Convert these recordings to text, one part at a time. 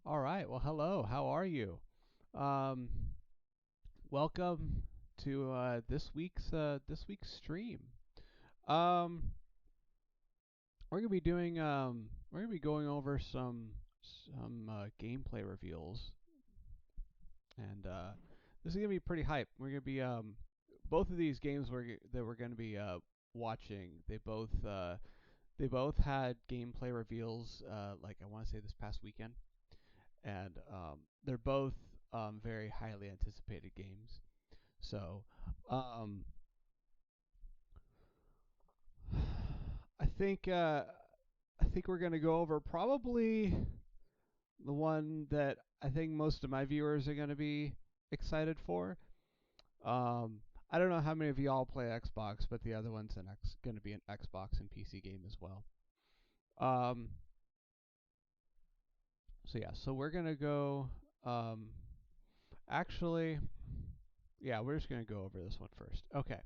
All right. Well, hello. How are you? Um, Welcome to this week's stream. Um, we're gonna be going over some gameplay reveals, and this is gonna be pretty hype. We're gonna be both of these games that we're gonna be watching. They both had gameplay reveals. Like I want to say this past weekend. And they're both very highly anticipated games. So um, I think we're gonna go over probably the one that I think most of my viewers are gonna be excited for. Um, I don't know how many of y'all play Xbox, but the other one's gonna be an Xbox and PC game as well. Um, so we're gonna go. Um, Actually, yeah, we're just gonna go over this one first. Okay.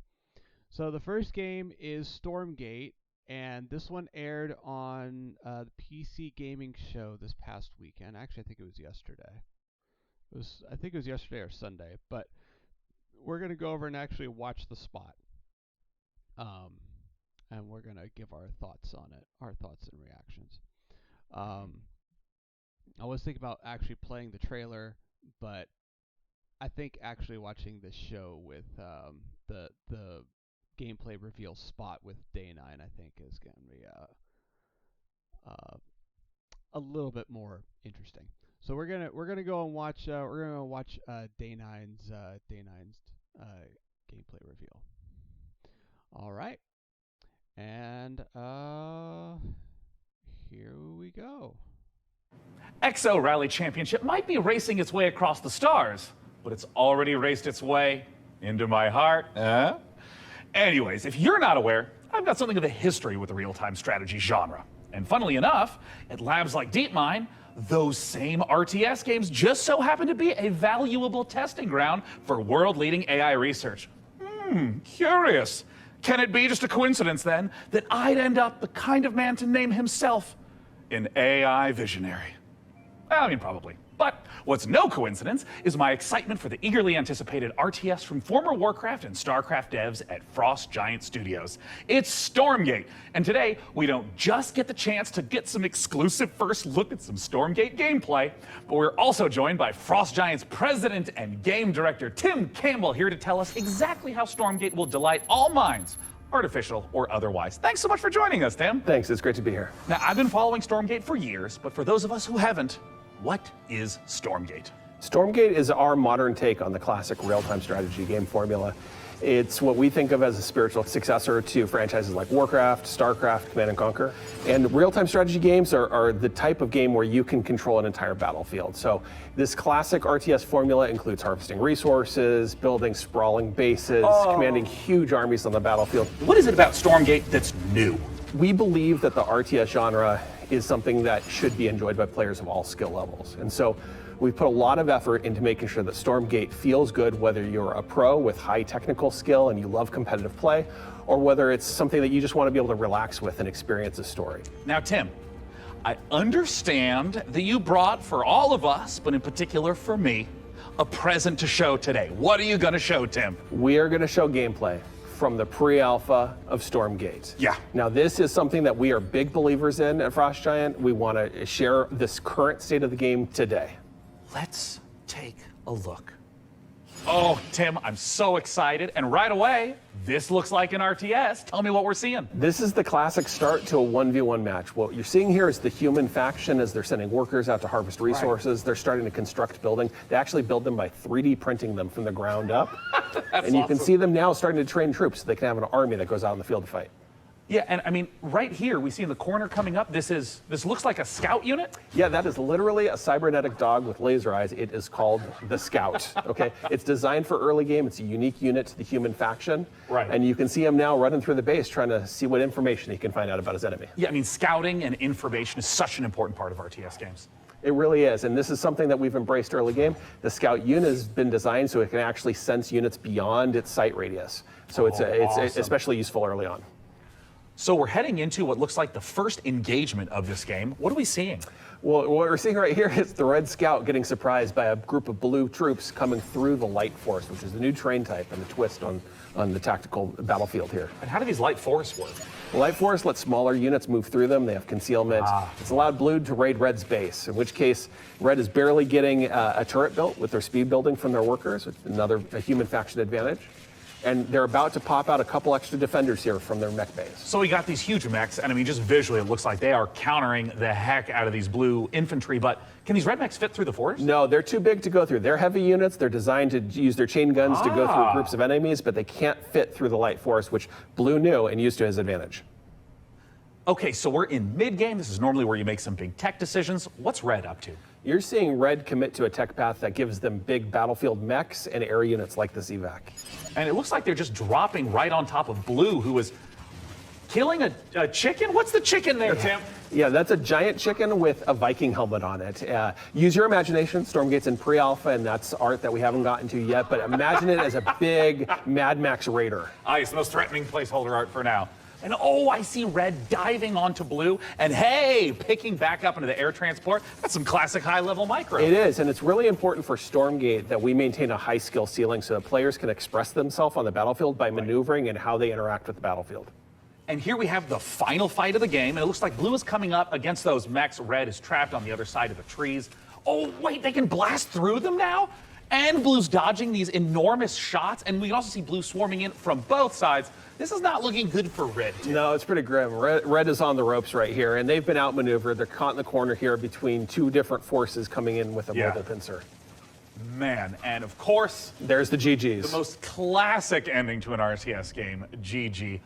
So the first game is Stormgate, and this one aired on the PC Gaming Show this past weekend. Actually, I think it was yesterday. I think it was yesterday or Sunday. But we're gonna go over and actually watch the spot, um, and we're gonna give our thoughts on it, our thoughts and reactions. Um, I was thinking about actually playing the trailer, but I think actually watching this show with the gameplay reveal spot with Day 9, I think is going to be a little bit more interesting. So we're gonna go and watch Day 9's gameplay reveal. All right, and here we go. XO Rally Championship might be racing its way across the stars, but it's already raced its way into my heart. Anyways, if you're not aware, I've got something of a history with the real-time strategy genre. And funnily enough, at labs like DeepMind, those same RTS games just so happen to be a valuable testing ground for world-leading AI research. Curious. Can it be just a coincidence, then, that I'd end up the kind of man to name himself an AI visionary? Well, I mean, probably. But what's no coincidence is my excitement for the eagerly anticipated RTS from former Warcraft and StarCraft devs at Frost Giant Studios. It's Stormgate, and today we don't just get the chance to get some exclusive first look at some Stormgate gameplay, but we're also joined by Frost Giant's president and game director Tim Campbell here to tell us exactly how Stormgate will delight all minds, artificial or otherwise. Thanks so much for joining us, Tim. Thanks, it's great to be here. Now, I've been following Stormgate for years, but for those of us who haven't, what is Stormgate? Stormgate is our modern take on the classic real-time strategy game formula. It's what we think of as a spiritual successor to franchises like Warcraft, StarCraft, Command & Conquer. And real-time strategy games are the type of game where you can control an entire battlefield. So this classic RTS formula includes harvesting resources, building sprawling bases, commanding huge armies on the battlefield. What is it about Stormgate that's new? We believe that the RTS genre is something that should be enjoyed by players of all skill levels. And so we've put a lot of effort into making sure that Stormgate feels good, whether you're a pro with high technical skill and you love competitive play, or whether it's something that you just want to be able to relax with and experience a story. Now, Tim, I understand that you brought for all of us, but in particular for me, a present to show today. What are you going to show, Tim? We are going to show gameplay from the pre-alpha of Stormgate. Yeah. Now, this is something that we are big believers in at Frost Giant. We want to share this current state of the game today. Let's take a look. Oh, Tim, I'm so excited. And right away, this looks like an RTS. Tell me what we're seeing. This is the classic start to a 1v1 match. What you're seeing here is the human faction as they're sending workers out to harvest resources. Right. They're starting to construct building. They actually build them by 3D printing them from the ground up. And you can see them now starting to train troops so they can have an army that goes out in the field to fight. Yeah, and I mean, right here, we see in the corner coming up, this looks like a scout unit? Yeah, that is literally a cybernetic dog with laser eyes. It is called the Scout, okay? It's designed for early game. It's a unique unit to the human faction. Right. And you can see him now running through the base trying to see what information he can find out about his enemy. Yeah, I mean, scouting and information is such an important part of RTS games. It really is, and this is something that we've embraced early game. The Scout unit has been designed so it can actually sense units beyond its sight radius. So it's awesome. Especially useful early on. So we're heading into what looks like the first engagement of this game. What are we seeing? Well, what we're seeing right here is the Red Scout getting surprised by a group of blue troops coming through the Light Force, which is the new terrain type and the twist on the tactical battlefield here. And how do these light forests work? The Light Force lets smaller units move through them. They have concealment. It's allowed Blue to raid Red's base, in which case Red is barely getting a turret built with their speed building from their workers, which is a human faction advantage. And they're about to pop out a couple extra defenders here from their mech base. So we got these huge mechs, and I mean, just visually, it looks like they are countering the heck out of these blue infantry, but can these red mechs fit through the forest? No, they're too big to go through. They're heavy units. They're designed to use their chain guns to go through groups of enemies, but they can't fit through the Light Force, which Blue knew and used to his advantage. Okay, so we're in mid-game. This is normally where you make some big tech decisions. What's Red up to? You're seeing Red commit to a tech path that gives them big battlefield mechs and air units like this evac. And it looks like they're just dropping right on top of Blue, who is killing a chicken? What's the chicken there, Tim? Yeah, that's a giant chicken with a Viking helmet on it. Use your imagination. Stormgate's in pre-alpha, and that's art that we haven't gotten to yet, but imagine it as a big Mad Max Raider. It's the most threatening placeholder art for now. And oh, I see Red diving onto Blue, and hey, picking back up into the air transport. That's some classic high-level micro. It is, and it's really important for Stormgate that we maintain a high skill ceiling so that players can express themselves on the battlefield by maneuvering and how they interact with the battlefield. And here we have the final fight of the game, and it looks like Blue is coming up against those mechs. Red is trapped on the other side of the trees. Oh, wait, they can blast through them now? And Blue's dodging these enormous shots, and we can also see Blue swarming in from both sides. This is not looking good for Red. No, it's pretty grim. Red is on the ropes right here, and they've been outmaneuvered. They're caught in the corner here between two different forces coming in with a mobile pincer. Man, and of course, there's the GGs. The most classic ending to an RTS game, GG.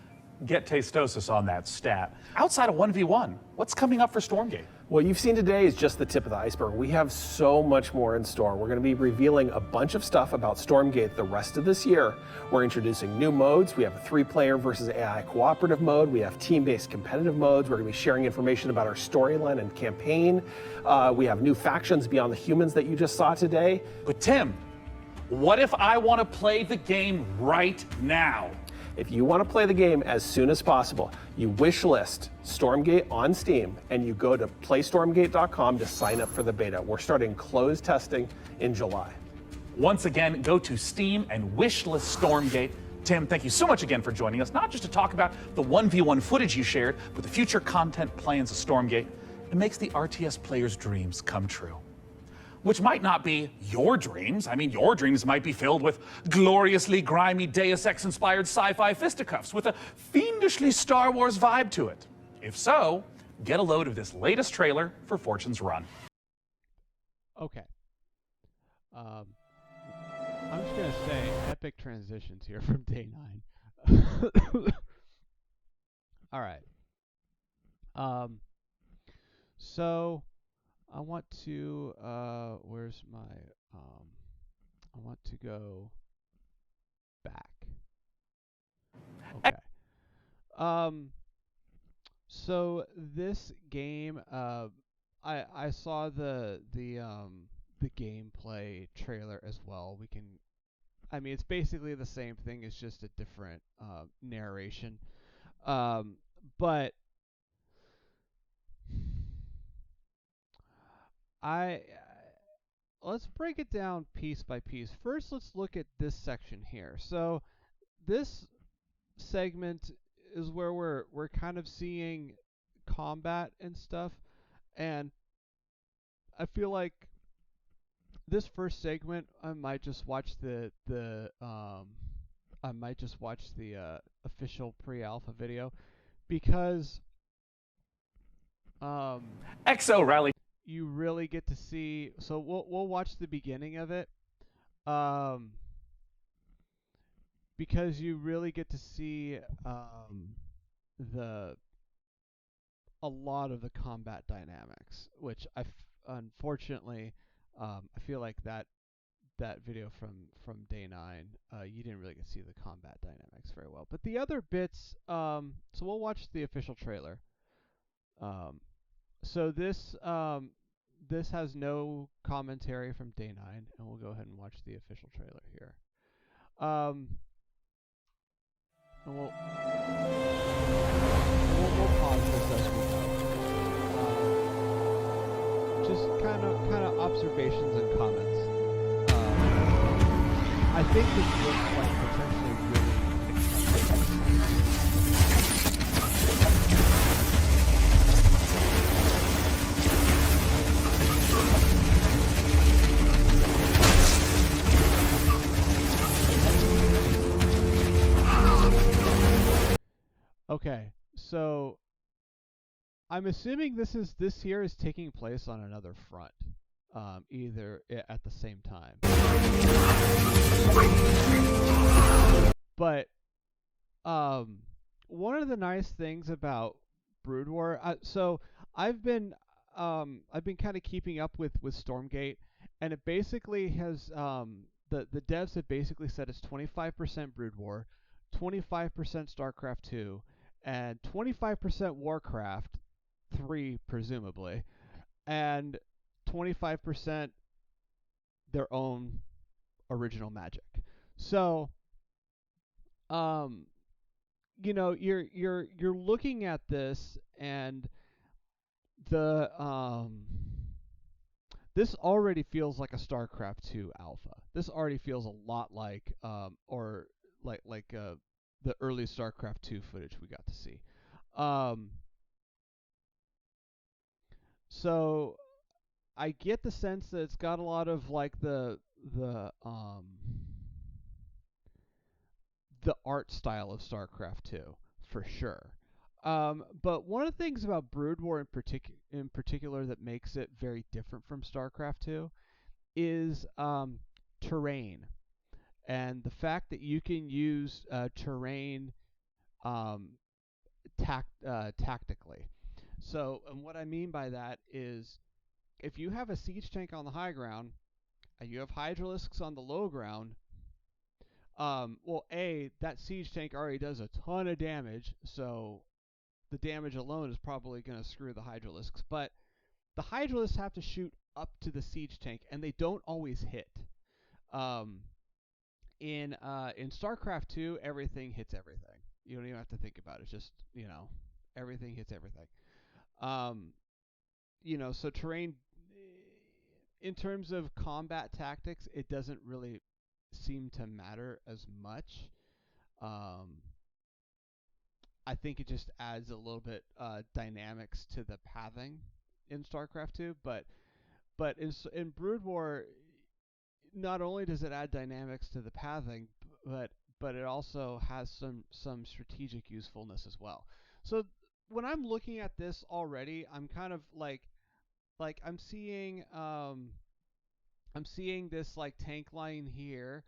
Get Tastosis on that stat. Outside of 1v1, what's coming up for Stormgate? What you've seen today is just the tip of the iceberg. We have so much more in store. We're going to be revealing a bunch of stuff about Stormgate the rest of this year. We're introducing new modes. We have a 3-player versus AI cooperative mode. We have team-based competitive modes. We're going to be sharing information about our storyline and campaign. We have new factions beyond the humans that you just saw today. But Tim, what if I want to play the game right now? If you want to play the game as soon as possible, you wish list Stormgate on Steam and you go to playstormgate.com to sign up for the beta. We're starting closed testing in July. Once again, go to Steam and wishlist Stormgate. Tim, thank you so much again for joining us, not just to talk about the 1v1 footage you shared, but the future content plans of Stormgate. It makes the RTS players' dreams come true. Which might not be your dreams. I mean, your dreams might be filled with gloriously grimy Deus Ex-inspired sci-fi fisticuffs with a fiendishly Star Wars vibe to it. If so, get a load of this latest trailer for Fortune's Run. Okay. I'm just going to say epic transitions here from day 9. All right. So I want to, where's my, I want to go back. Okay. So this game, I saw the gameplay trailer as well. I mean, it's basically the same thing. It's just a different narration. But let's break it down piece by piece. First, let's look at this section here. So this segment is where we're kind of seeing combat and stuff, and I feel like this first segment I might just watch the official pre-alpha video, because Exo Rally. You really get to see. So we'll watch the beginning of it, because you really get to see a lot of the combat dynamics, which unfortunately I feel like that video from day 9, you didn't really get to see the combat dynamics very well. But the other bits, so we'll watch the official trailer. So this has no commentary from day 9, and we'll go ahead and watch the official trailer here. And we'll pause this as we go. just kind of observations and comments. I think this looks like potentially really exciting. Okay, so I'm assuming this here is taking place on another front, either at the same time. But one of the nice things about Brood War, so I've been kind of keeping up with Stormgate, and it basically has the devs have basically said it's 25% Brood War, 25% StarCraft 2, and 25% Warcraft 3 presumably, and 25% their own original magic. So, you're looking at this, and the this already feels like a StarCraft 2 alpha. This already feels a lot like or like the early StarCraft 2 footage we got to see. So I get the sense that it's got a lot of like the art style of StarCraft 2 for sure. But one of the things about Brood War in particular that makes it very different from StarCraft 2 is terrain, and the fact that you can use terrain tactically. So, and what I mean by that is, if you have a siege tank on the high ground and you have hydralisks on the low ground, well, that siege tank already does a ton of damage, so the damage alone is probably going to screw the hydralisks. But the hydralisks have to shoot up to the siege tank, and they don't always hit. In StarCraft 2, everything hits everything. You don't even have to think about it. It's just, everything hits everything. So terrain, in terms of combat tactics, it doesn't really seem to matter as much. I think it just adds a little bit dynamics to the pathing in StarCraft 2, but in Brood War, not only does it add dynamics to the pathing, but it also has some strategic usefulness as well. So when I'm looking at this already, I'm kind of like I'm seeing this like tank line here.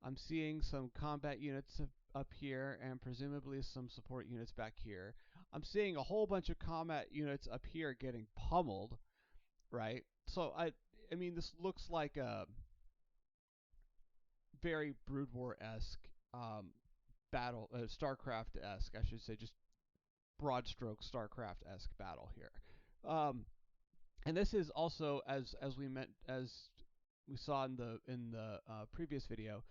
I'm seeing some combat units up here, and presumably some support units back here. I'm seeing a whole bunch of combat units up here getting pummeled, right? So I mean, this looks like a very Brood War-esque battle, StarCraft-esque, I should say, just broad stroke StarCraft-esque battle here. And this is also, as we saw in the previous video,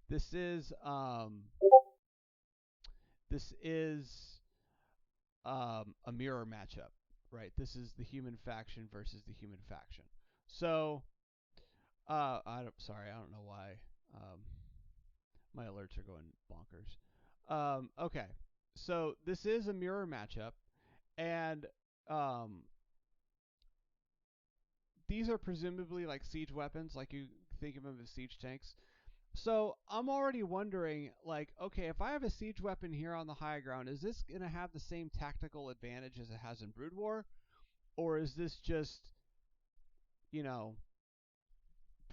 this is a mirror matchup, right? This is the human faction versus the human faction. So I don't know why my alerts are going bonkers. Okay, so this is a mirror matchup, and these are presumably like siege weapons, like you think of them as siege tanks. So I'm already wondering, like, okay, if I have a siege weapon here on the high ground, is this going to have the same tactical advantage as it has in Brood War? Or is this just,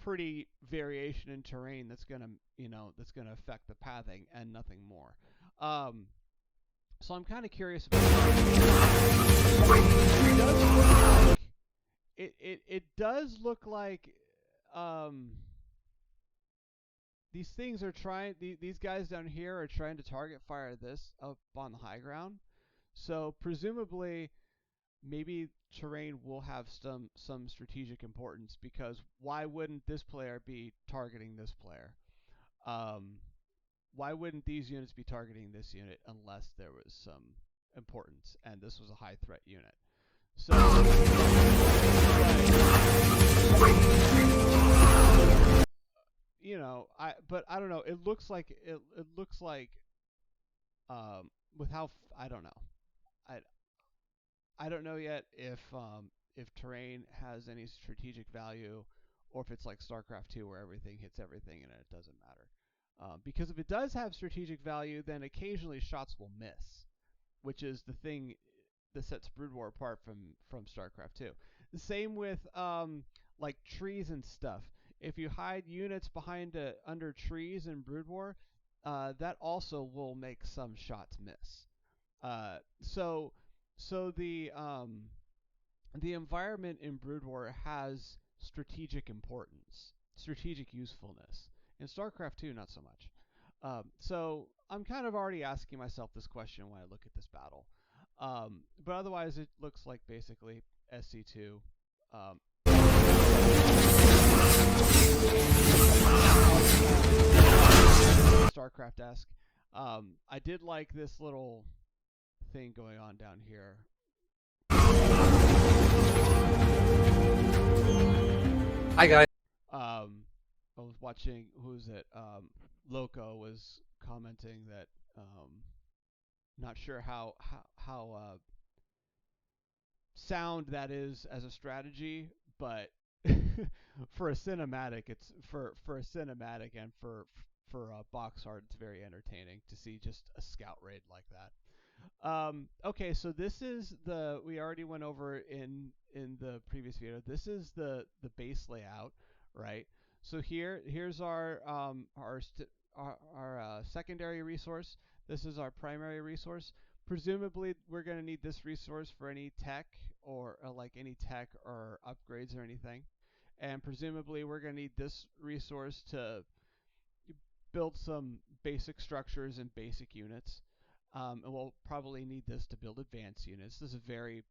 pretty variation in terrain that's going to affect the pathing and nothing more? So I'm kind of curious about that. It does look like these things are trying. These guys down here are trying to target fire this up on the high ground. So presumably, maybe terrain will have some strategic importance, because why wouldn't this player be targeting this player? Why wouldn't these units be targeting this unit unless there was some importance and this was a high threat unit? So, But I don't know. It looks like with how I don't know. I I don't know yet if terrain has any strategic value, or if it's like StarCraft 2 where everything hits everything and it doesn't matter. Because if it does have strategic value, then occasionally shots will miss, which is the thing that sets Brood War apart from StarCraft 2. The same with like trees and stuff. If you hide units behind under trees in Brood War, that also will make some shots miss. Uh, so so the environment in Brood War has strategic importance, strategic usefulness. In StarCraft 2, not so much. So I'm kind of already asking myself this question when I look at this battle. But otherwise, it looks like basically SC2. Um, StarCraft-esque. I did like this little thing going on down here. Hi guys. I was watching. Who's it? Loco was commenting that not sure how sound that is as a strategy, but for a cinematic, it's for a cinematic and for box art, it's very entertaining to see just a scout raid like that. Okay, so this is the we already went over in the previous video. This is the base layout, right? So here's our secondary resource. This is our primary resource. Presumably, we're going to need this resource for any tech or like any tech or upgrades or anything. And presumably, we're going to need this resource to build some basic structures and basic units. And we'll probably need this to build advanced units. This is very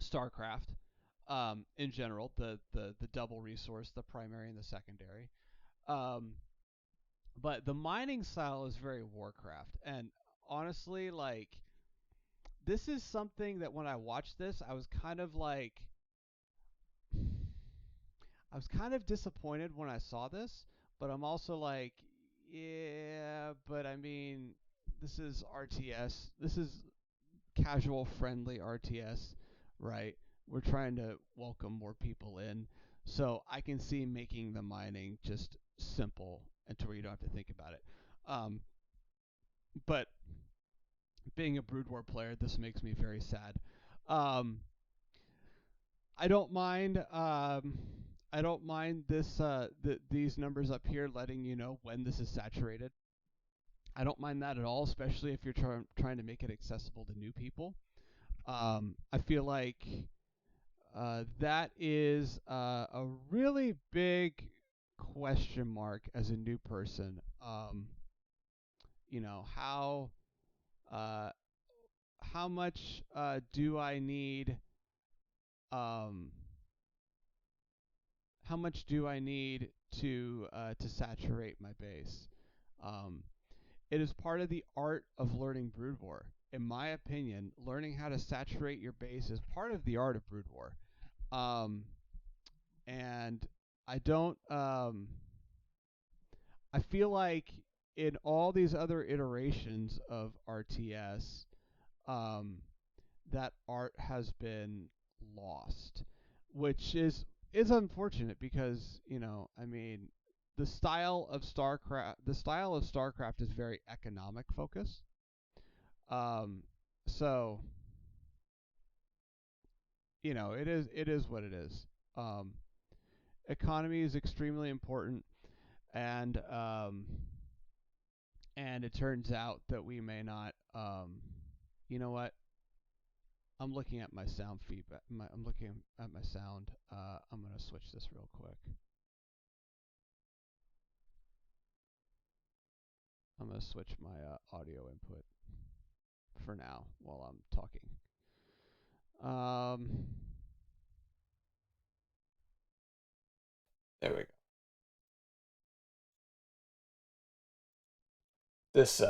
StarCraft in general, the double resource, the primary and the secondary. Um, but the mining style is very Warcraft. And honestly, like, this is something that when I watched this, I was kind of disappointed when I saw this, but I'm also like, yeah, but I mean, this is RTS. This is casual friendly RTS, right? We're trying to welcome more people in. So I can see making the mining just simple and to where you don't have to think about it. Um, but being a Brood War player, this makes me very sad. Um, I don't mind. I don't mind these numbers up here letting you know when this is saturated. I don't mind that at all, especially if you're trying to make it accessible to new people. I feel like that is a really big question mark as a new person. You know uh, how much do I need? Um, how much do I need to saturate my base? Um, it is part of the art of learning Brood War. In my opinion, learning how to saturate your base is part of the art of Brood War. Um, and I don't. I feel like in all these other iterations of RTS, um, that art has been lost, which is unfortunate because I mean the style of StarCraft is very economic focused. Um, so it is what it is. Um, Economy is extremely important, and it turns out that we may not. You know what? I'm looking at my sound feedback. I'm looking at my sound. I'm gonna switch this real quick. I'm gonna switch my audio input for now while I'm talking. Um, There we go. This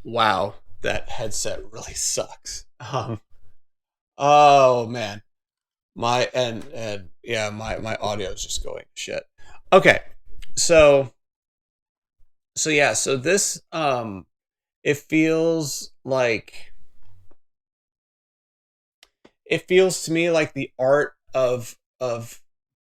wow, that headset really sucks. Oh man. My audio is just going to shit. Okay. So so this it feels like it feels to me like the art of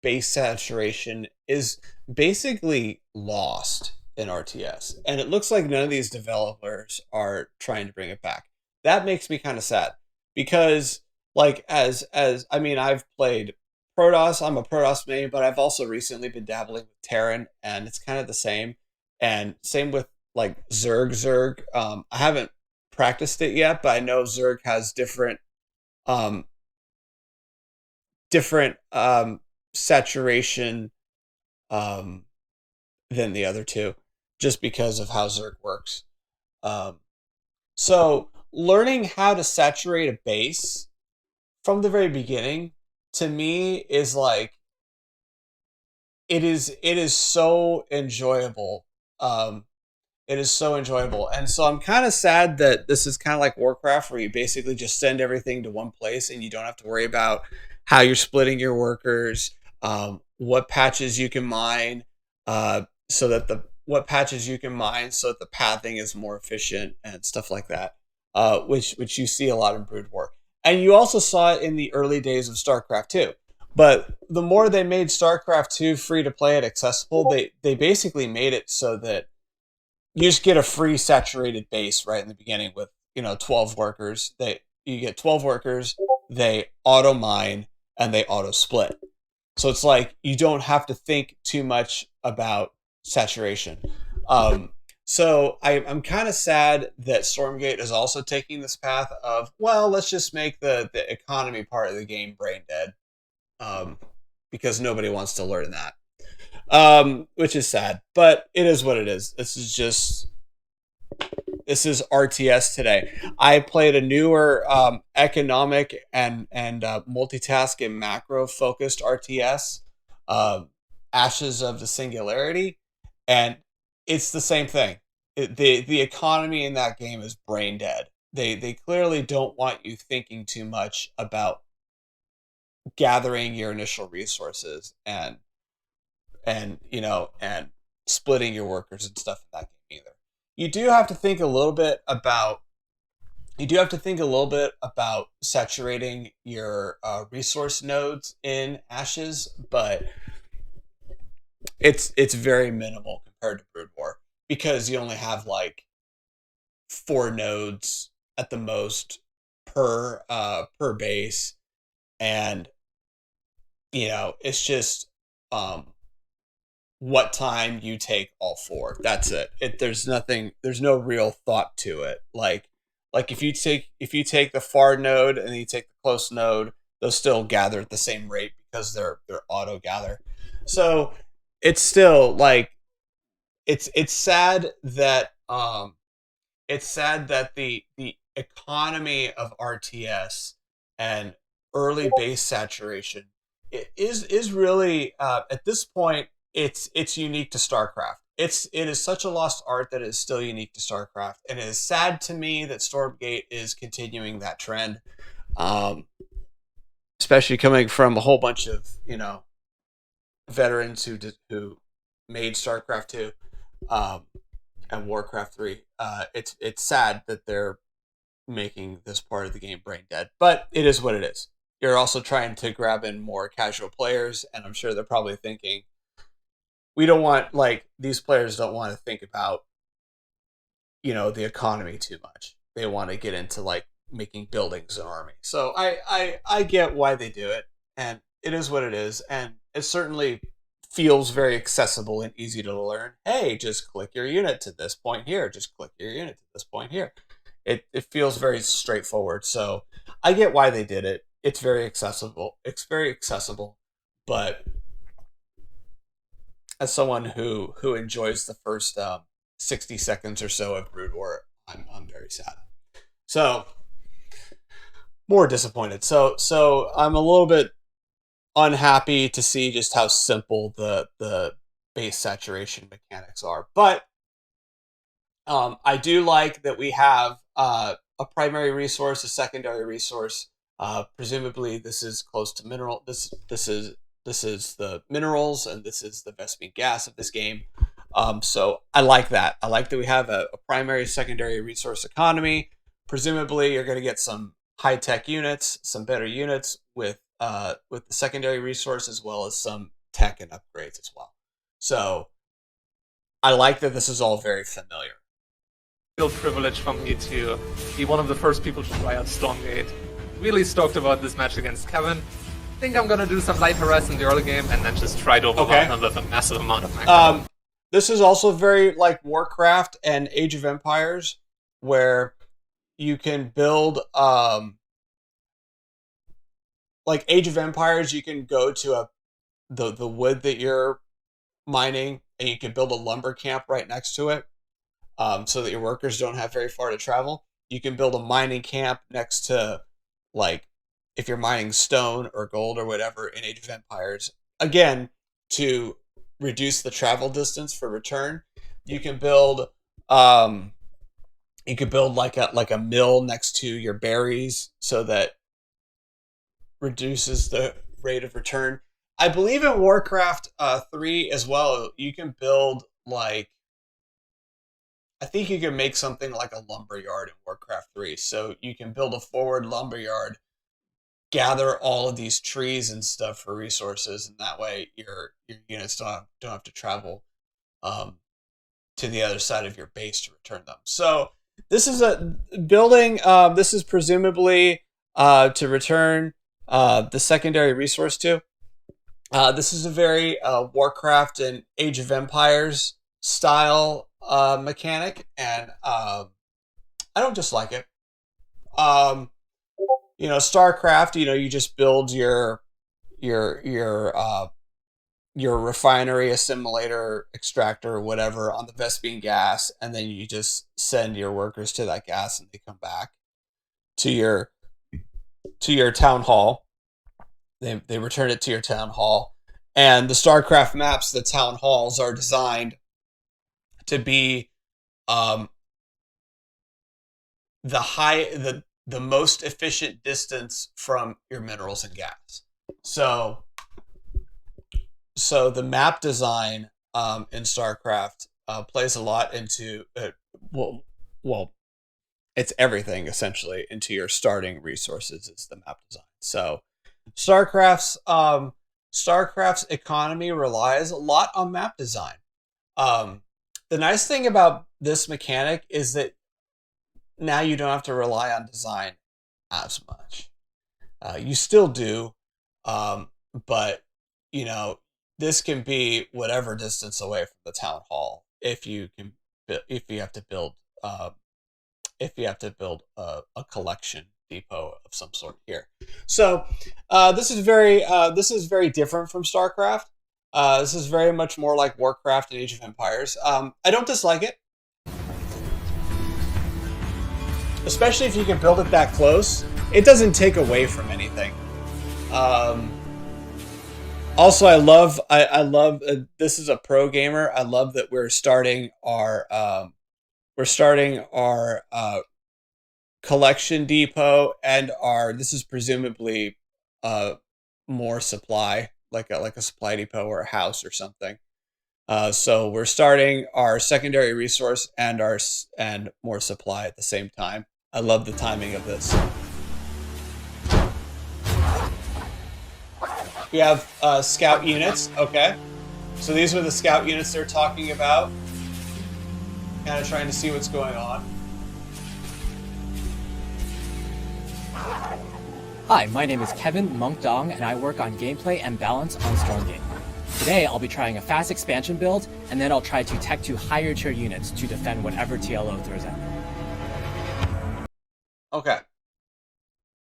base saturation is basically lost in RTS, and it looks like none of these developers are trying to bring it back. That makes me kind of sad because, like, as I mean, I've played Protoss. I'm a Protoss main, but I've also recently been dabbling with Terran, and it's kind of the same. And same with like Zerg. I haven't practiced it yet, but I know Zerg has um, different saturation um, than the other two, just because of how Zerg works. Um, so learning how to saturate a base from the very beginning to me is like it is so enjoyable. It is so enjoyable. And so I'm kind of sad that this is kind of like Warcraft, where you basically just send everything to one place and you don't have to worry about how you're splitting your workers, what patches you can mine, so that the what patches you can mine so that the pathing is more efficient and stuff like that, which you see a lot in Brood War. And you also saw it in the early days of StarCraft 2. But the more they made StarCraft 2 free to play and accessible, they basically made it so that you just get a free saturated base right in the beginning with 12 workers. You get 12 workers, they auto mine and they auto split. So it's like you don't have to think too much about saturation. So I'm kind of sad that Stormgate is also taking this path of, well, let's just make the economy part of the game brain dead, because nobody wants to learn that, which is sad, but it is what it is. This is RTS today. I played a newer economic and multitask and macro focused RTS, Ashes of the Singularity, and it's the same thing. The economy in that game is brain dead. They clearly don't want you thinking too much about gathering your initial resources and splitting your workers and stuff in that game either. You do have to think a little bit about saturating your resource nodes in Ashes, but it's very minimal compared to Brood War, because you only have like 4 nodes at the most per base, and it's just um what time you take all 4. That's it. There's no real thought to it. Like if you take the far node and you take the close node, they'll still gather at the same rate because they're auto gather. So it's still like it's sad that the economy of RTS and early base saturation is really, at this point, it's unique to StarCraft. It is such a lost art that it is still unique to StarCraft, and it is sad to me that Stormgate is continuing that trend, um, especially coming from a whole bunch of veterans who made StarCraft 2, um, and Warcraft 3. It's sad that they're making this part of the game brain dead, but it is what it is. You're also trying to grab in more casual players, and I'm sure they're probably thinking, we don't want, like, these players don't want to think about the economy too much. They want to get into like making buildings and army. So I get why they do it, and it is what it is, and it certainly feels very accessible and easy to learn. Hey, just click your unit to this point here. Just click your unit to this point here. It feels very straightforward. So I get why they did it. It's very accessible. But as someone who enjoys the first 60 seconds or so of Brood War, I'm very sad. So more disappointed. So I'm a little bit unhappy to see just how simple the base saturation mechanics are. But I do like that we have a primary resource, a secondary resource, Presumably, this is close to mineral. This is the minerals, and this is the Vespene gas of this game. So I like that. I like that we have a primary, secondary resource economy. Presumably, you're going to get some high-tech units, some better units with the secondary resource, as well as some tech and upgrades as well. So I like that this is all very familiar. Real privilege for me to be one of the first people to try out Stormgate. Really stoked about this match against Kevin. Think I'm gonna do some light harass in the early game and then just try to overwhelm him with a massive amount of macro. This is also very like Warcraft and Age of Empires, where you can build like Age of Empires, you can go to the wood that you're mining, and you can build a lumber camp right next to it, so that your workers don't have very far to travel. You can build a mining camp next to, like, if you're mining stone or gold or whatever in Age of Empires, again, to reduce the travel distance for return. You can build like a mill next to your berries, so that reduces the rate of return. I believe in Warcraft 3 as well, you can build, like, I think you can make something like a lumberyard in Warcraft 3. So you can build a forward lumberyard, gather all of these trees and stuff for resources, and that way your units don't have to travel to the other side of your base to return them. So this is a building. This is presumably to return the secondary resource to. This is a very Warcraft and Age of Empires style mechanic, and I don't dislike it. StarCraft, you just build your refinery, assimilator, extractor, whatever, on the Vespene gas, and then you just send your workers to that gas, and they come back to your town hall. They return it to your town hall, and the StarCraft maps, the town halls are designed to be the most efficient distance from your minerals and gas. So the map design in StarCraft plays a lot into it's everything essentially into your starting resources is the map design. So StarCraft's economy relies a lot on map design. The nice thing about this mechanic is that now you don't have to rely on design as much. You still do, but this can be whatever distance away from the town hall if you have to build a collection depot of some sort here. So this is very different from StarCraft. This is very much more like Warcraft and Age of Empires. I don't dislike it, especially if you can build it that close. It doesn't take away from anything. Also, I love. This is a pro gamer. I love that we're starting our collection depot and this is presumably more supply, like a supply depot or a house or something. So we're starting our secondary resource and more supply at the same time. I love the timing of this. We have scout units. Okay, so these are the scout units they're talking about. Kind of trying to see what's going on. Hi, my name is Kevin Monkdong, and I work on gameplay and balance on Stormgate. Today, I'll be trying a fast expansion build, and then I'll try to tech to higher tier units to defend whatever TLO throws at me. Okay.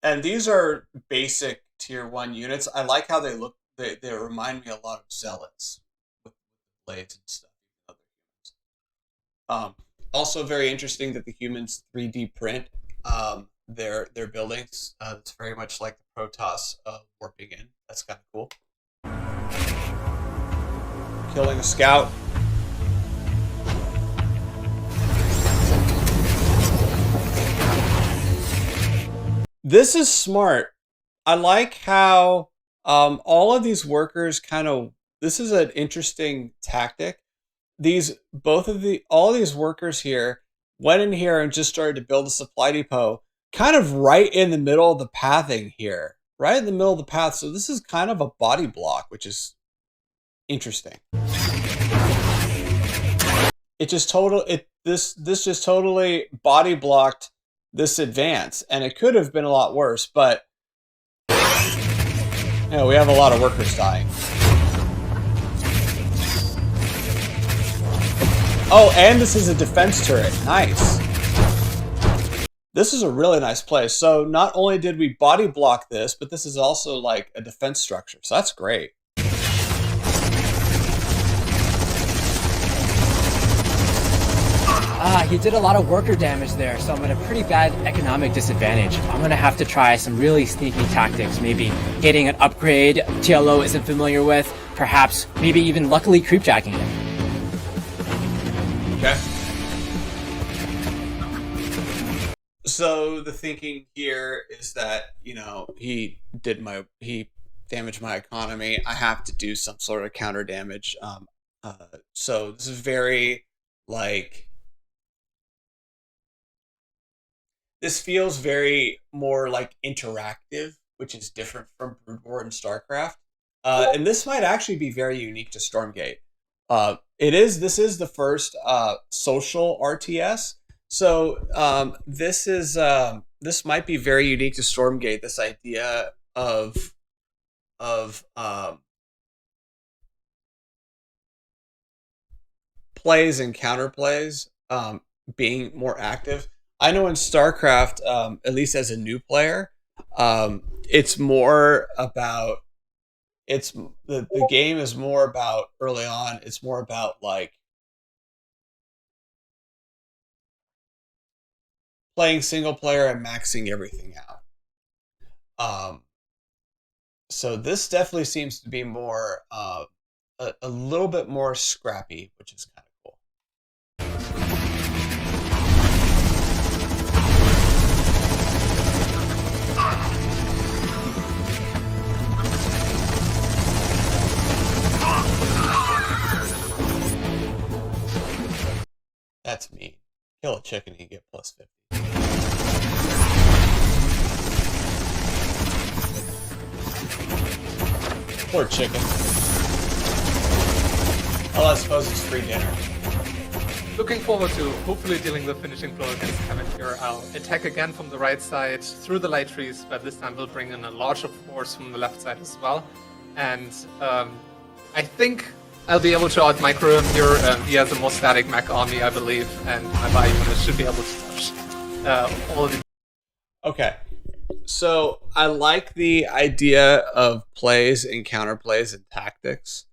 And these are basic tier 1 units. I like how they look. They remind me a lot of zealots with blades and stuff. Also very interesting that the humans 3D print their buildings. It's very much like the Protoss warping in. That's kind of cool. Killing a scout. This is smart. I like how all of these workers kind of. This is an interesting tactic. All these workers here went in here and just started to build a supply depot, kind of right in the middle of the pathing here, right in the middle of the path. So this is kind of a body block, which is interesting. This just totally body blocked this advance, and it could have been a lot worse, but we have a lot of workers dying. Oh, and this is a defense turret. Nice. This is a really nice place. So not only did we body block this, but this is also like a defense structure. So that's great. He did a lot of worker damage there, so I'm at a pretty bad economic disadvantage. I'm going to have to try some really sneaky tactics, maybe getting an upgrade TLO isn't familiar with, perhaps maybe even luckily creepjacking it. Okay. So the thinking here is that, he damaged my economy. I have to do some sort of counter damage. So this is very this feels very more like interactive, which is different from Brood War and StarCraft. And this might actually be very unique to Stormgate. This is the first social RTS. So this might be very unique to Stormgate, this idea of plays and counterplays being more active. I know in StarCraft, at least as a new player, it's more about the game is more about early on. It's more about playing single player and maxing everything out. So this definitely seems to be more a little bit more scrappy, which is kind of cool. That's mean. Kill a chicken and you get plus 50. Poor chicken. Well, I suppose it's free dinner. Looking forward to hopefully dealing the finishing blow against Kevin here. I'll attack again from the right side through the light trees, but this time we'll bring in a larger force from the left side as well. And I think I'll be able to out-micro him here. He has a more static mech army, I believe, and my bio unit should be able to touch all of the... Okay. So I like the idea of plays and counterplays and tactics.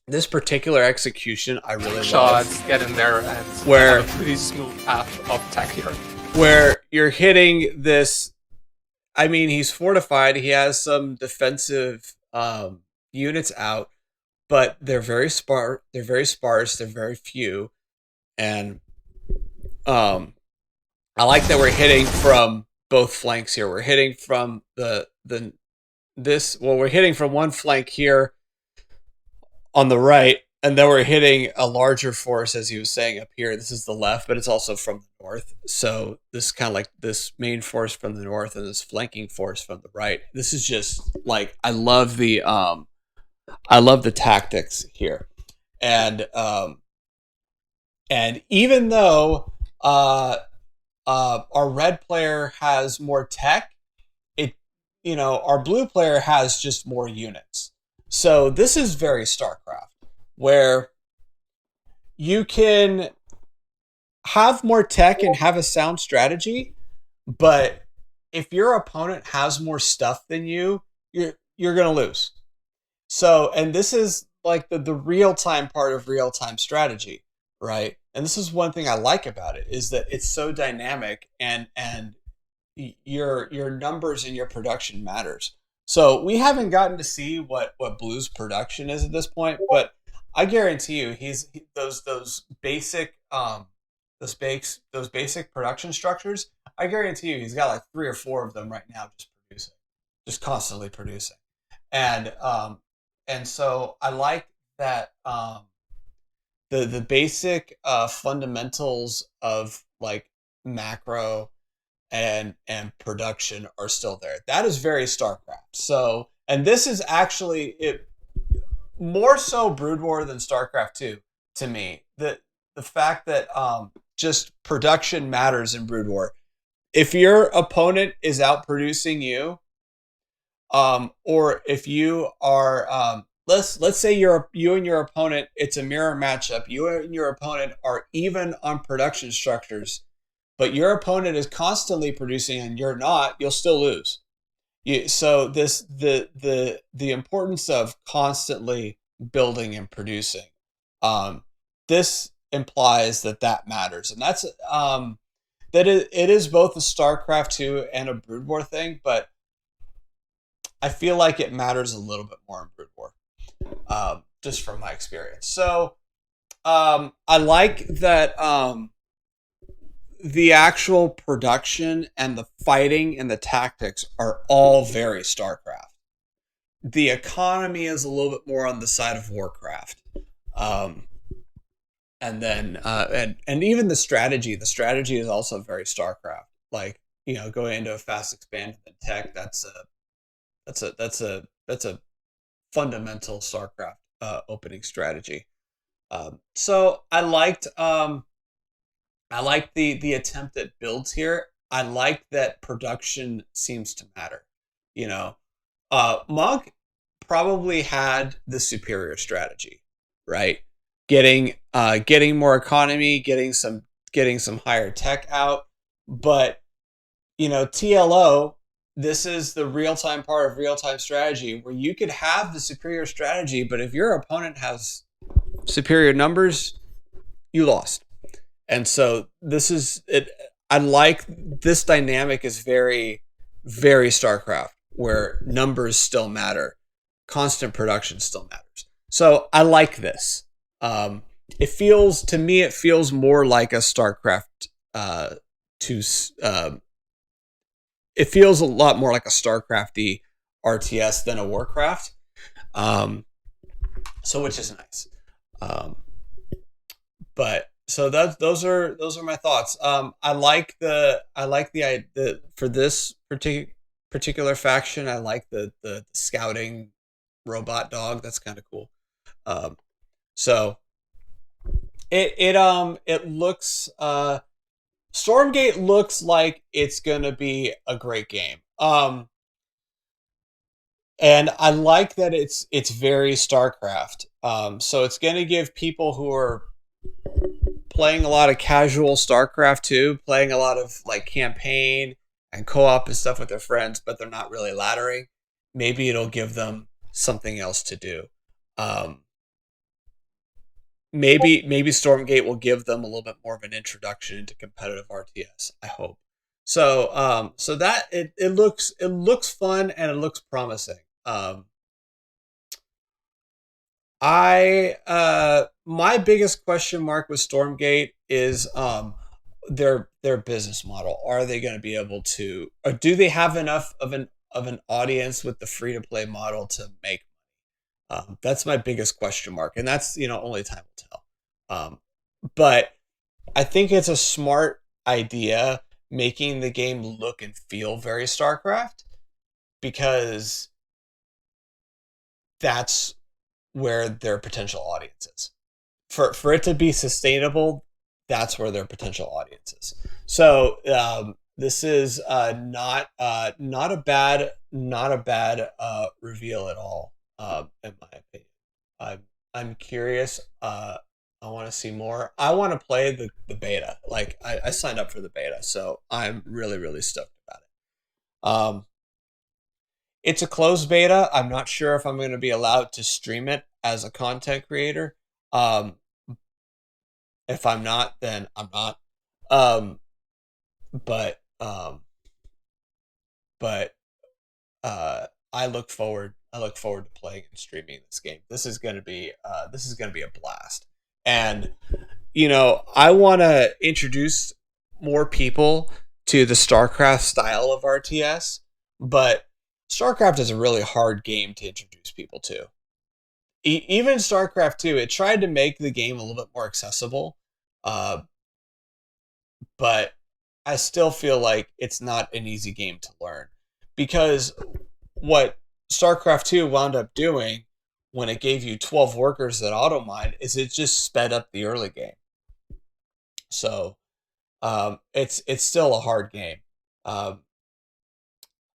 This particular execution I really shots love. Get in there and have a pretty smooth path of attack here. Where you're hitting this... I mean, he's fortified. He has some defensive units out, but they're very sparse. They're very few, and I like that we're hitting from both flanks here. We're hitting from we're hitting from one flank here on the right, and then we're hitting a larger force, as he was saying, up here. This is the left, but it's also from the north. So this is kind of like this main force from the north and this flanking force from the right. This is just I love the tactics here, and even though our red player has more tech, our blue player has just more units. So this is very StarCraft, where you can have more tech and have a sound strategy, but if your opponent has more stuff than you, you're gonna lose. So, and this is like the real-time part of real-time strategy, right? And this is one thing I like about it, is that it's so dynamic, and your numbers and your production matters. So we haven't gotten to see what Blue's production is at this point, but I guarantee you those basic production structures, I guarantee you he's got like 3 or 4 of them right now just producing. just constantly producing. And so I like that the basic fundamentals of like macro and production are still there. That is very StarCraft. So, and this is actually it more so Brood War than StarCraft 2 to me. The fact that just production matters in Brood War. If your opponent is outproducing you, or if you are let's say you and your opponent, it's a mirror matchup. You and your opponent are even on production structures, but your opponent is constantly producing and you're not, you'll still lose. So the importance of constantly building and producing, this implies that matters, and that's that it is both a StarCraft 2 and a Brood War thing, but I feel like it matters a little bit more in Brood War, just from my experience. So I like that the actual production and the fighting and the tactics are all very StarCraft. The economy is a little bit more on the side of Warcraft. And then and even the strategy is also very StarCraft. Like, you know, going into a fast expand and tech, that's a fundamental StarCraft opening strategy. So I liked the attempt at builds here. I like that production seems to matter. You know, Monk probably had the superior strategy, right? Getting more economy, getting some higher tech out, but you know, TLO, this is the real-time part of real-time strategy where you could have the superior strategy, but if your opponent has superior numbers, you lost. And so this is it. I like this dynamic is very, very StarCraft, where numbers still matter, constant production still matters. So I like this. It feels to me, it feels more like a StarCraft it feels a lot more like a StarCrafty RTS than a Warcraft. So which is nice. But so those are my thoughts. I like the for this particular faction. I like the scouting robot dog. That's kind of cool. So it looks Stormgate looks like it's gonna be a great game. And I like that it's very StarCraft. So it's gonna give people who are playing a lot of casual StarCraft 2, playing a lot of like campaign and co-op and stuff with their friends, but they're not really laddering. Maybe it'll give them something else to do. Maybe Stormgate will give them a little bit more of an introduction into competitive RTS. I hope. So so that it looks fun and it looks promising. My biggest question mark with Stormgate is their business model. Are they going to be able to, or do they have enough of an audience with the free to play model to make money? That's my biggest question mark, and that's, you know, only time will tell. But I think it's a smart idea making the game look and feel very StarCraft, because that's where their potential audience is. For it to be sustainable, that's where their potential audience is. So this is not a bad reveal at all, in my opinion. I'm curious. I want to see more. I want to play the beta. Like I signed up for the beta, so I'm really stoked about it. It's a closed beta. I'm not sure if I'm going to be allowed to stream it as a content creator. If I'm not, then I'm not. But I look forward to playing and streaming this game. This is going to be a blast. And you know, I want to introduce more people to the StarCraft style of RTS, but StarCraft is a really hard game to introduce people to. Even StarCraft 2, it tried to make the game a little bit more accessible, but I still feel like it's not an easy game to learn. Because what StarCraft 2 wound up doing when it gave you 12 workers that auto-mine is it just sped up the early game. So it's still a hard game.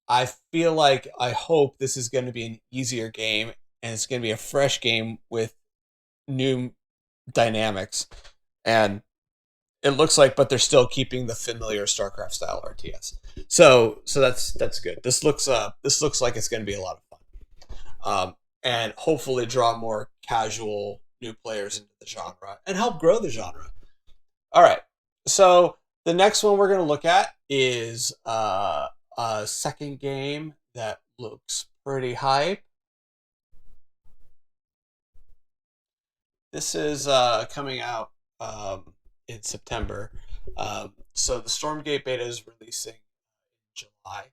I feel like, I hope this is going to be an easier game, and it's going to be a fresh game with new dynamics. And it looks like, but they're still keeping the familiar StarCraft style RTS. So that's good. This looks like it's going to be a lot of fun, and hopefully draw more casual new players into the genre and help grow the genre. All right, so the next one we're going to look at is a second game that looks pretty hype. This is coming out in September. So the Stormgate beta is releasing in July,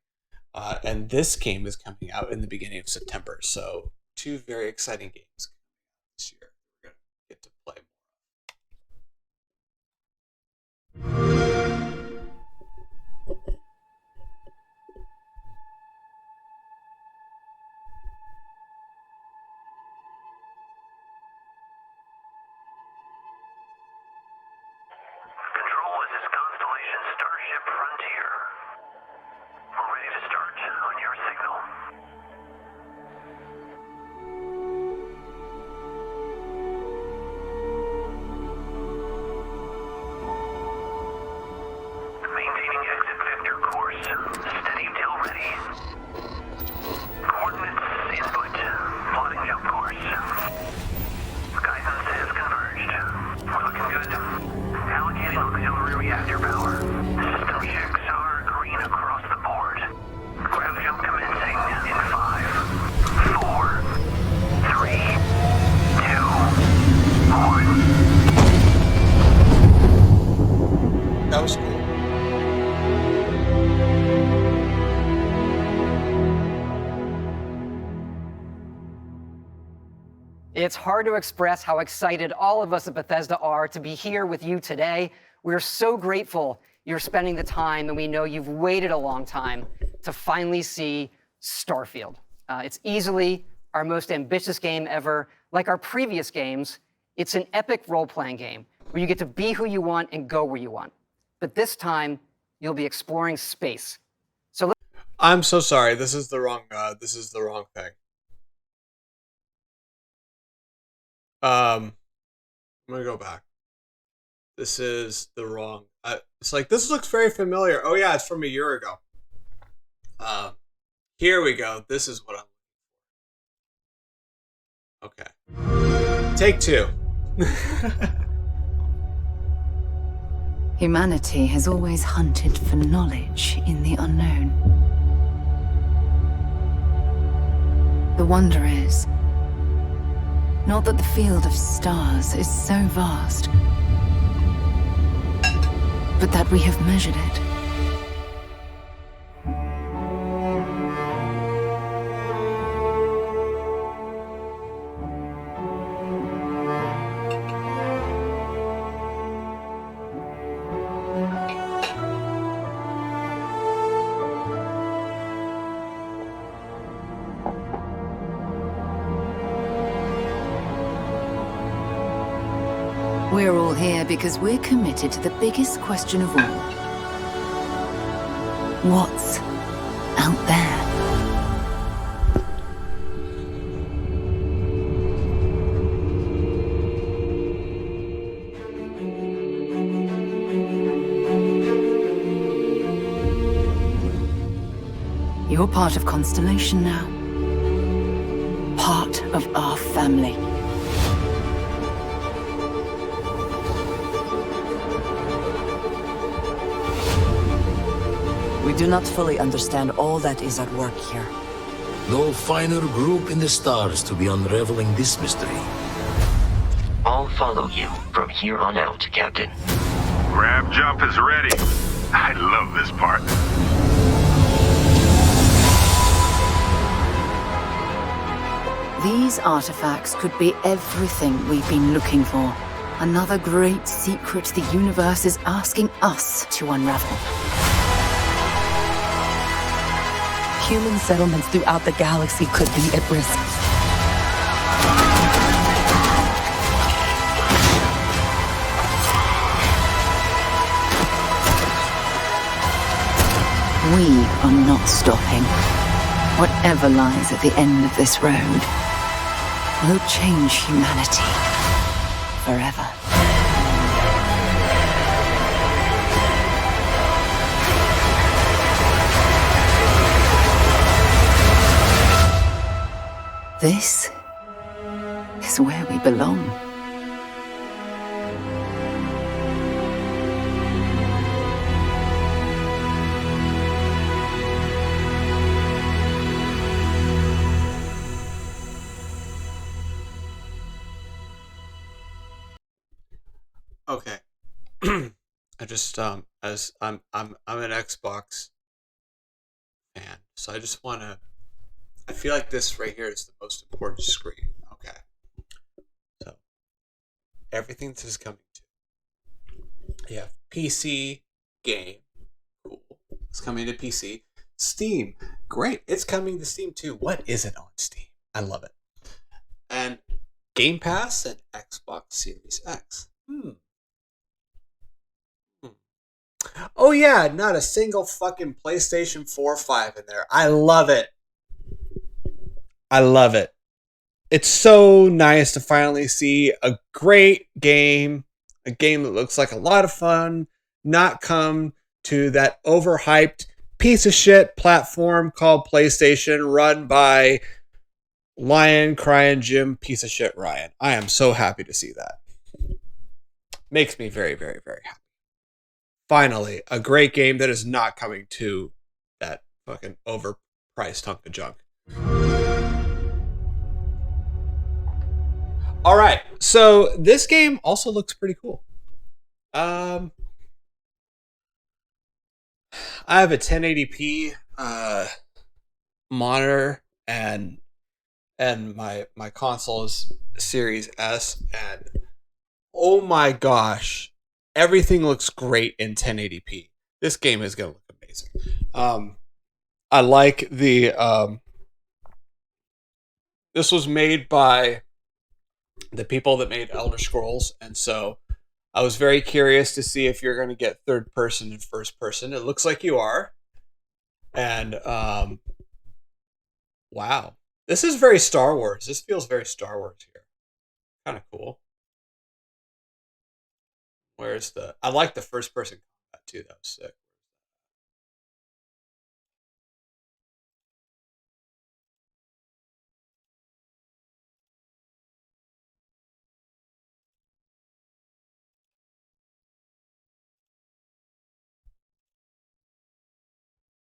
and this game is coming out in the beginning of September. So 2 very exciting games this year we're going to get to play more. Control, this is Constellation Starship Frontier. We're ready to start on your signal. Maintaining exit vector course. Steady till ready. Coordinates input. Plotting jump course. Guidance has converged. We're looking good. Allocating auxiliary reactor power. System checks are green across the board. Grav jump commencing in 5, 4, 3, 2, 1. That was cool. It's hard to express how excited all of us at Bethesda are to be here with you today. We're so grateful you're spending the time, and we know you've waited a long time to finally see Starfield. It's easily our most ambitious game ever. Like our previous games, it's an epic role-playing game where you get to be who you want and go where you want. But this time, you'll be exploring space. So I'm so sorry. This is the wrong thing. I'm gonna go back. This is the wrong. It's like, this looks very familiar. Oh yeah, it's from a year ago. Here we go. This is what I'm. Okay. Take 2. Humanity has always hunted for knowledge in the unknown. The wonder is, not that the field of stars is so vast, but that we have measured it. We're all here because we're committed to the biggest question of all. What's out there? You're part of Constellation now. Part of our family. We do not fully understand all that is at work here. No finer group in the stars to be unraveling this mystery. I'll follow you from here on out, Captain. Grab jump is ready. I love this part. These artifacts could be everything we've been looking for. Another great secret the universe is asking us to unravel. Human settlements throughout the galaxy could be at risk. We are not stopping. Whatever lies at the end of this road will change humanity forever. This is where we belong. Okay. I just as I'm an Xbox fan, so I just want to. I feel like this right here is the most important screen. Okay. So everything this is coming to. You have PC game. Cool. It's coming to PC. Steam. Great. It's coming to Steam too. What is it on Steam? I love it. And Game Pass and Xbox Series X. Oh yeah, not a single fucking PlayStation 4 or 5 in there. I love it. I love it. It's so nice to finally see a great game, a game that looks like a lot of fun, not come to that overhyped piece of shit platform called PlayStation run by Lion Crying Jim piece of shit Ryan. I am so happy to see that. Makes me very, very, very happy. Finally, a great game that is not coming to that fucking overpriced hunk of junk. All right, so this game also looks pretty cool. I have a 1080p monitor and my console is Series S, and oh my gosh, everything looks great in 1080p. This game is going to look amazing. I like the this was made by the people that made Elder Scrolls, and so I was very curious to see if you're going to get third person and first person. It looks like you are. And wow. This is very Star Wars. This feels very Star Wars here. Kind of cool. Where's the... I like the first person combat too. That was sick.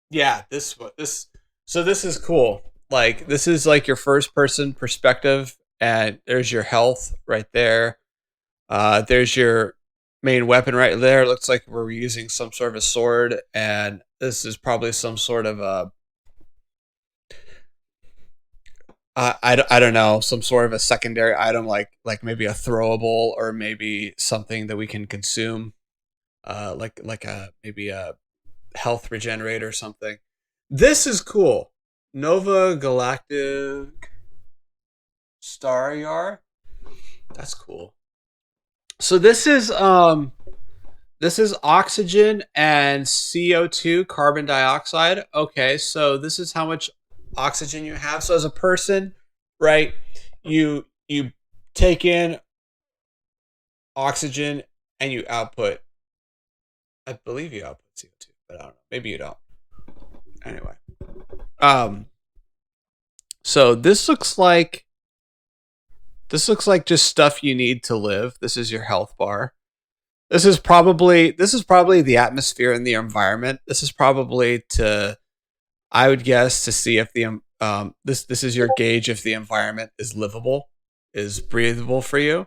Yeah, this is cool. Like, this is like your first person perspective, and there's your health right there. There's your main weapon right there. It looks like we're using some sort of a sword, and this is probably some sort of a I don't know, some sort of a secondary item, like maybe a throwable or maybe something that we can consume, like maybe a health regenerator or something. This is cool. Nova Galactic Star Yar. That's cool. So this is oxygen and CO2, carbon dioxide. Okay, so this is how much oxygen you have. So as a person, right, you take in oxygen and you output, I believe you output CO2, but I don't know. Maybe you don't. Anyway. So this looks like just stuff you need to live. This is your health bar. This is probably the atmosphere and the environment. This is probably to, I would guess, to see if the this is your gauge if the environment is livable, is breathable for you.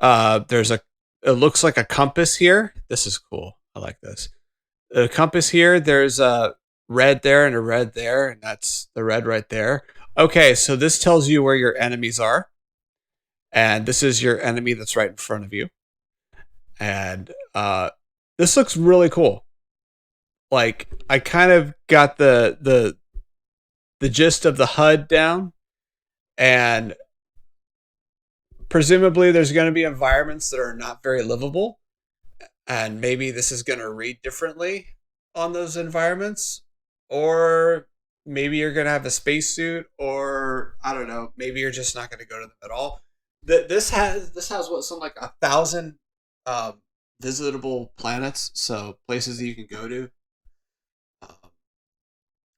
It looks like a compass here. This is cool. I like this. A compass here. There's a red there and a red there, and that's the red right there. Okay, so this tells you where your enemies are. And this is your enemy that's right in front of you. And this looks really cool. Like, I kind of got the gist of the HUD down, and presumably there's going to be environments that are not very livable, and maybe this is going to read differently on those environments, or maybe you're going to have a spacesuit, or I don't know, maybe you're just not going to go to them at all. This has what, something like 1,000 visitable planets, so places that you can go to.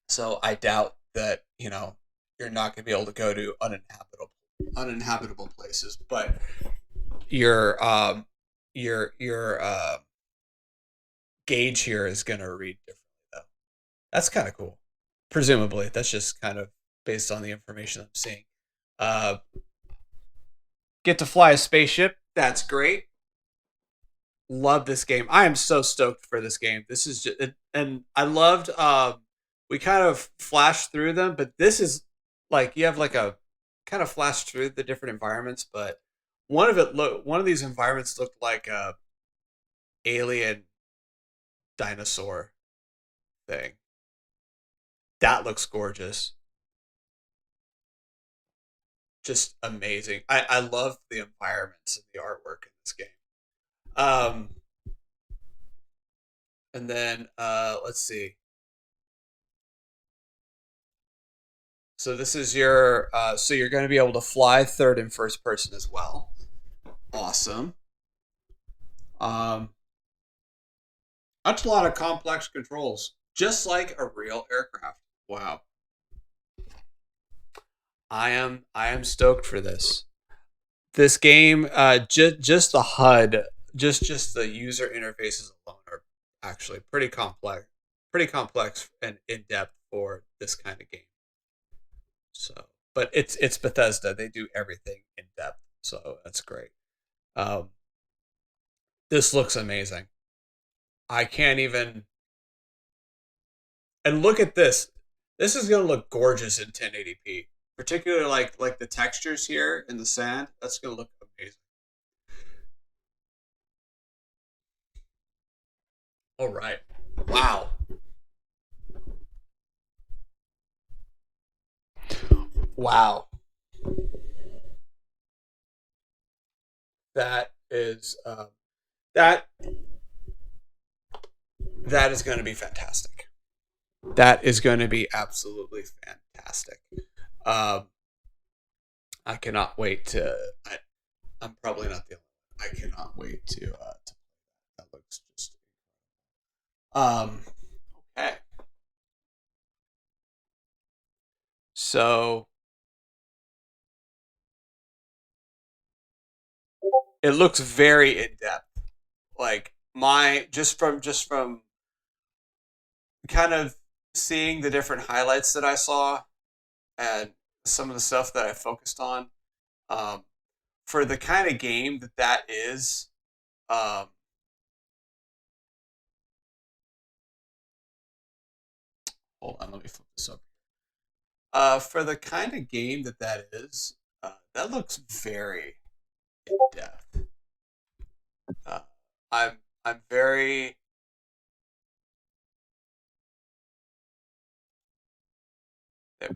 So I doubt that you're not going to be able to go to uninhabitable places, but your gauge here is going to read differently though. That's kind of cool. Presumably, that's just kind of based on the information I'm seeing. Get to fly a spaceship. That's great. Love this game. I am so stoked for this game. This is just, and I loved. We kind of flashed through them, but this is like you have like a kind of flashed through the different environments, but one of these environments looked like a alien dinosaur thing. That looks gorgeous. Just amazing. I love the environments and the artwork in this game. And then let's see. So this is your so you're going to be able to fly third and first person as well. Awesome. That's a lot of complex controls, just like a real aircraft. Wow. I am stoked for this. This game, just the HUD, just the user interfaces alone are actually pretty complex and in depth for this kind of game. So, but it's Bethesda. They do everything in depth, so that's great. This looks amazing. I can't even. And look at this. This is gonna look gorgeous in 1080p. Particularly like the textures here in the sand. That's gonna look amazing. All right. Wow. Wow. That is that is going to be fantastic. That is going to be absolutely fantastic. I cannot wait to. I'm probably not the only one. I cannot wait to that looks just. Okay. So it looks very in depth. Like just from kind of seeing the different highlights that I saw and some of the stuff that I focused on, for the kind of game that is, hold on, let me flip this up. For the kind of game that is, that looks very in depth. I'm very. There we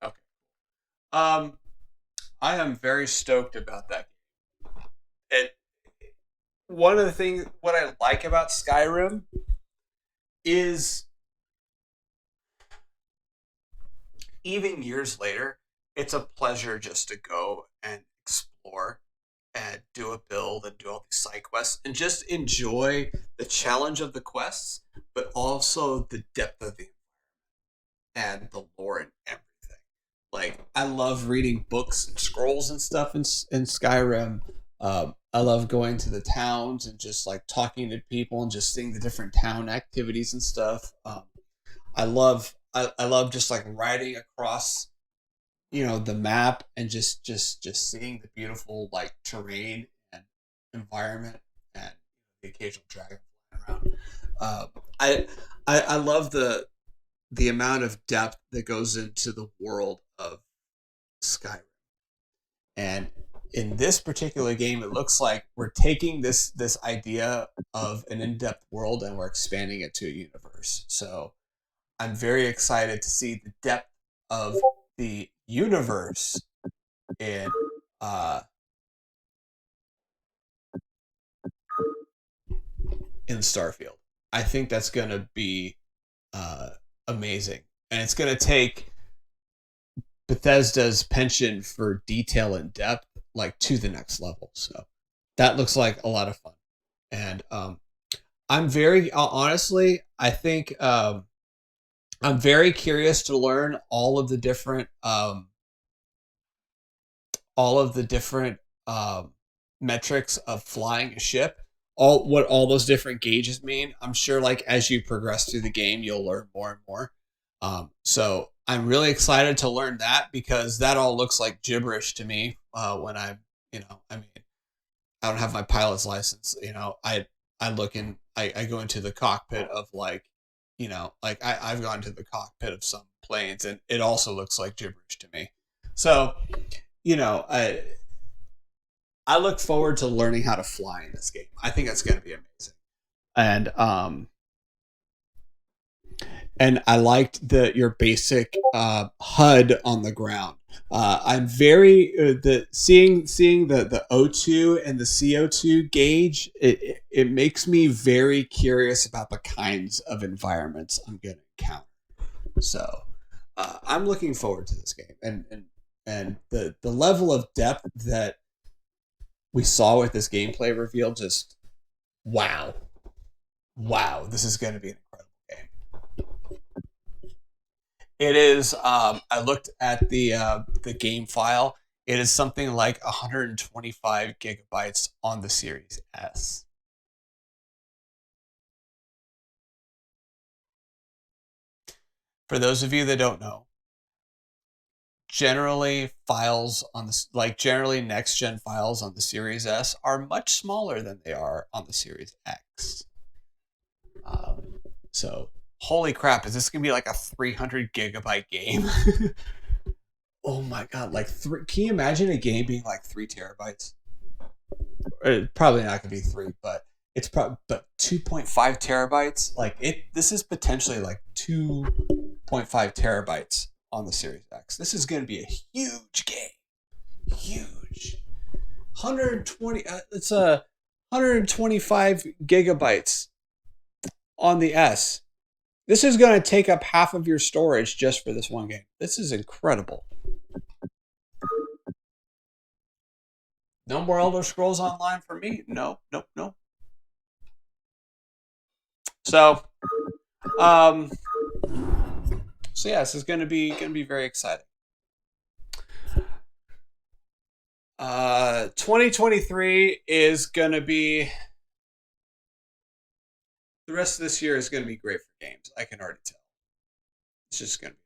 go. Okay. I am very stoked about that game. One of the things what I like about Skyrim is even years later, it's a pleasure just to go and explore and do a build and do all these side quests and just enjoy the challenge of the quests, but also the depth of the and the lore and everything. Like, I love reading books and scrolls and stuff in Skyrim. I love going to the towns and just like talking to people and just seeing the different town activities and stuff. I love just like riding across, the map and just seeing the beautiful like terrain and environment and the occasional dragon around. Uh, I love the amount of depth that goes into the world of Skyrim. And in this particular game, it looks like we're taking this idea of an in-depth world and we're expanding it to a universe. So I'm very excited to see the depth of the universe in uh, in Starfield. I think that's going to be amazing, and it's going to take Bethesda's penchant for detail and depth like to the next level. So that looks like a lot of fun, and I'm very honestly, I think I'm very curious to learn all of the different metrics of flying a ship, all those different gauges mean. I'm sure like as you progress through the game, you'll learn more and more. So I'm really excited to learn that because that all looks like gibberish to me when I mean, I don't have my pilot's license. I go into the cockpit of like, like I've gone to the cockpit of some planes and it also looks like gibberish to me. So, I look forward to learning how to fly in this game. I think it's going to be amazing. And I liked your basic HUD on the ground. I'm very seeing the O2 and the CO2 gauge. It makes me very curious about the kinds of environments I'm going to encounter. So I'm looking forward to this game, and the level of depth that we saw with this gameplay reveal, just wow, this is going to be an incredible game. It is. I looked at the game file. It is something like 125 gigabytes on the Series S. For those of you that don't know, generally generally next gen files on the Series S are much smaller than they are on the Series X. So holy crap, is this gonna be like a 300 gigabyte game? Oh my god, can you imagine a game being like 3 terabytes? Probably not gonna be 3, but it's probably, but 2.5 terabytes. This is potentially like 2.5 terabytes on the Series X. This is gonna be a huge game. Huge. 120 it's a 125 gigabytes on the S. This is going to take up half of your storage just for this one game. This is incredible. No more Elder Scrolls Online for me. No. So yeah, this is going to be very exciting. 2023 is going to be, the rest of this year is going to be great for games. I can already tell. It's just going to be.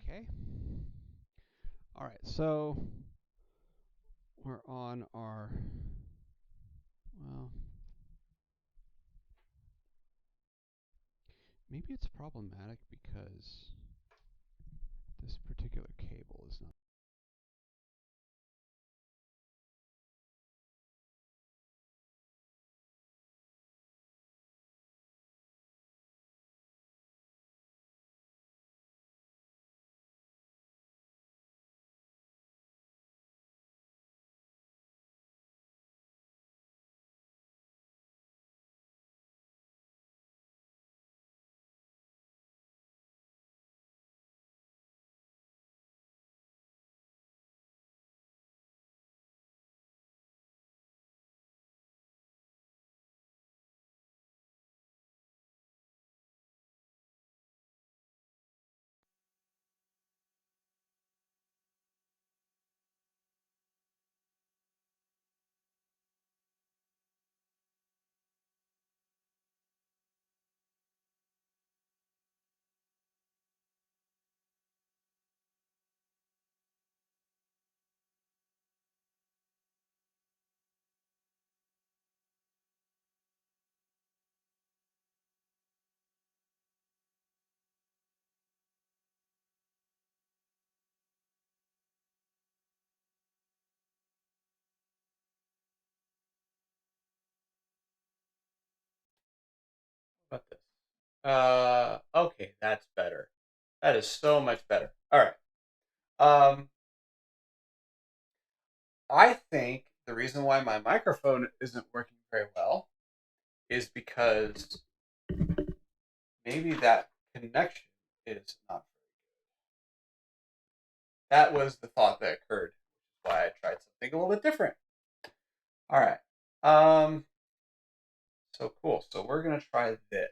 Okay. All right. So we're on our, well, maybe it's problematic because this particular cable is not What about this? Okay, that's better. That is so much better. All right. I think the reason why my microphone isn't working very well is because maybe that connection is not very good. That was the thought that occurred, which is why I tried something a little bit different. All right. So cool. So we're gonna try this.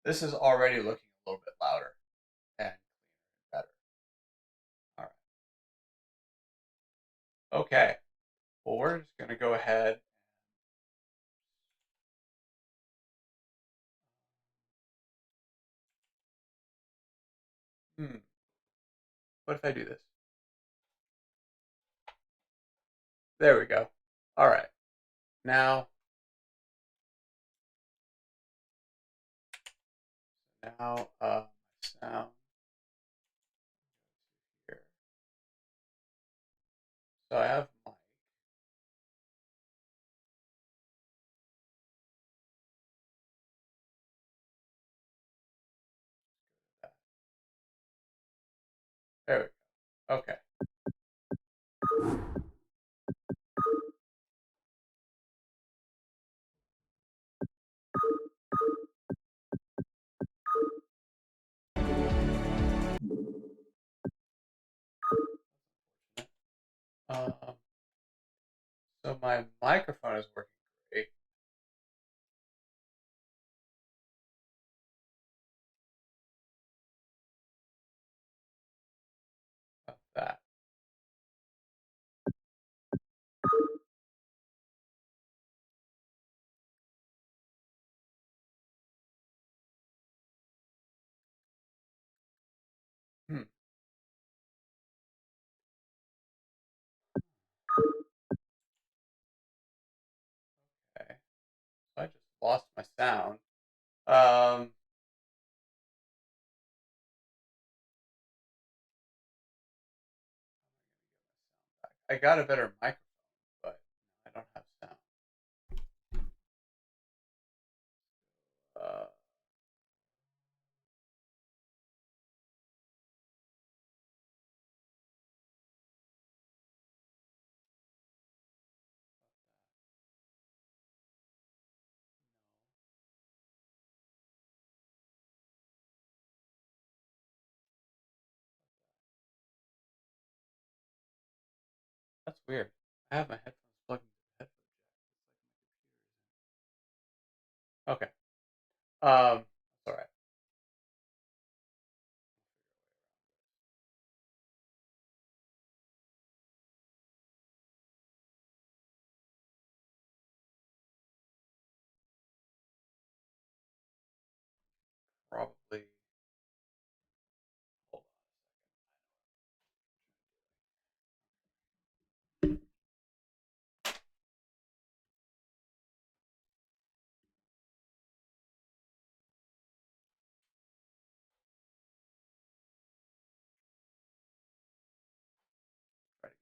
This is already looking a little bit louder and better. All right. Okay. Well, we're just gonna go ahead. What if I do this? There we go. All right. Now, sound here. So I have mic. There we go. Okay. Um, so my microphone is working great. About that. Hmm. Okay. So I just lost my sound. I got a better microphone, but I don't have sound. Uh, that's weird. I have my headphones plugged into the headphone jack. Okay. It's all right. Probably. Hold on. Try it again.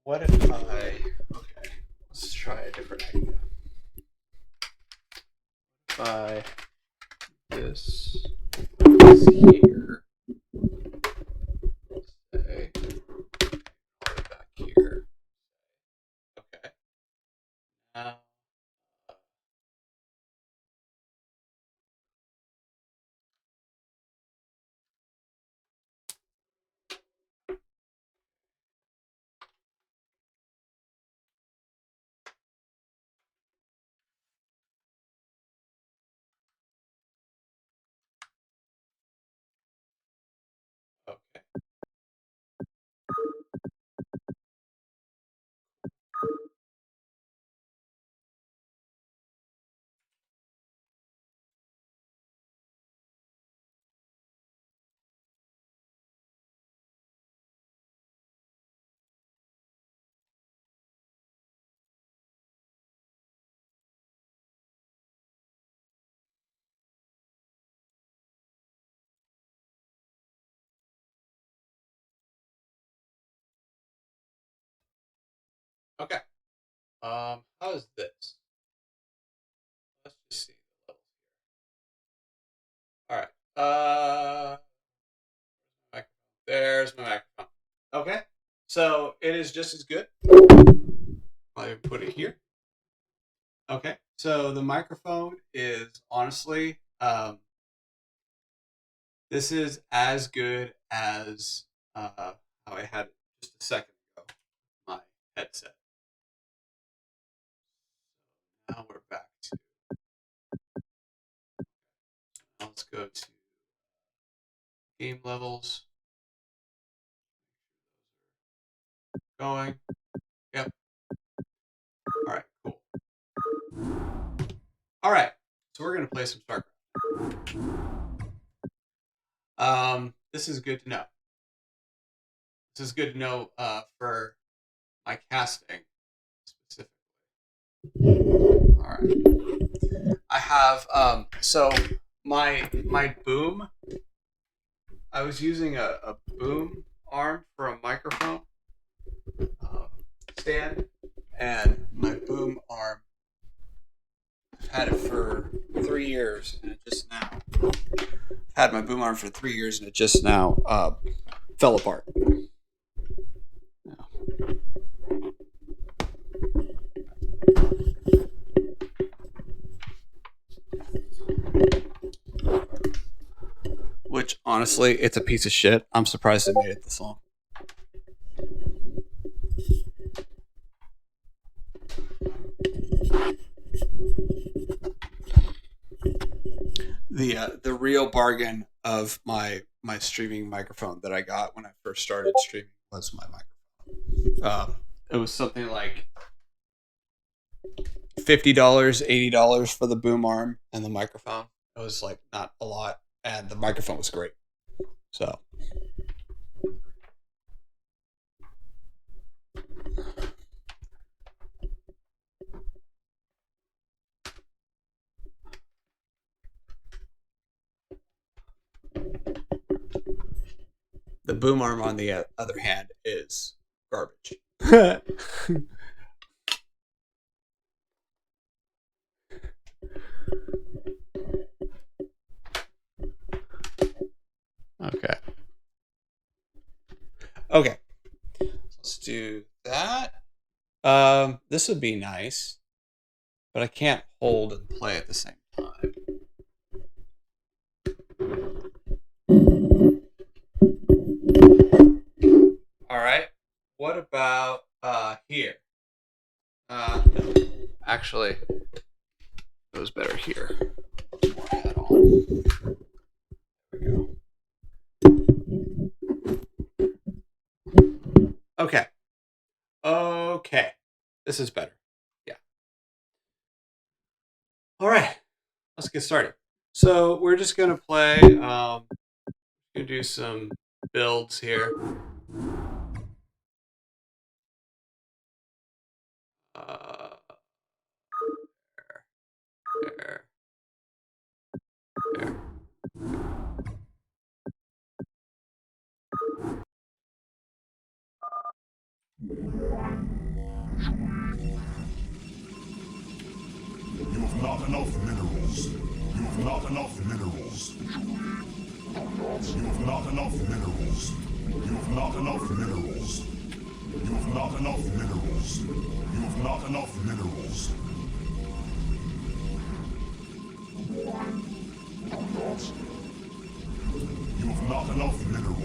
What if I? Okay. Let's try a different idea. If I this here, say, back here. Okay. Now, Okay. How is this? Let's just see the levels here. All right. Microphone. There's my microphone. Okay. So it is just as good. I'll even put it here. Okay. So the microphone is honestly, this is as good as how I had it just a second ago. My headset. Now we're back to. Now let's go to game levels. Going. Yep. All right. Cool. All right. So we're gonna play some StarCraft. This is good to know. This is good to know for my casting specifically. All right. I have so my boom. I was using a boom arm for a microphone stand, and my boom arm. I've had it for 3 years, and it just now. Had my boom arm for 3 years, and it just now fell apart. Which, honestly, it's a piece of shit. I'm surprised it made it this long. The real bargain of my streaming microphone that I got when I first started streaming was my microphone. It was something like $50, $80 for the boom arm and the microphone. It was like not a lot, and the microphone was great. So. The boom arm, on the other hand, is garbage. Okay. Okay. Let's do that. This would be nice, but I can't hold and play at the same time. All right. What about here? Actually, it was better here. More head on. There we go. Okay. Okay. This is better. Yeah. All right. Let's get started. So we're just gonna play. Gonna do some builds here. There. You have not enough minerals. You have not enough minerals. You have not enough minerals. You have not enough minerals. You have not enough minerals. You have not enough minerals. You have not enough minerals.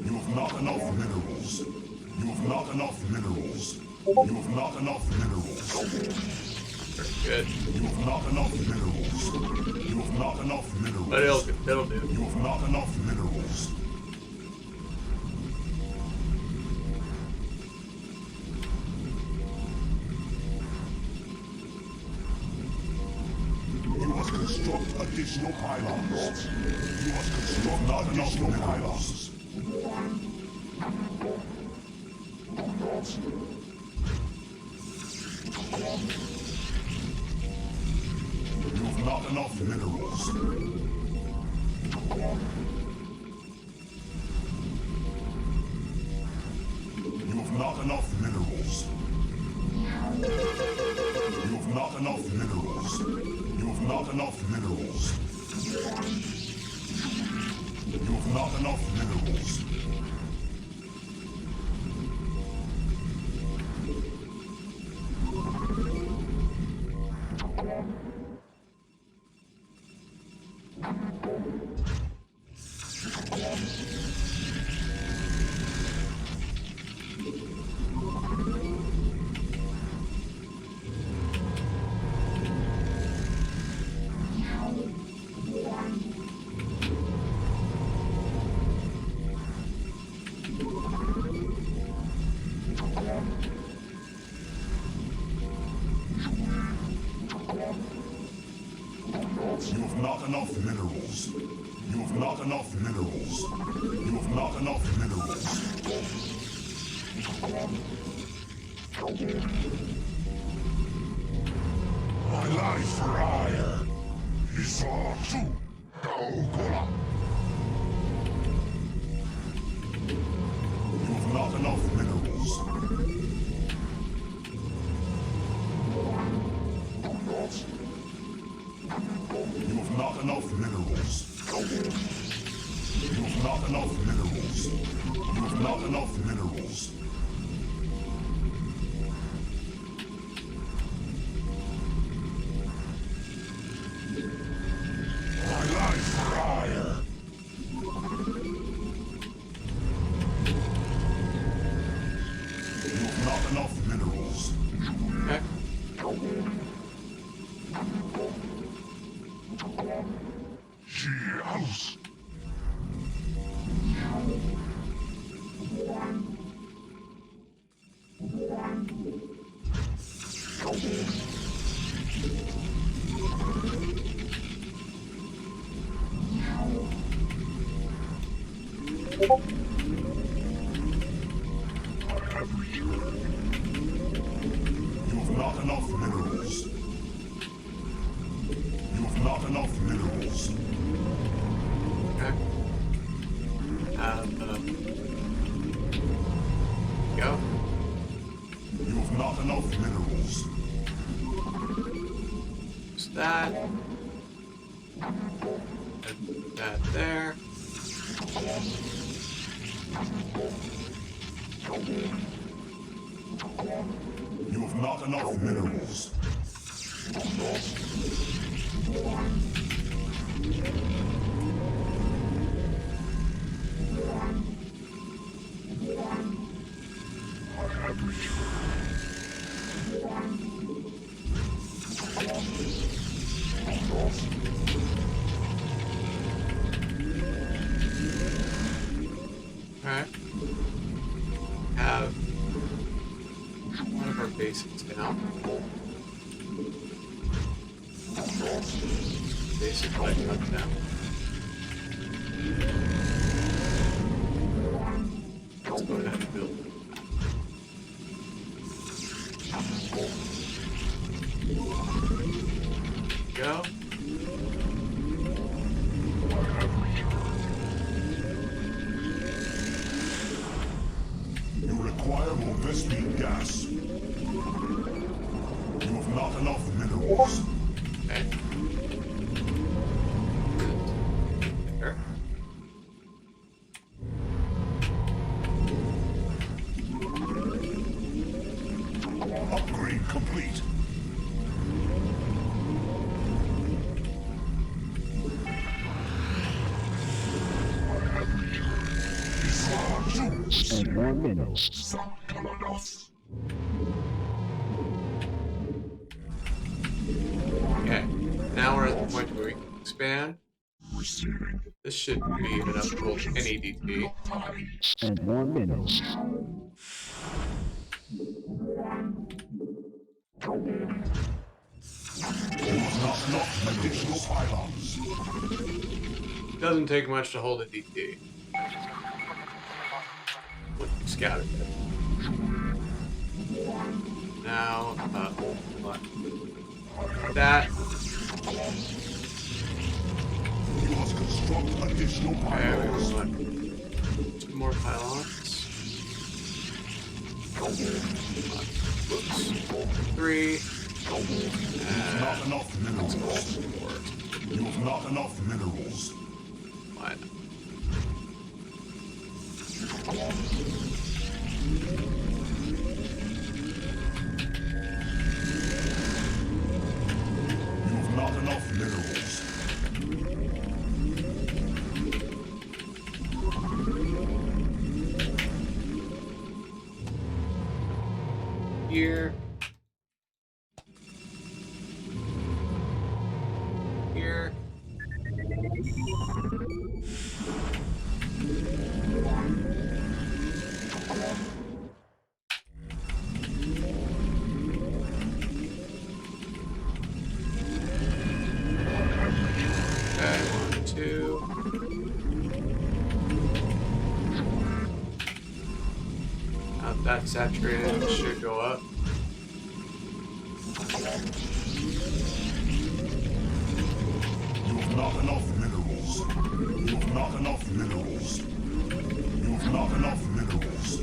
You have not enough minerals. You have not enough minerals. You have not enough minerals. Good. You have not enough minerals. You have not enough minerals. But it'll do. You have not enough minerals. You must construct additional pylons. You must construct additional pylons. You have not enough minerals. You have not enough minerals. You have not enough minerals. You have not enough minerals. You have not enough minerals. You have not enough minerals. You have not enough minerals. You have not enough minerals. My life for hire. Isa tu Kaokola. You have not enough minerals. You have not enough minerals. You have not enough minerals. You have not enough minerals. My life for hire. You have not enough minerals. Okay. She house. You have not enough minerals. You have not enough minerals. Okay. Go. You have not enough minerals. Just that. Put that there. You have not enough minerals. Alright. Have one of our basics down. Basic light up down. Let's go ahead and build it. Go. You require more Vespine gas. You have not enough minerals. Okay. There. Upgrade complete. And more minerals. Okay. Now we're at the point where we can expand. This should be enough to hold any DT. And more minerals. Not enough additional pylons. Doesn't take much to hold a DT. What you scouted it. Now, what? That. You must construct additional pylons. Okay, 2 more pylons. Whoops. 3. You have not enough minerals. 4. You have not enough minerals. Fine. You have not enough minerals. Here. Here. Okay, 1, 2. Now that's saturated, it should go up. You have not enough minerals. You have not enough minerals. You have not enough minerals.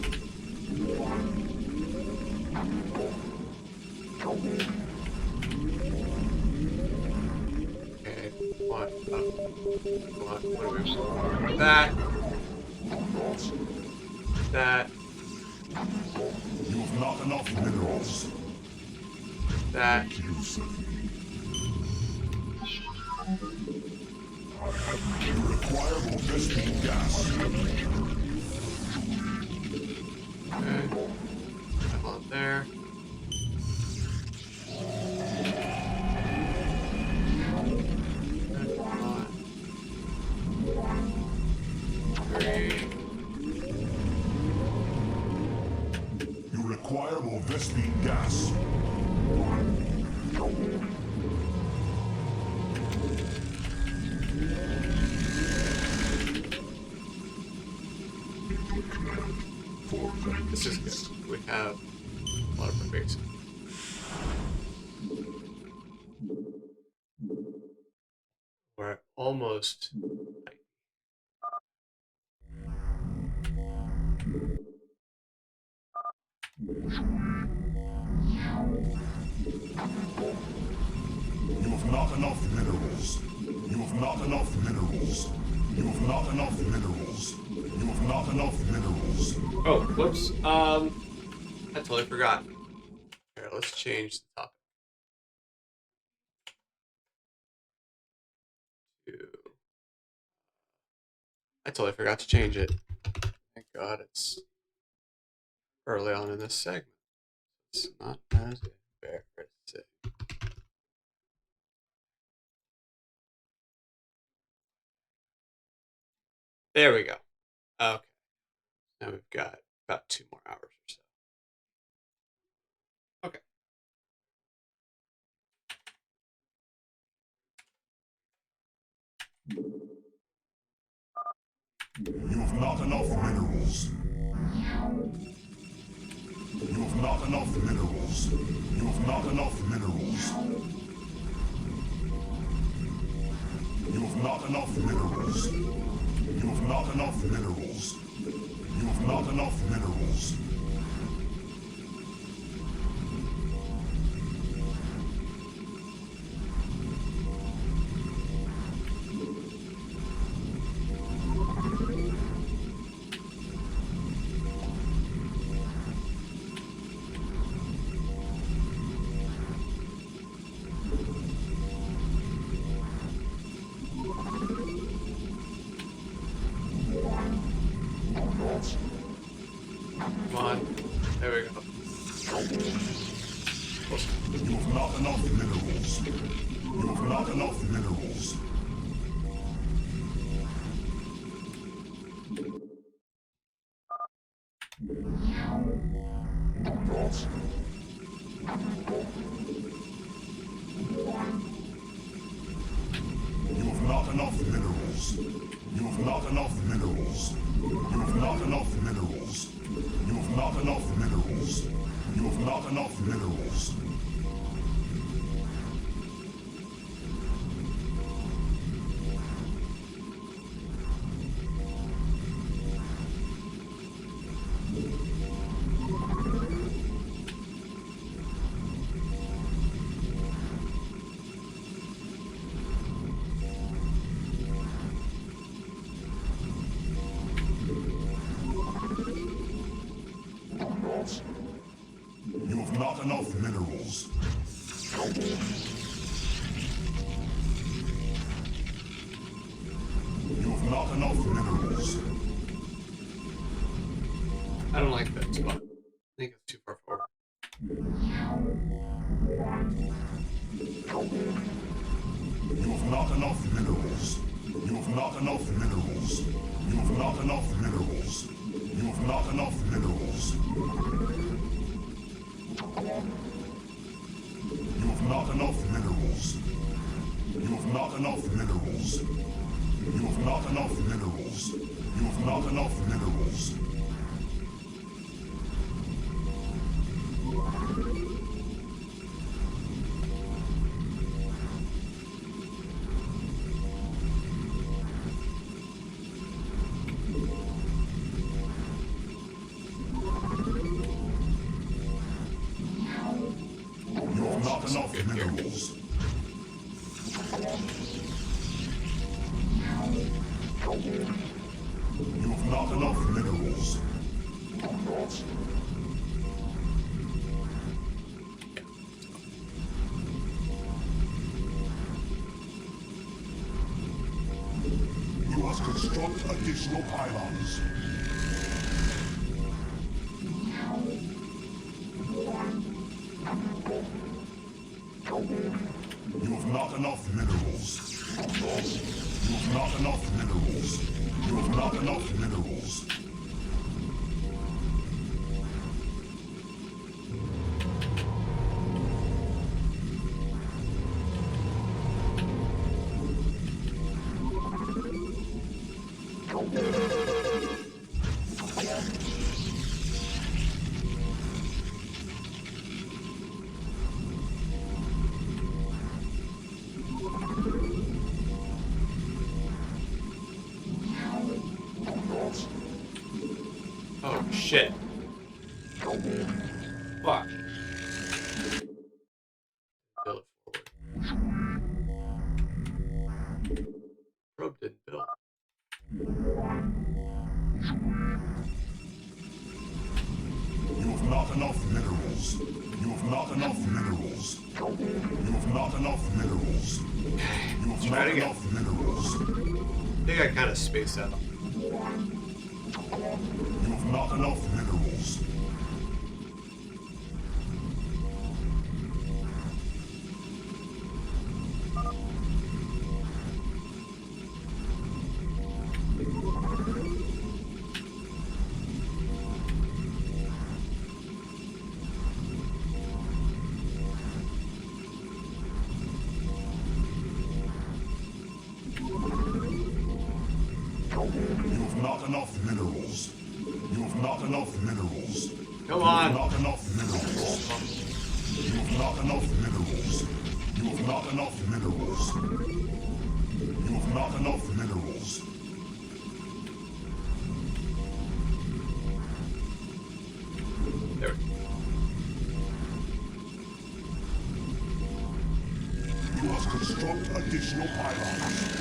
Okay, what? What do we want? That. That. You have not enough minerals. That. You require more Vespene gas. Okay. I'm on there. You require more Vespene gas. This is good. We have a lot of our base. We're almost. You have not enough minerals. You have not enough minerals. You have not enough minerals. You have not enough minerals. Oh, whoops. I totally forgot. Here, let's change the topic. I totally forgot to change it. Thank God it's early on in this segment. It's not as embarrassing. There we go. Okay. Now we've got about 2 more hours or so. Okay. You have not enough minerals. You have not enough minerals. You have not enough minerals. You have not enough minerals. You have not enough minerals. You have not enough minerals. Come on. There we go. You have not enough minerals. You have not enough minerals. You have not enough minerals. You have not enough minerals. You have not enough minerals. You have not enough minerals. You have not enough minerals. not enough minerals. I don't like that spot. I think it's too far forward. You have not enough minerals. You have not enough minerals. You have not enough minerals. You have not enough minerals. You have not enough minerals. You have not enough minerals. You have not enough minerals. You have not enough minerals. You have not enough minerals. You have not enough minerals. You must construct additional pylons. You have not enough minerals. You have not enough minerals. You have not enough minerals. Oh shit. Fuck. Build it forward. Probe didn't build. You have not enough minerals. You have not enough minerals. You have not enough minerals. You have not enough minerals. I think I kind of spaced out. You have not enough minerals. You have not enough minerals. You have not enough minerals. Come on. You have not enough minerals. You have not enough minerals. You have not enough minerals. You have not enough minerals. There. You must construct additional pylons.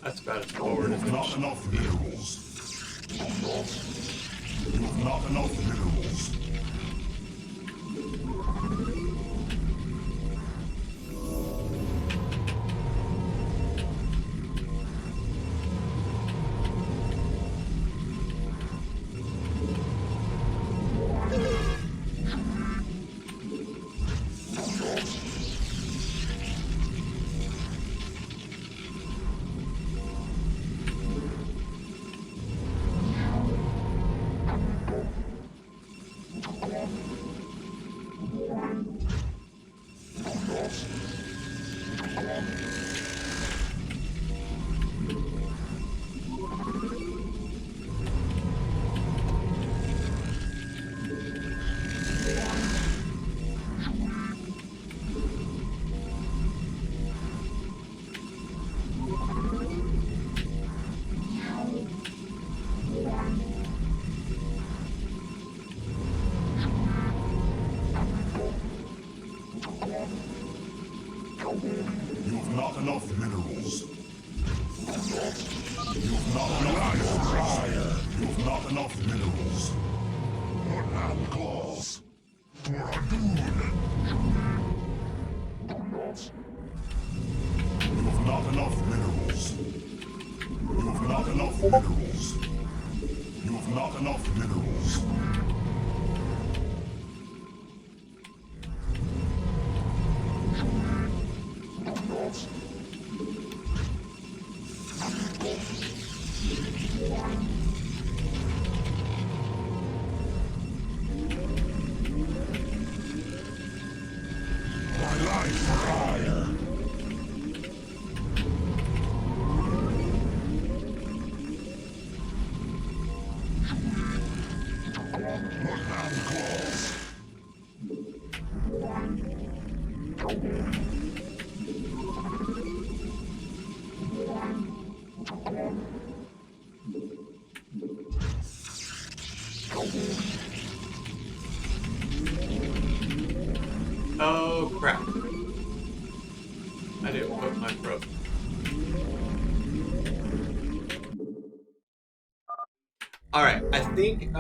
That's about as forward You as have it not should enough be. minerals. You have not enough minerals. You have not enough minerals. You have not enough minerals. You have not enough minerals. Your land calls for a duel. You life for hire. Look down close. Oh crap. I didn't put my rope. Alright, I think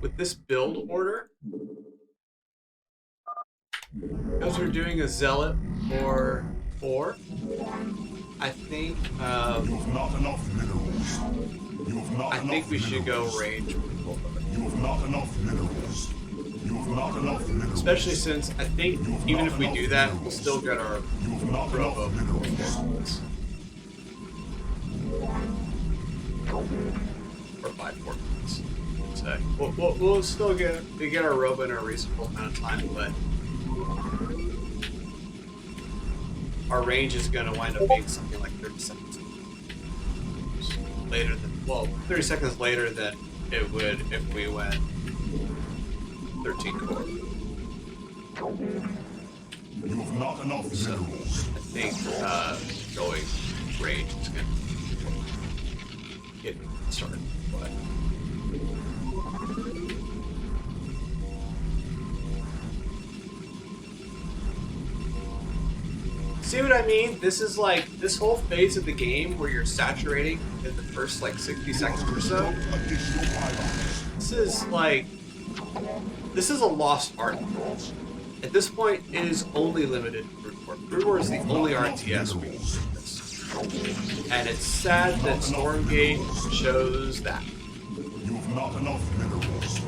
with this build order, because we're doing a zealot for 4, I think You have not enough minerals. You have not I enough think we should go minerals. range with both of them. You have not enough minerals. You have not enough minerals. Especially since I think even if we do that, we'll still get our You have not robo enough minerals. or 5 minutes. So we'll still get our robo in a reasonable amount of time, but our range is going to wind up being something like 30 seconds later than 30 seconds later than it would if we went 13 core. You have not enough minerals. I think going range is going to get started. But see what I mean? This is like this whole phase of the game where you're saturating in the first like 60 seconds or so. This is a lost art. At this point, it is only limited to Brood War. Brood War is the only RTS we can do this. And it's sad that Stormgate chose that. You have not enough minerals.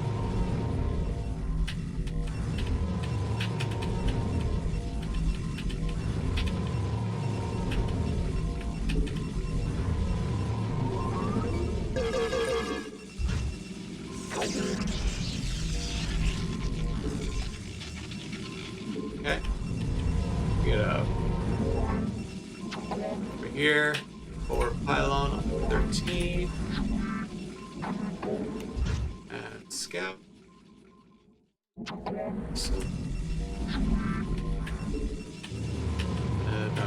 Okay. Get up. Over here. Forward pylon on 13. And scout. So, and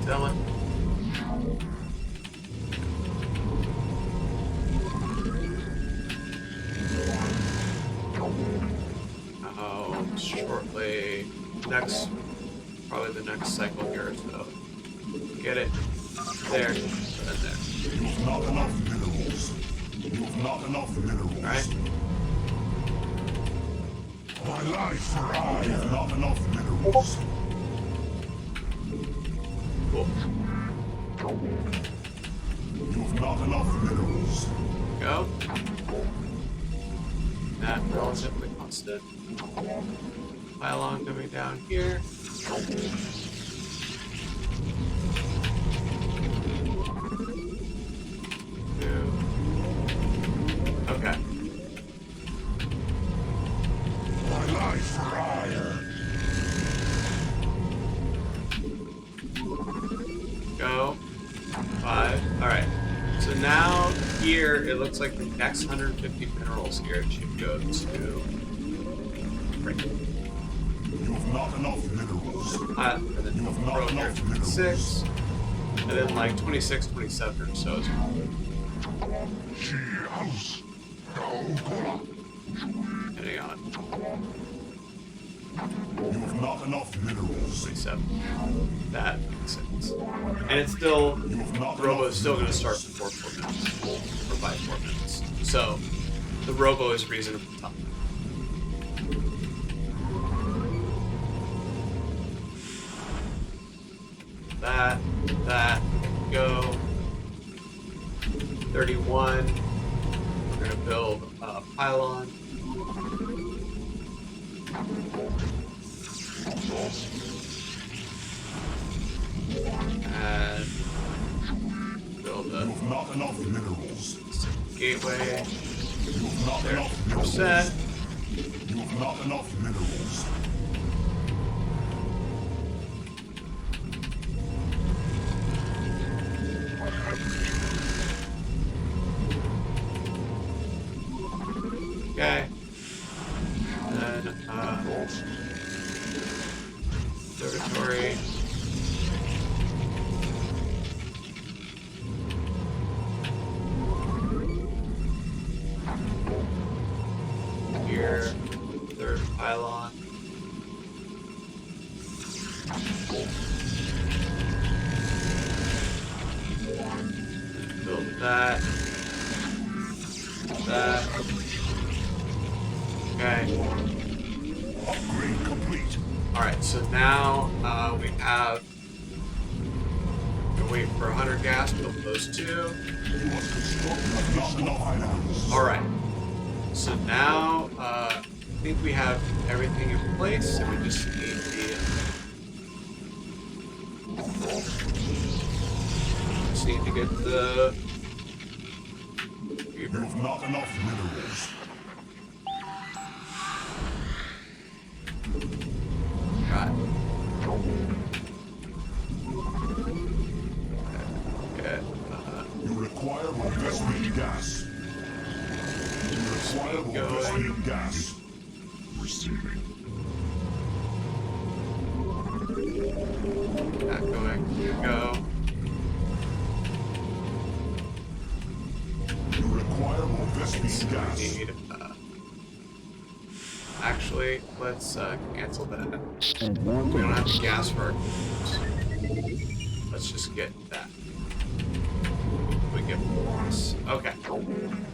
Dylan. Shortly, probably the next cycle here, so get it there, and there. You have not enough minerals. You have not enough minerals. Alright. My life for hire. You have not enough minerals. Cool. You have not enough minerals. Go. That relatively constant. Pylon coming down here. Okay. My life for hire. Go. 5. Alright. So now here it looks like the next 150 minerals here should go to You have not enough minerals. and then You have not throw here enough minerals. 26. And then like 26, 27 or so is heading on. You have not enough minerals. 27. That makes sense. And it's still, Robo is still going to start for 4 minutes. Or 4 minutes. So, the Robo is reasonably tough. That, go. 31. We're going to build a pylon. And build a not enough minerals. Gateway. You have not There. enough minerals. Set. You have not enough minerals. Okay. And observatory. Here, third pylon. Build that. That. Okay. Upgrade complete. Alright, so now we have. Wait for 100 gas, build those two. You must construct additional hideouts. Alright. So now I think we have everything in place, and we just need the. Just need to get the. You have not enough minerals. Right. Okay. You require investment gas. You require investment gas. Receiving. Not going. Here we go. You require investment gas. Need, actually, let's cancel that. We don't have the gas for our computers. Let's just get that. We get this. Okay.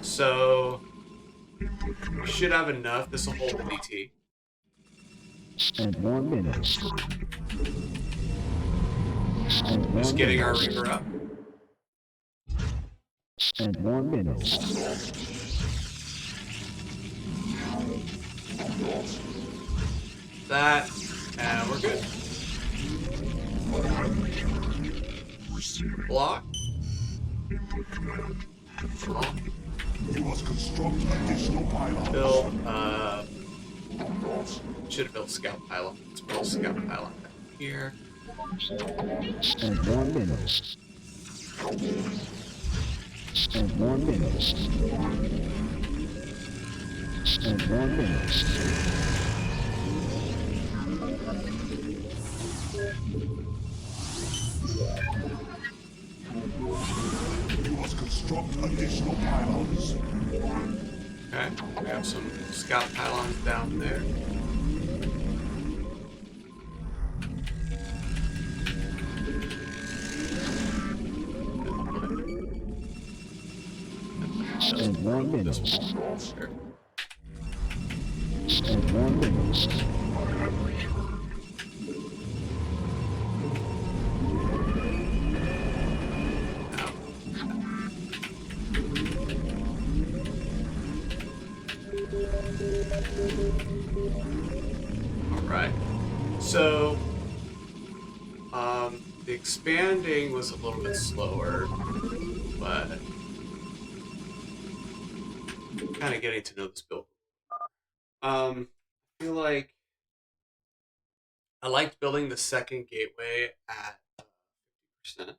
So we should have enough. This will hold DT. And 1 minute. Just getting our Reaper up. And 1 minute. That, and we're good. Block. Block. You must construct additional pylons. Build, should have built scout pylon. Let's build scout pylon here. And 1 minute. And 1 minute. And 1 minute. You must construct additional pylons. Okay, we have some scout pylons down there. And 1 minute. Sure. And 1 minute. Alright. So, the expanding was a little bit slower, but kind of getting to know this build. I feel like I liked building the second gateway at 50%.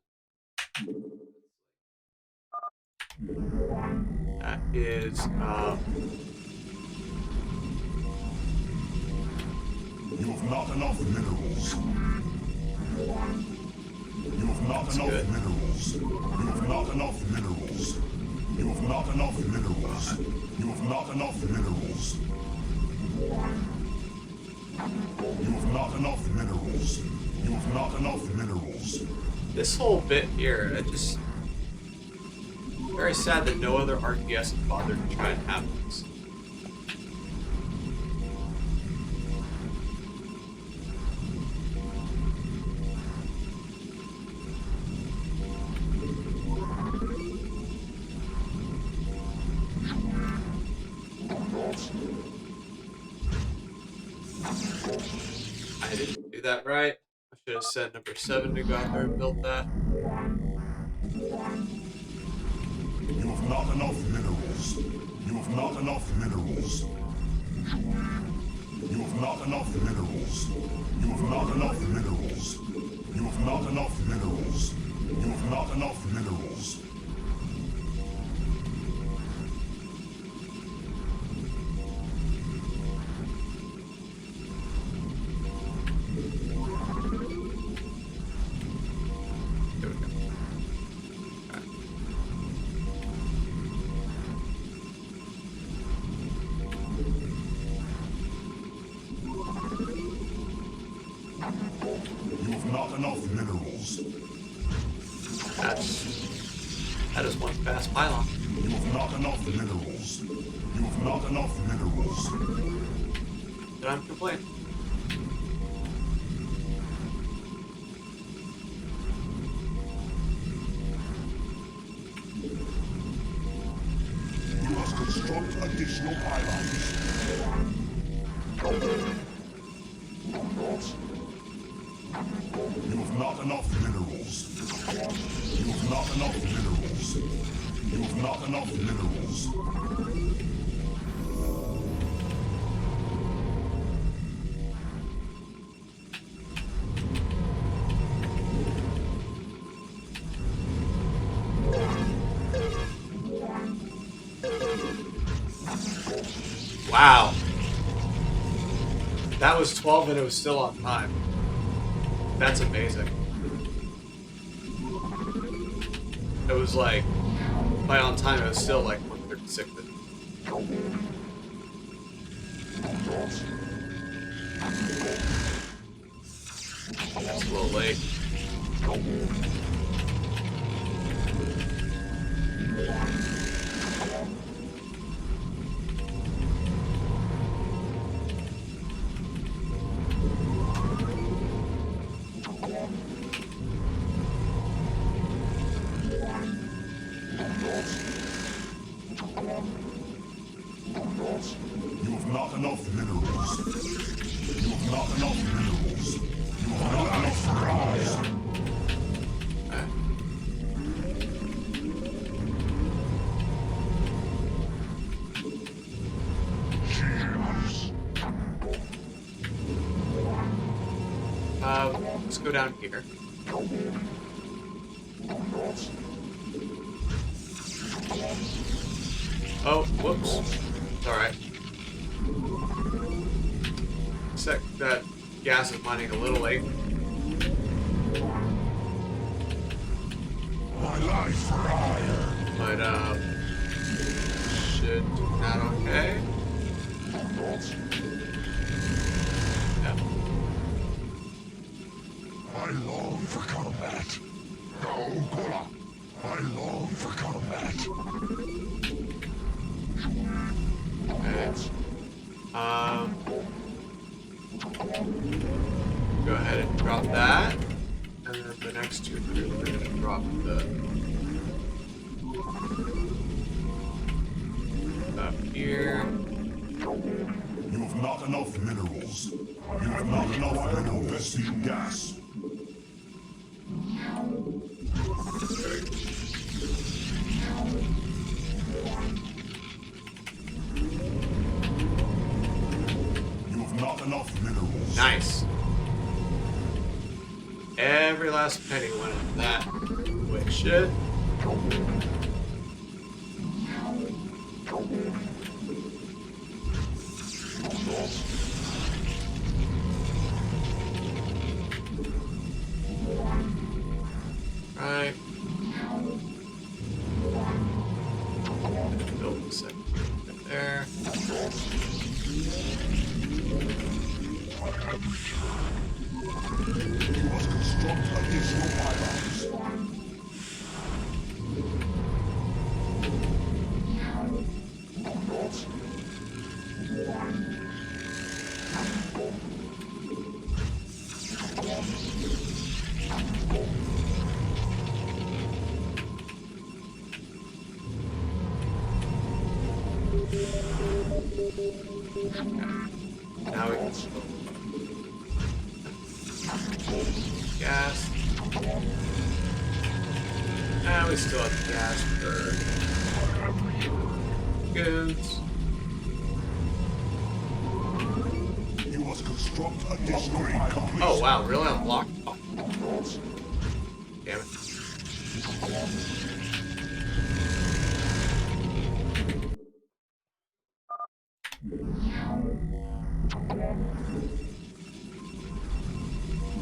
That is, You have not enough minerals. You have not enough minerals. You have not enough minerals. You have not enough minerals. You have not enough minerals. You have not enough minerals. You have not enough minerals. this whole bit here, I just very sad that no other RTS has bothered to try and have this. I didn't do that right. I should have said number 7 to go out there and build that. enough minerals. You have not enough minerals. You have not enough minerals. You have not enough minerals. You have not enough minerals. You have not enough minerals. You have not enough minerals. That is one fast pylon. You have not enough minerals. You have not enough minerals. Don't complain. You must construct additional pylons. You have not enough minerals. You have not enough minerals. You have not enough minerals. Wow. That was 12 and it was still on time. That's amazing. It was like, by on time, it was still like 136. That's a little late. You have not enough minerals. You have not enough minerals. You have not enough minerals. Let's go down here. Oh, whoops. It's alright. Except that gas is mining a little late. My life for hire. But, should not okay. Yeah. I long for combat. Go, Kola. I long for combat. Okay. Go ahead and drop that. And then the next two crews are going to drop the... up here. You have not enough minerals. You have not enough minerals. Gas. You have not enough minerals. Nice. Every last penny went into that. Quick shit. Right. Build a second right there. You must construct additional pylons. Now we can gas. And we still have gas for good. You must construct additional pylons. Oh wow, really unlocked? Oh. Damn it.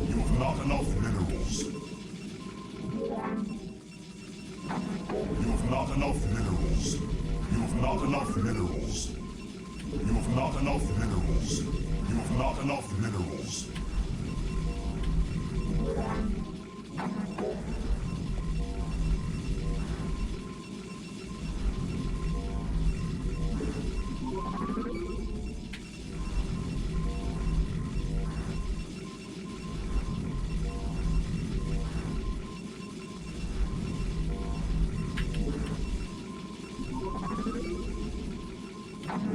You have not enough minerals. You have not enough minerals. You have not enough minerals. You have not enough minerals. You have not enough minerals.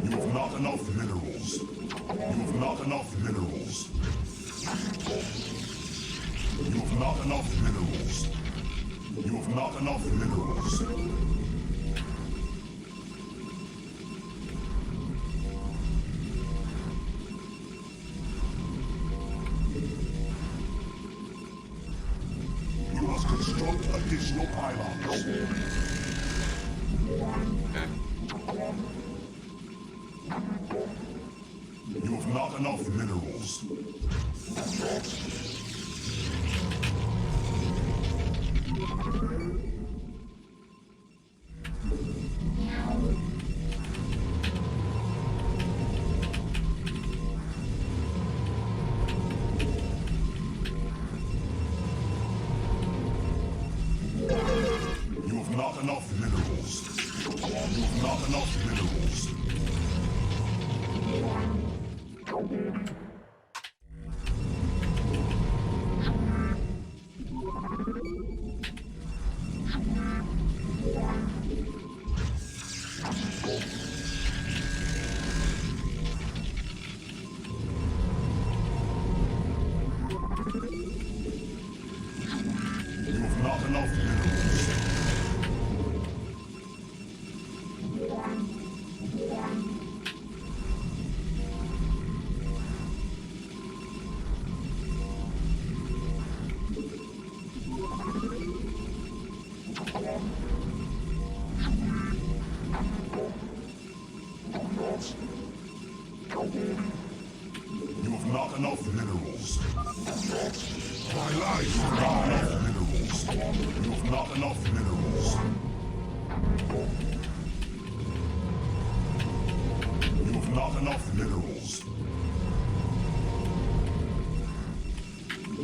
You have not enough minerals. You have not enough minerals. You have not enough minerals. You have not enough minerals. You must construct additional pylons. You have not enough minerals. You have not enough minerals. You have not enough minerals. You have not enough minerals. You have not enough minerals. My life, not enough minerals. You have not enough minerals. You have not enough minerals.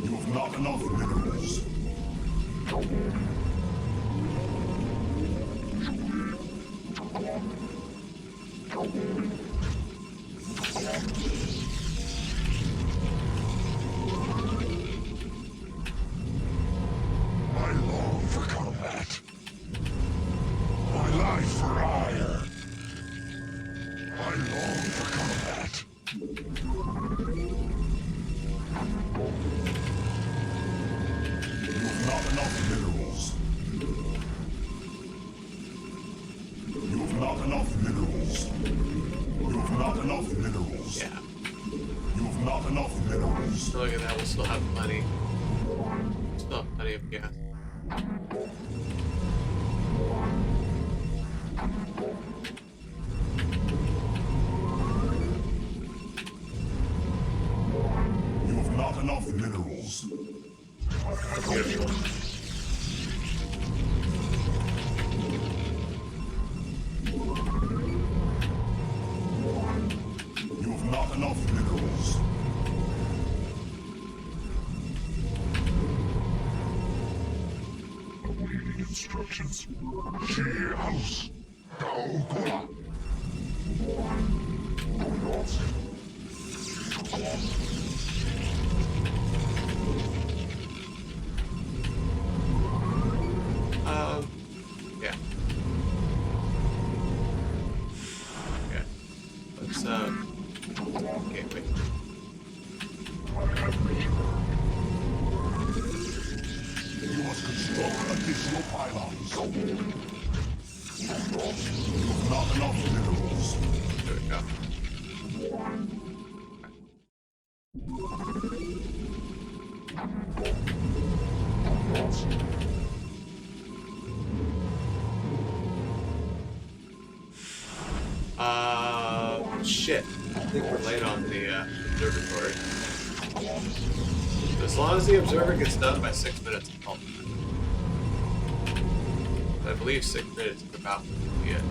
You have not enough minerals. I long for combat. My life for ire. I long for combat. You have not enough minerals. You have not enough minerals. You have not enough minerals. Yeah. You have not enough minerals. So look at that, we'll still have plenty. Still have plenty of gas. You have not enough minerals. You have not enough minerals. Awaiting instructions. She house. Gaogula. Yeah. Okay. Let's, okay, wait. You must construct additional pylons. You have not enough minerals. go. Shit. I think we're late on the observatory. But as long as the observer gets done by 6 minutes, I'll be fine. I believe 6 minutes is about the end.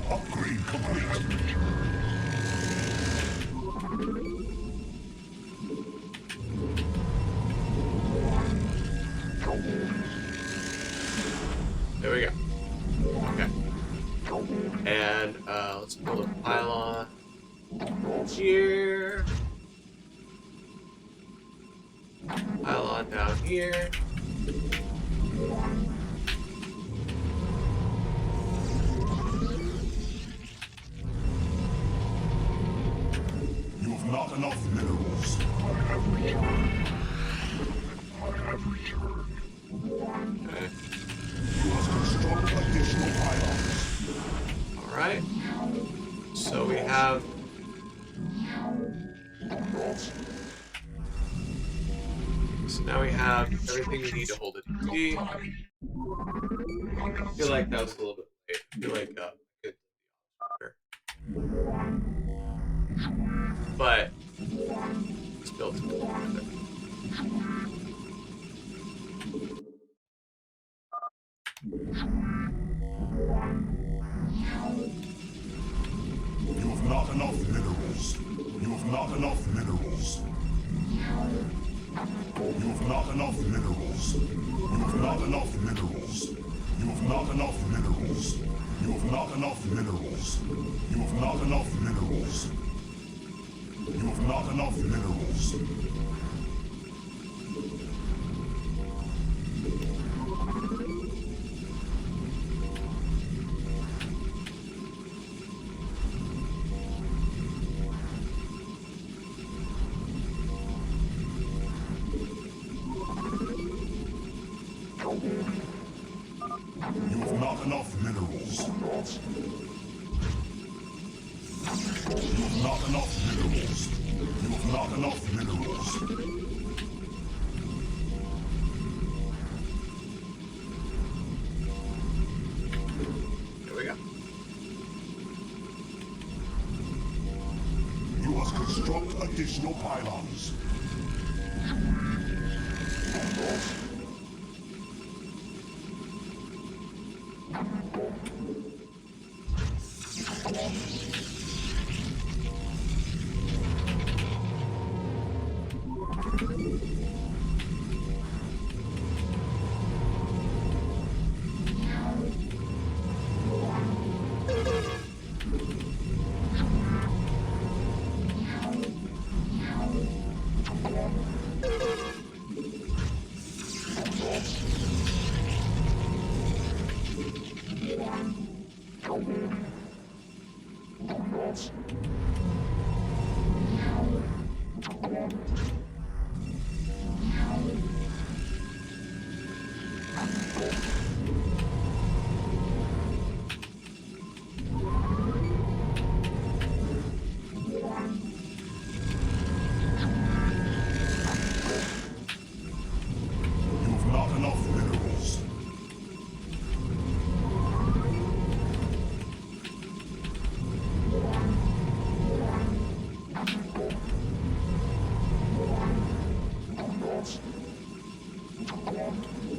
Upgrade complete. There we go. Okay. And let's build a pylon here. Pylon down here. You have not enough minerals. I have returned. Okay. You must construct additional pylons. Alright. So we have now we have everything we need to hold it D. I feel like that was a little bit late. I feel like but let's build something with it. You have not enough minerals. You have not enough minerals. You have not enough minerals. You have not enough minerals. You have not enough minerals. You have not enough minerals. You have not enough minerals. You have not enough minerals. You have not enough minerals. You have not enough minerals. You have not enough minerals. There we go. You must construct additional pylons.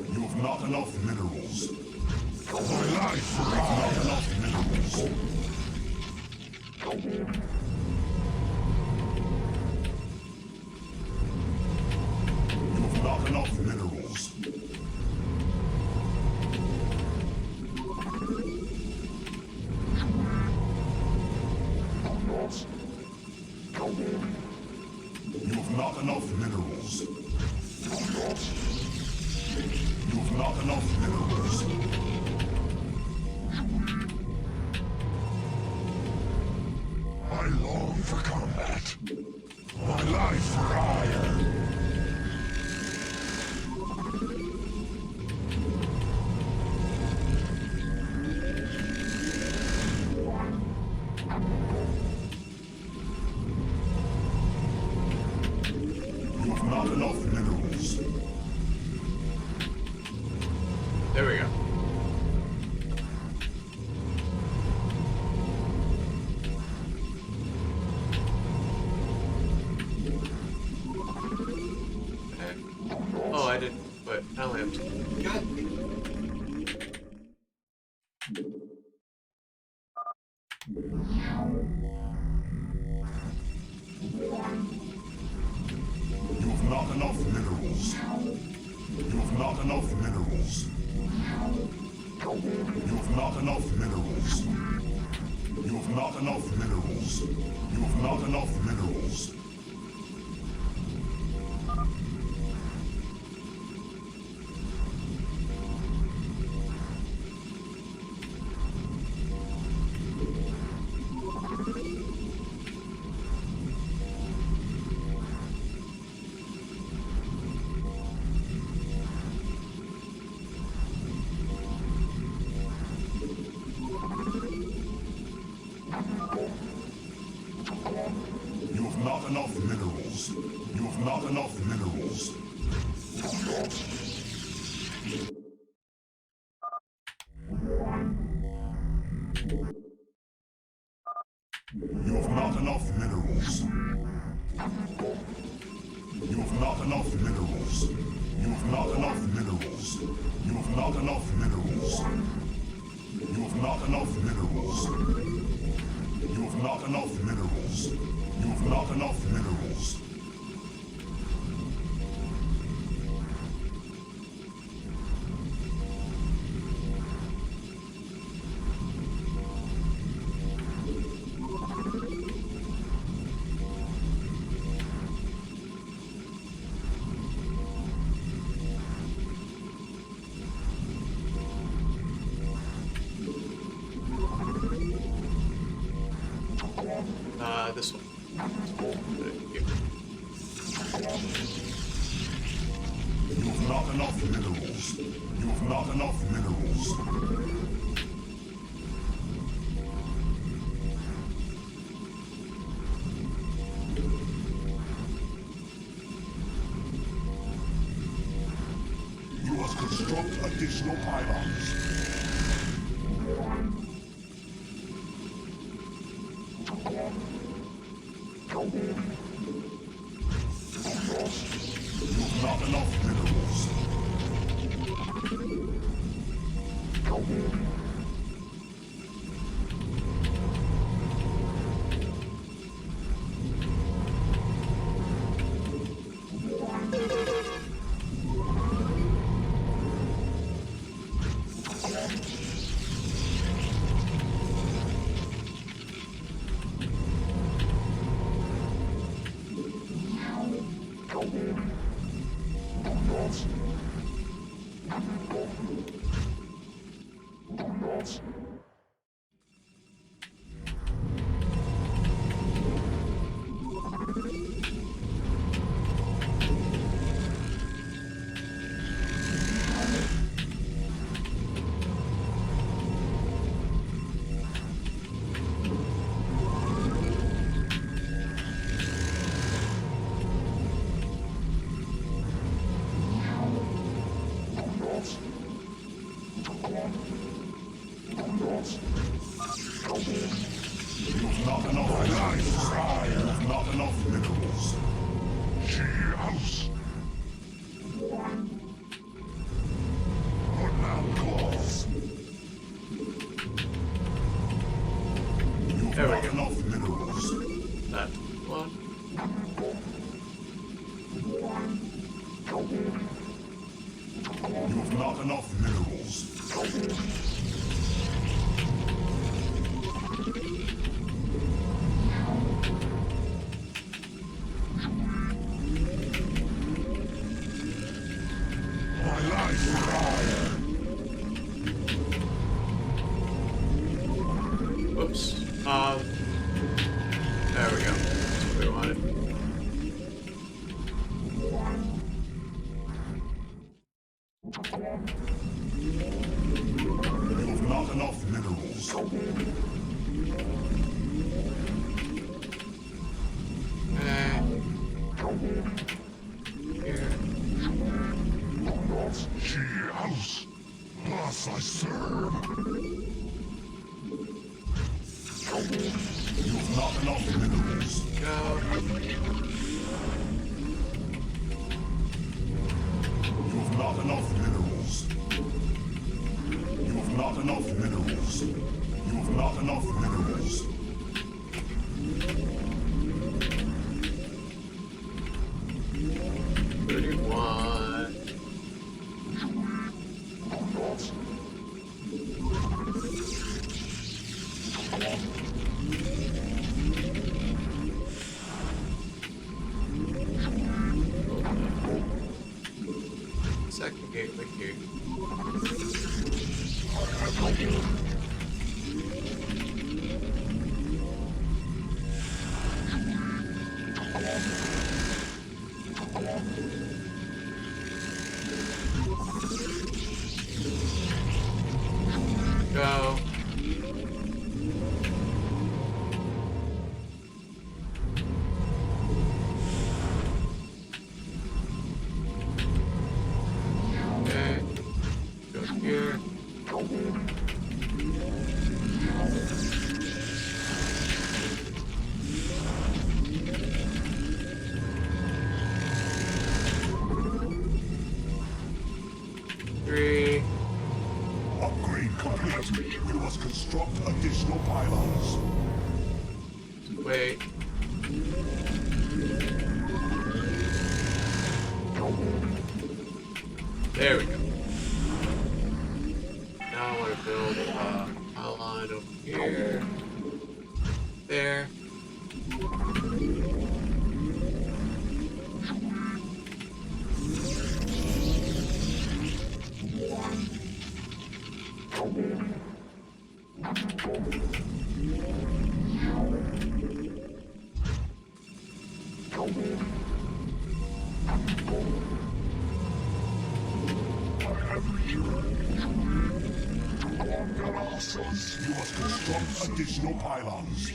You have not enough minerals. My life for not enough minerals. You have not enough minerals. You have not enough minerals. You have not enough minerals. I long for combat. My life for hire. You have not enough minerals. You have not enough minerals. You have not enough minerals. You have not enough minerals. You have not enough minerals. You have not enough minerals. You have not enough minerals. You have not enough minerals. You have not enough minerals. You have not enough minerals. You have not enough minerals. You have not enough minerals. You have not enough minerals. You have not enough minerals. This one. You have not enough minerals. You have not enough minerals. You must construct additional pylons. You have not enough minerals. Not enough minerals. She-house. Woodland claws. There we Not go. enough minerals. That one. You have not enough minerals. My life fire. Whoops. There we go. That's what we wanted. You have not enough minerals. Here. She-house. Thus I serve. You have not enough minerals. Go. You have not enough minerals. You have not enough minerals. You have not enough minerals. Go. Okay. Go here. 3. Upgrade complete. We must construct additional pylons. Wait. There we go. Now I want to build a pylon over here. There. You must construct additional pylons.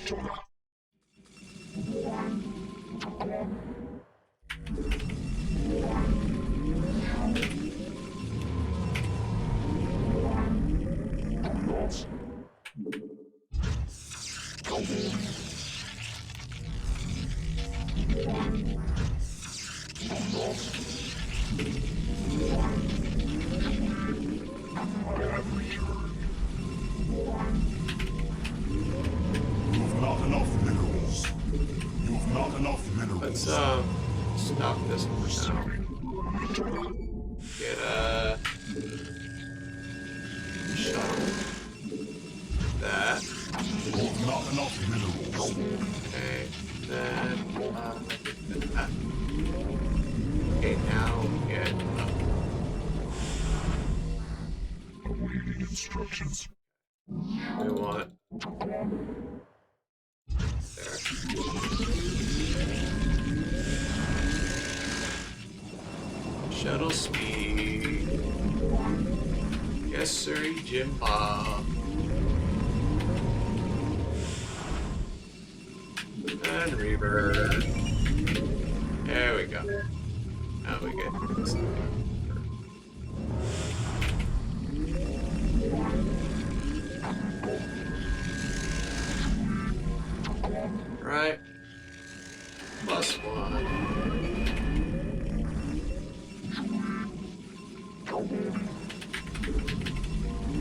Let's stop this for now. Get a shuttle. That. Not enough minerals. Okay. Then that. Okay, now get awaiting instructions. We want there. Shuttle speed. Yes, sir, Jim Bob. And reverb. There we go. Now we get this. Right. +1.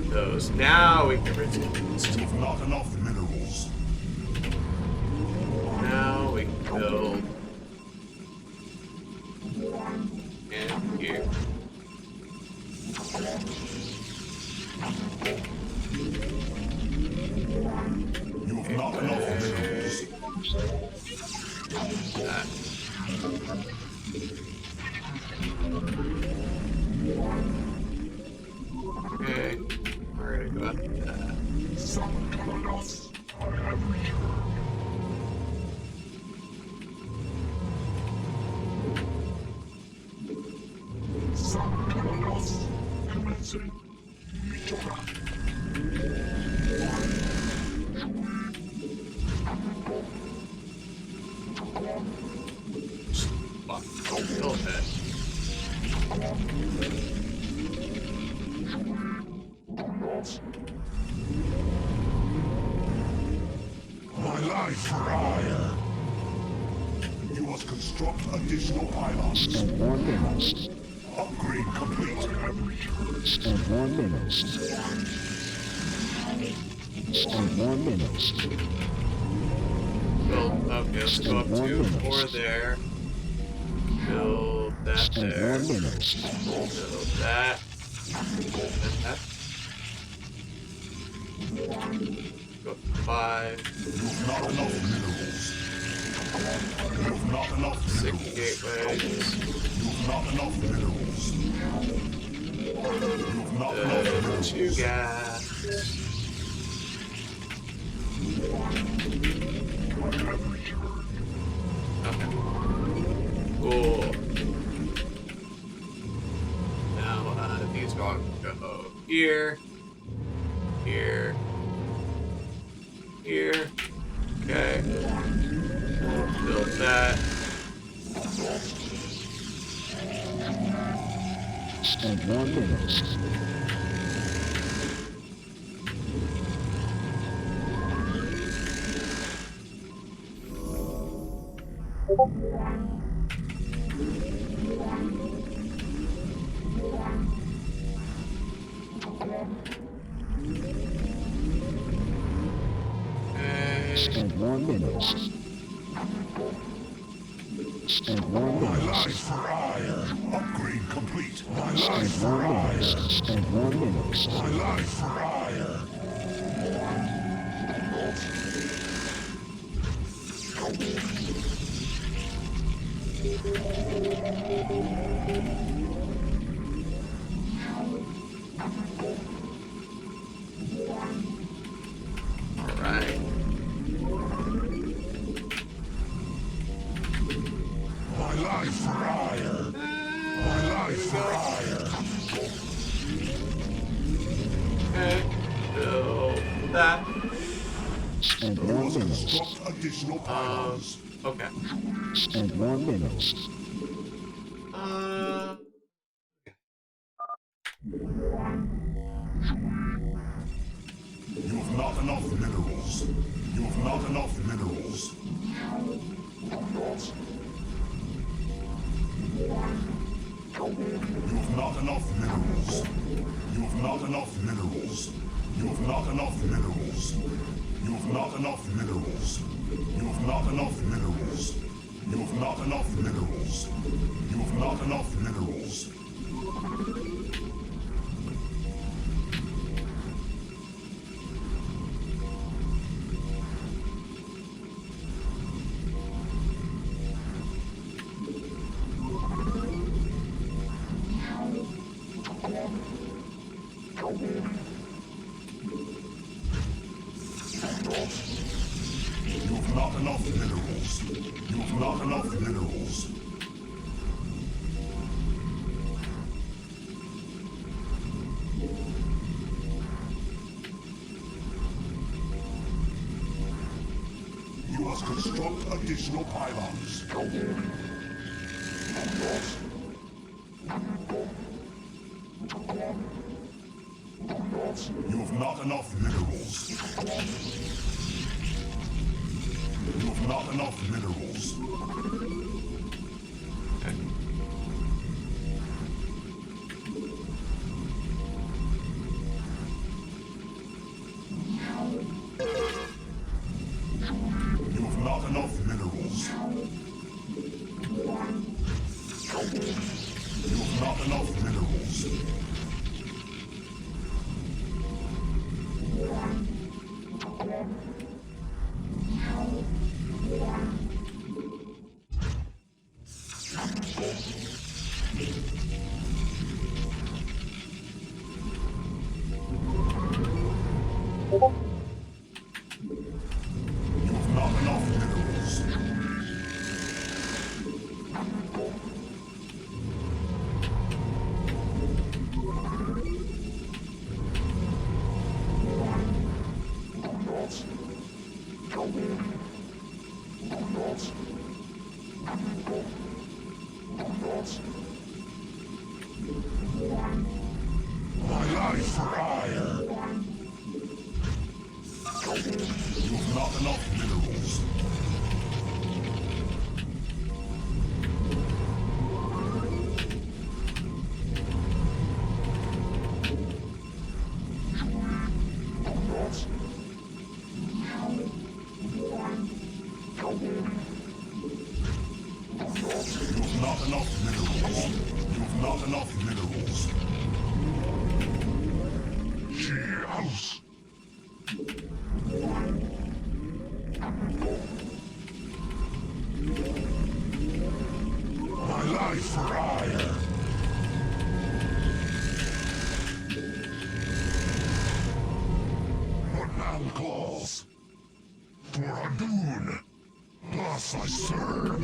Those. Now we can reduce. Not enough minerals. Now we can build. And here. You have not enough minerals. That. Okay, we're gonna go up to that. Kill that. My life for hire. You must construct additional pylons. And 1 minute. Upgrade complete. And 1 minute. And 1 minute. Build, okay, let's go up to 4 there. Build that there. And 1 minute. Build that. And that. Go up to 5. You have not enough minerals. You have not enough 6 minerals. gateways. You have not enough minerals. You have not enough minerals. 2 gas. Okay. Cool. Now, these are go here, here, here. Okay. Build that. And 1 minute. And 1 minute. And 1 minute. My life for hire. Upgrade complete. My life for And 1 hire. minute. And 1 minute. My life for hire. Alright. My life for hire. My life for hire. Okay. Build that. And 1 minute. Construct additional pylons. Okay. And 1 minute. You have not enough minerals. You have not enough minerals. You have not enough minerals. You have not enough minerals. You have not enough minerals. You have not enough minerals. You have not enough minerals. You have not enough minerals. You have not enough minerals. You have not enough minerals. You have not enough minerals. You must construct additional pylons. You have not enough minerals. You have not enough minerals. You have not enough minerals. You have not enough minerals. You have not enough minerals. My life for hire. You have not enough minerals. You have not enough minerals. You have not enough minerals. She house. hand claws. For Adun, thus I serve.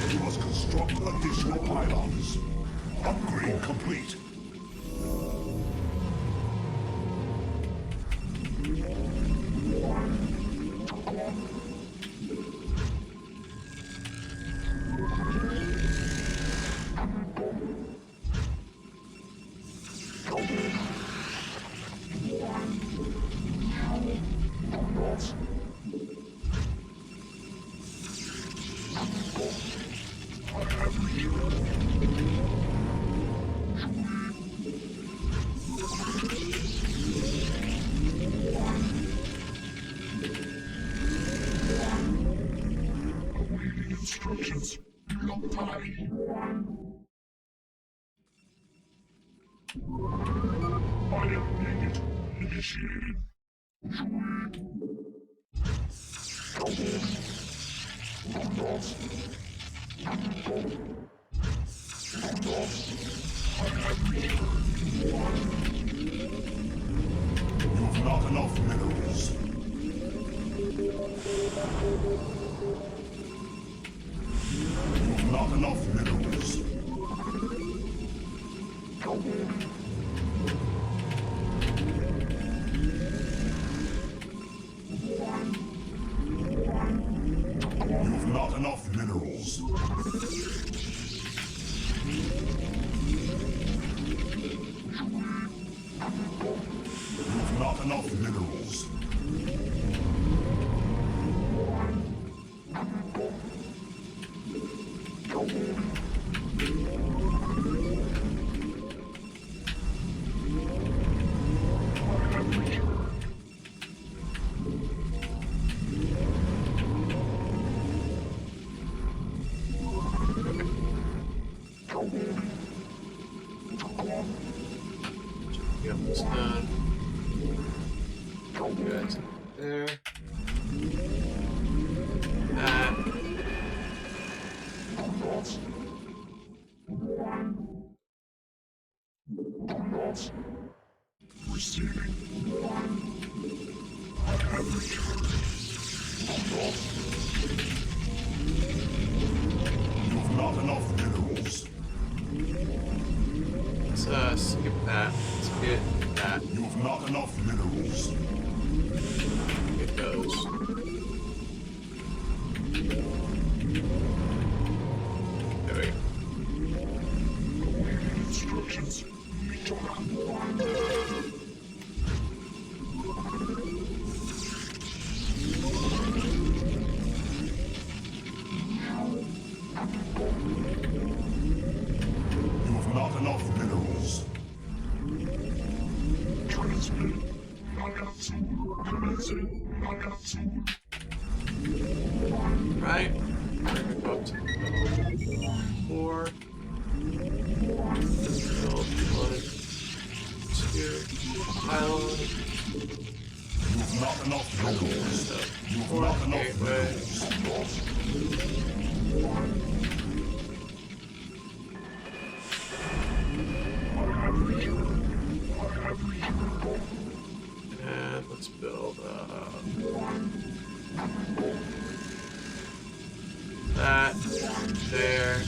You must construct additional pylons. Upgrade complete. Instructions. Item needed. Initiated. You have not enough minerals. You have not enough minerals. You have not enough minerals. You have not enough minerals. Get this done. Good. There. That. Receiving. I have returned. You have not enough minerals. Let's skip that. Let's get that. You have not enough minerals. Get those. There we go. Instructions. You have not enough minerals. Right. We're gonna go up to level 4. Build 1, 2 pylon. Not enough minerals. Not enough minerals. And let's build that there.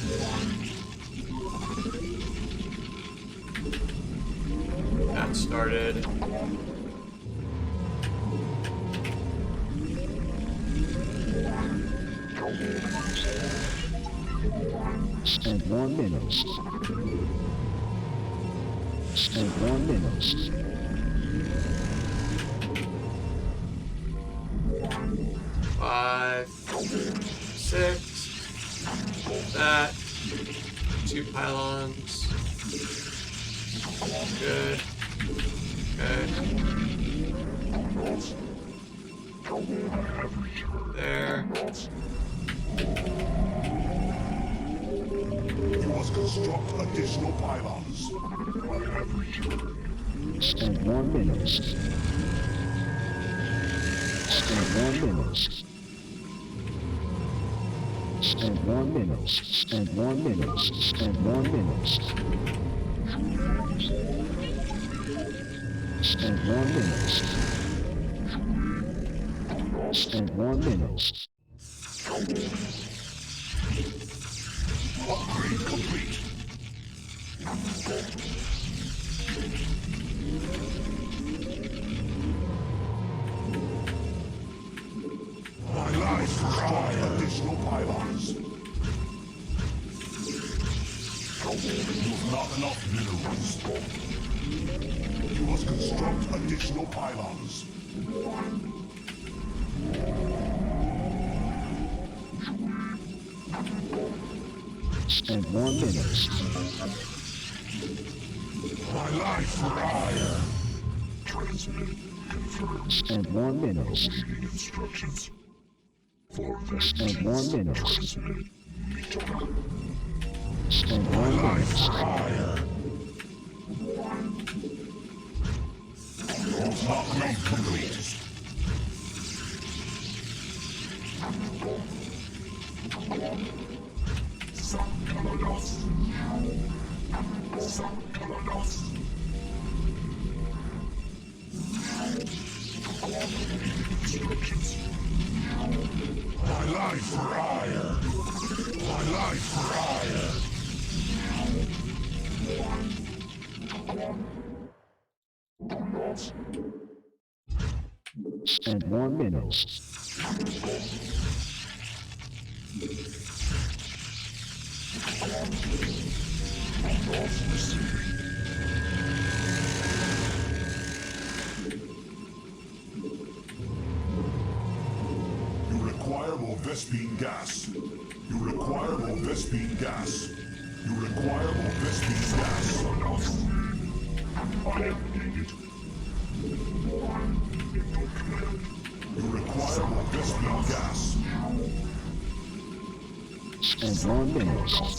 That started. And 1 minute. And 1 minute. Five, 6. That. 2 pylons. Good. Okay. There. You must construct additional pylons. And 1 minute. And 1 minute. And 1 minute. And 1 minute. And 1 minute. And 1 minute. And 1 minute. Upgrade complete. My life requires additional pylons. You've not enough minerals. You must construct additional pylons. And 1 minute. My life requires. And 1 minute. Instructions. And 1 minute. And 1 minute. Upgrade complete. My life for hire. My life for hire. And 1 minute. You require more Vespine gas. You require more Vespine gas. You require more Vespine gas. You require more Vespine gas. And 1 minute.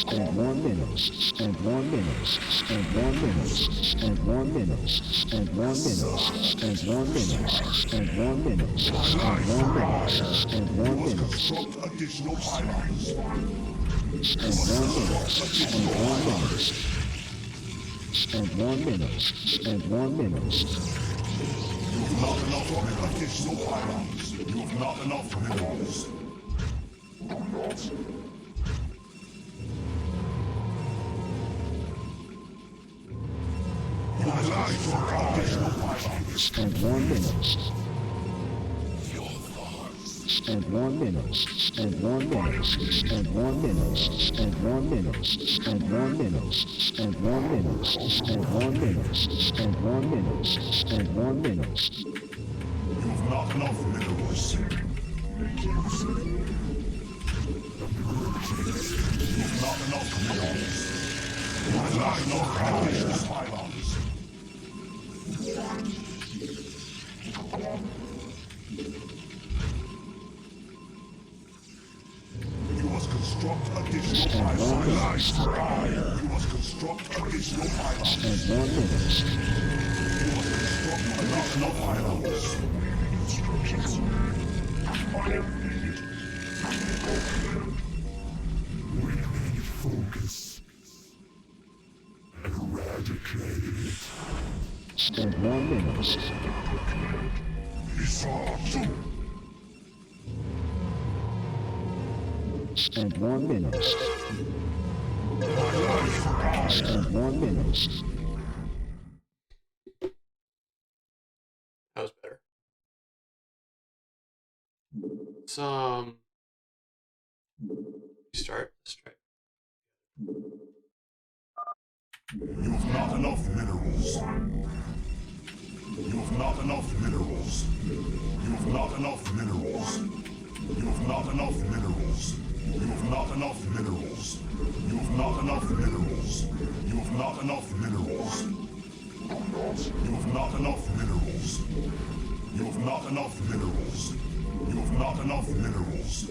And 1 minute. And 1 minute. And 1 minute. And 1 minute. And 1 minute. And 1 minute. And 1 minute. And 1 minute. And 1 minute. Construct additional pylons. And 1 minute. And 1 minute. And 1 minute. And 1 minute. You have not enough additional pylons. You have not enough minerals. My life for additional pylons. And 1 minute. And 1 minute. And 1 minute. And 1 minute. And 1 minute. And 1 minute. And 1 minute. And 1 minute. And 1 minute. And 1 minute. You have not enough minerals. You have not enough minerals. My life for additional pylons. and 1 minute. Not enough items. Instructions. Fire needed. We need focus. Eradicate. And 1 minute. Isatsu. And 1 minute. My life for eyes. And 1 minute. That was better. Some. Start. Let's try. You've not enough minerals. You've not enough minerals. You've not enough minerals. You've not enough minerals. You've not enough minerals. You've not enough minerals. You've not enough minerals. You've not enough minerals. You've not enough minerals. You've not enough minerals.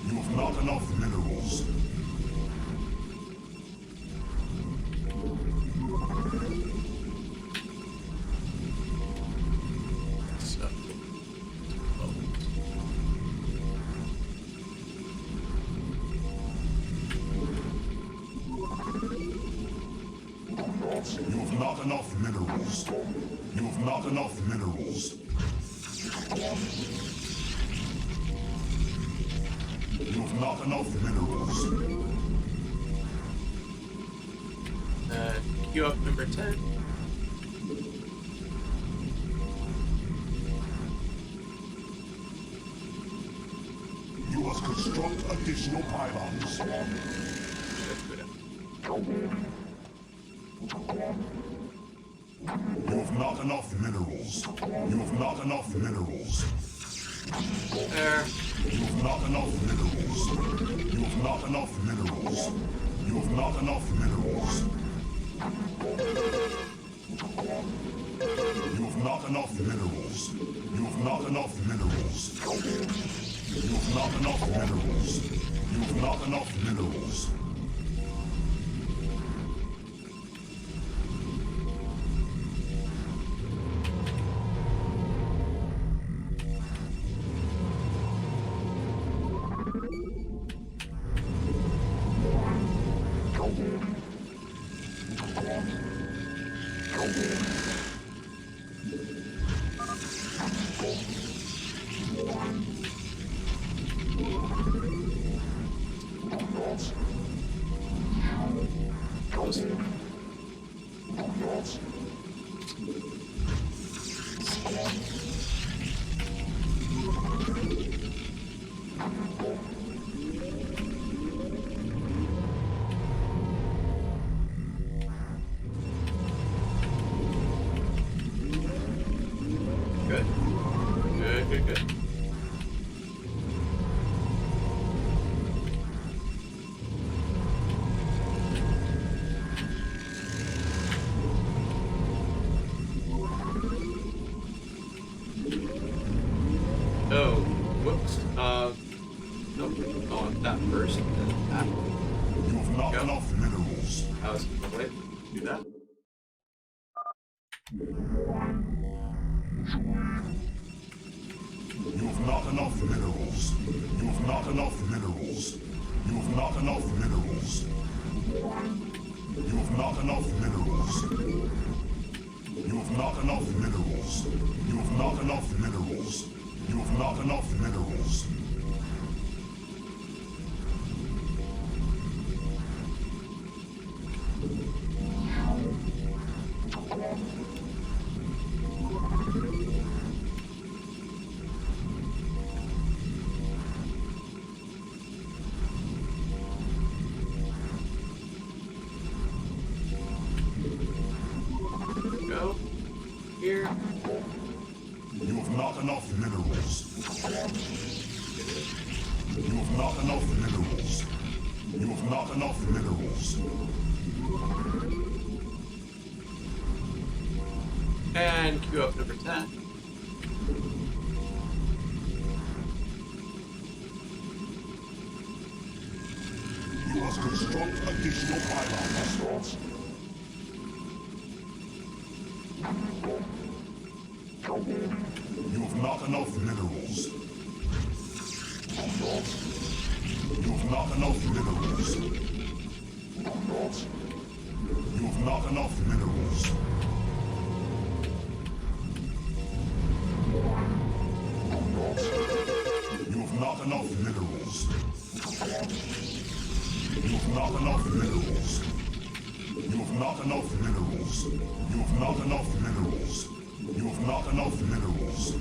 You've not enough minerals. You've not enough minerals. You've not enough minerals. You've not enough minerals. Queue up number 10. You must construct additional pylons. You've not enough minerals. You've not enough minerals. There. You've not enough minerals. You've not enough minerals. You've not enough minerals. You've not enough minerals. You've not enough minerals. You've not enough minerals. You've not enough minerals. Good. Good, good, good. Oh, whoops. Nope. On that first, then that. You've not enough minerals. I was gonna wait. Do that. You've not enough minerals. You've not enough minerals. You've not enough minerals. You've not enough minerals. You've not enough minerals. You've not enough minerals. You've not enough minerals. Go. Here. You've not enough minerals. You've not enough minerals. You've not enough minerals. And queue up number 10. You must construct additional pylons. not enough minerals. You have not enough minerals. You have not enough minerals. You have not enough minerals. You have not enough minerals. You have not enough minerals.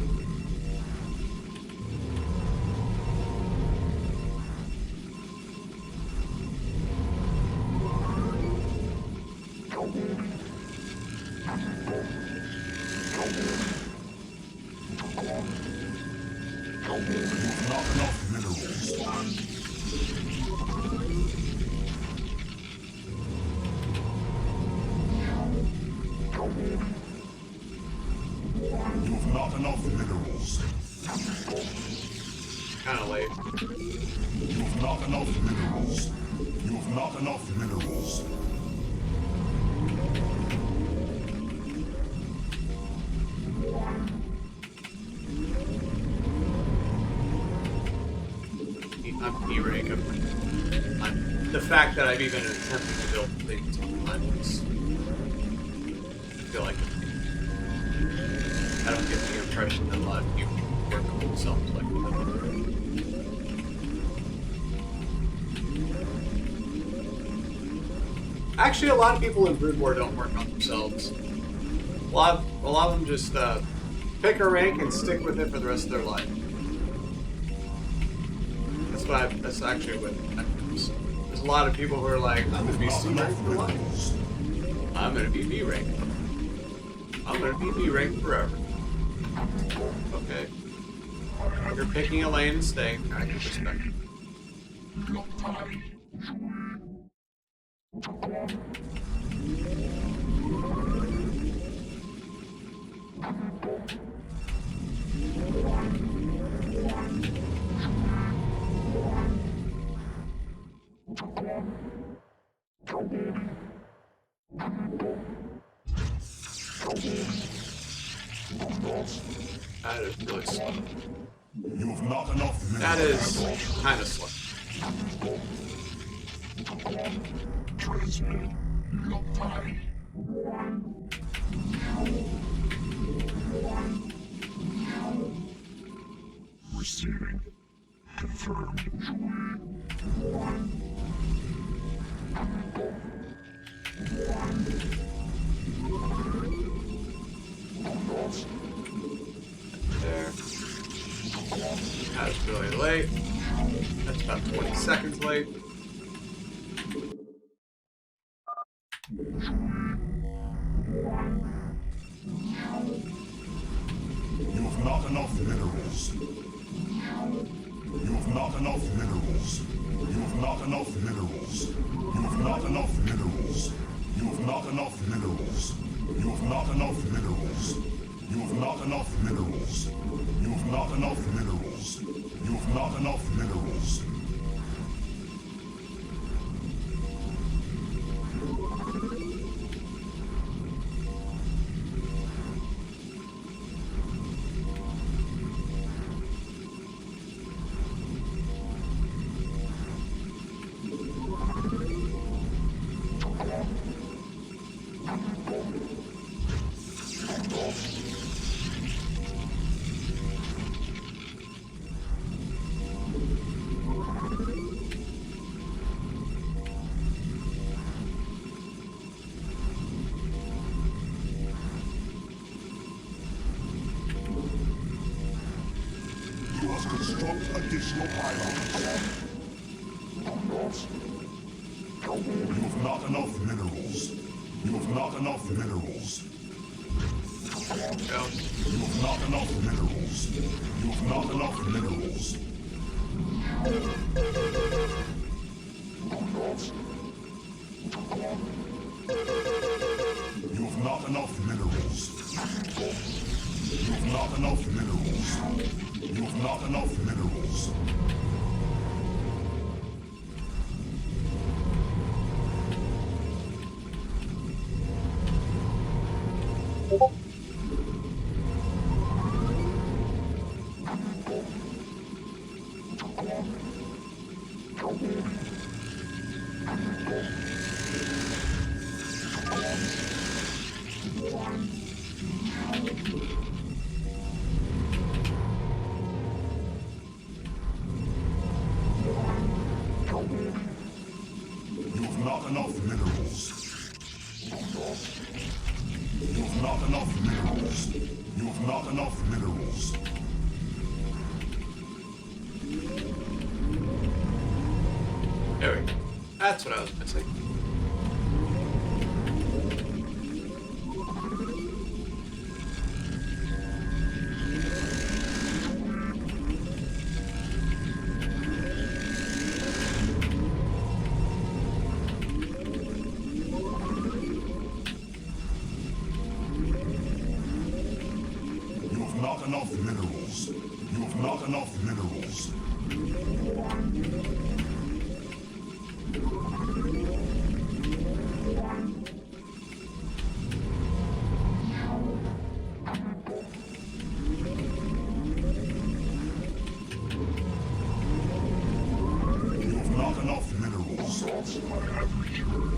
Kind of late. You have not enough minerals. You have not enough minerals. I'm E-rank. The fact that I've even attempted to build things online is, I feel like I don't get the impression that a lot of people work on themselves like that. Actually, a lot of people in Brood War don't work on themselves. A lot of them just pick a rank and stick with it for the rest of their life. That's actually what happens. There's a lot of people who are like, I'm gonna be C rank for life. I'm gonna be B rank. I'm gonna be B rank forever. Okay. You're picking a lane and staying. I can respect it. That is really slow. You have not enough minerals. That is kind of slow. Transmit. Receiving. Confirmed. There. That's really late. That's about 20 seconds late. You have not enough minerals. You have not enough minerals. You have not enough minerals. You have not enough minerals. You have not enough minerals. You have not enough minerals. You have not enough minerals. You have not enough minerals. You have not enough minerals. You must construct additional pylons. You have not enough minerals. You have not enough minerals. You have not enough minerals. You have not enough minerals. You have not enough minerals. You have not enough minerals. You have not enough minerals. You have not enough minerals. You have not enough minerals. There we go. That's what I was missing. You have not enough minerals. You have not enough minerals. You have not enough minerals. I have returned.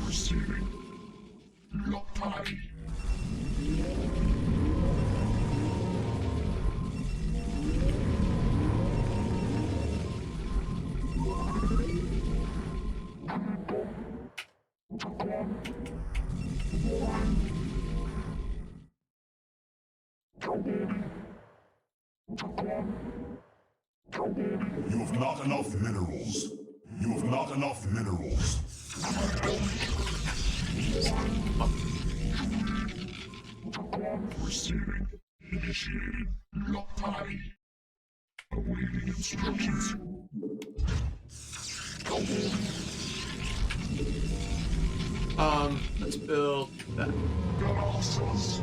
Receiving. Lockpile. You have not enough minerals. You have not enough minerals. Receiving. Initiated. Lockpile. Awaiting instructions. Let's build that. Colossus.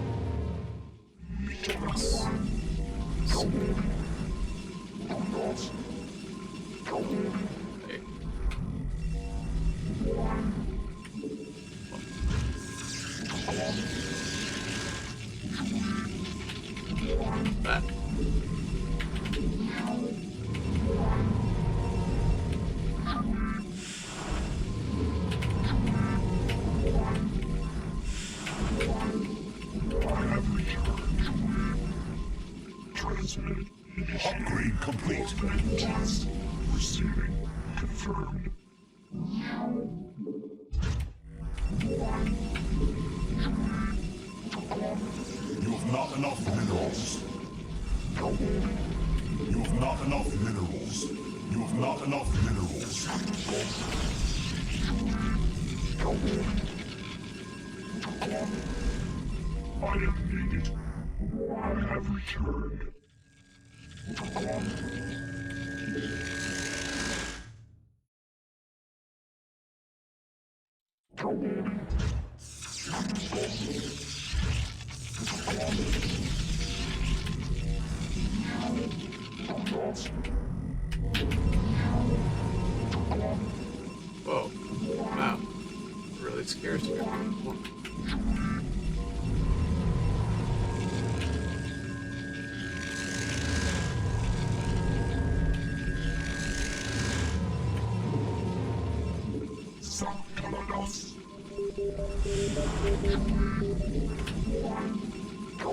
Meteorus. Okay. That. I have returned. Transmitted. Upgrade complete. Test. Receiving. Confirmed. You have not enough minerals. You have not enough minerals. You have not enough minerals. I am needed. I have returned. Whoa. Wow. Really scares me.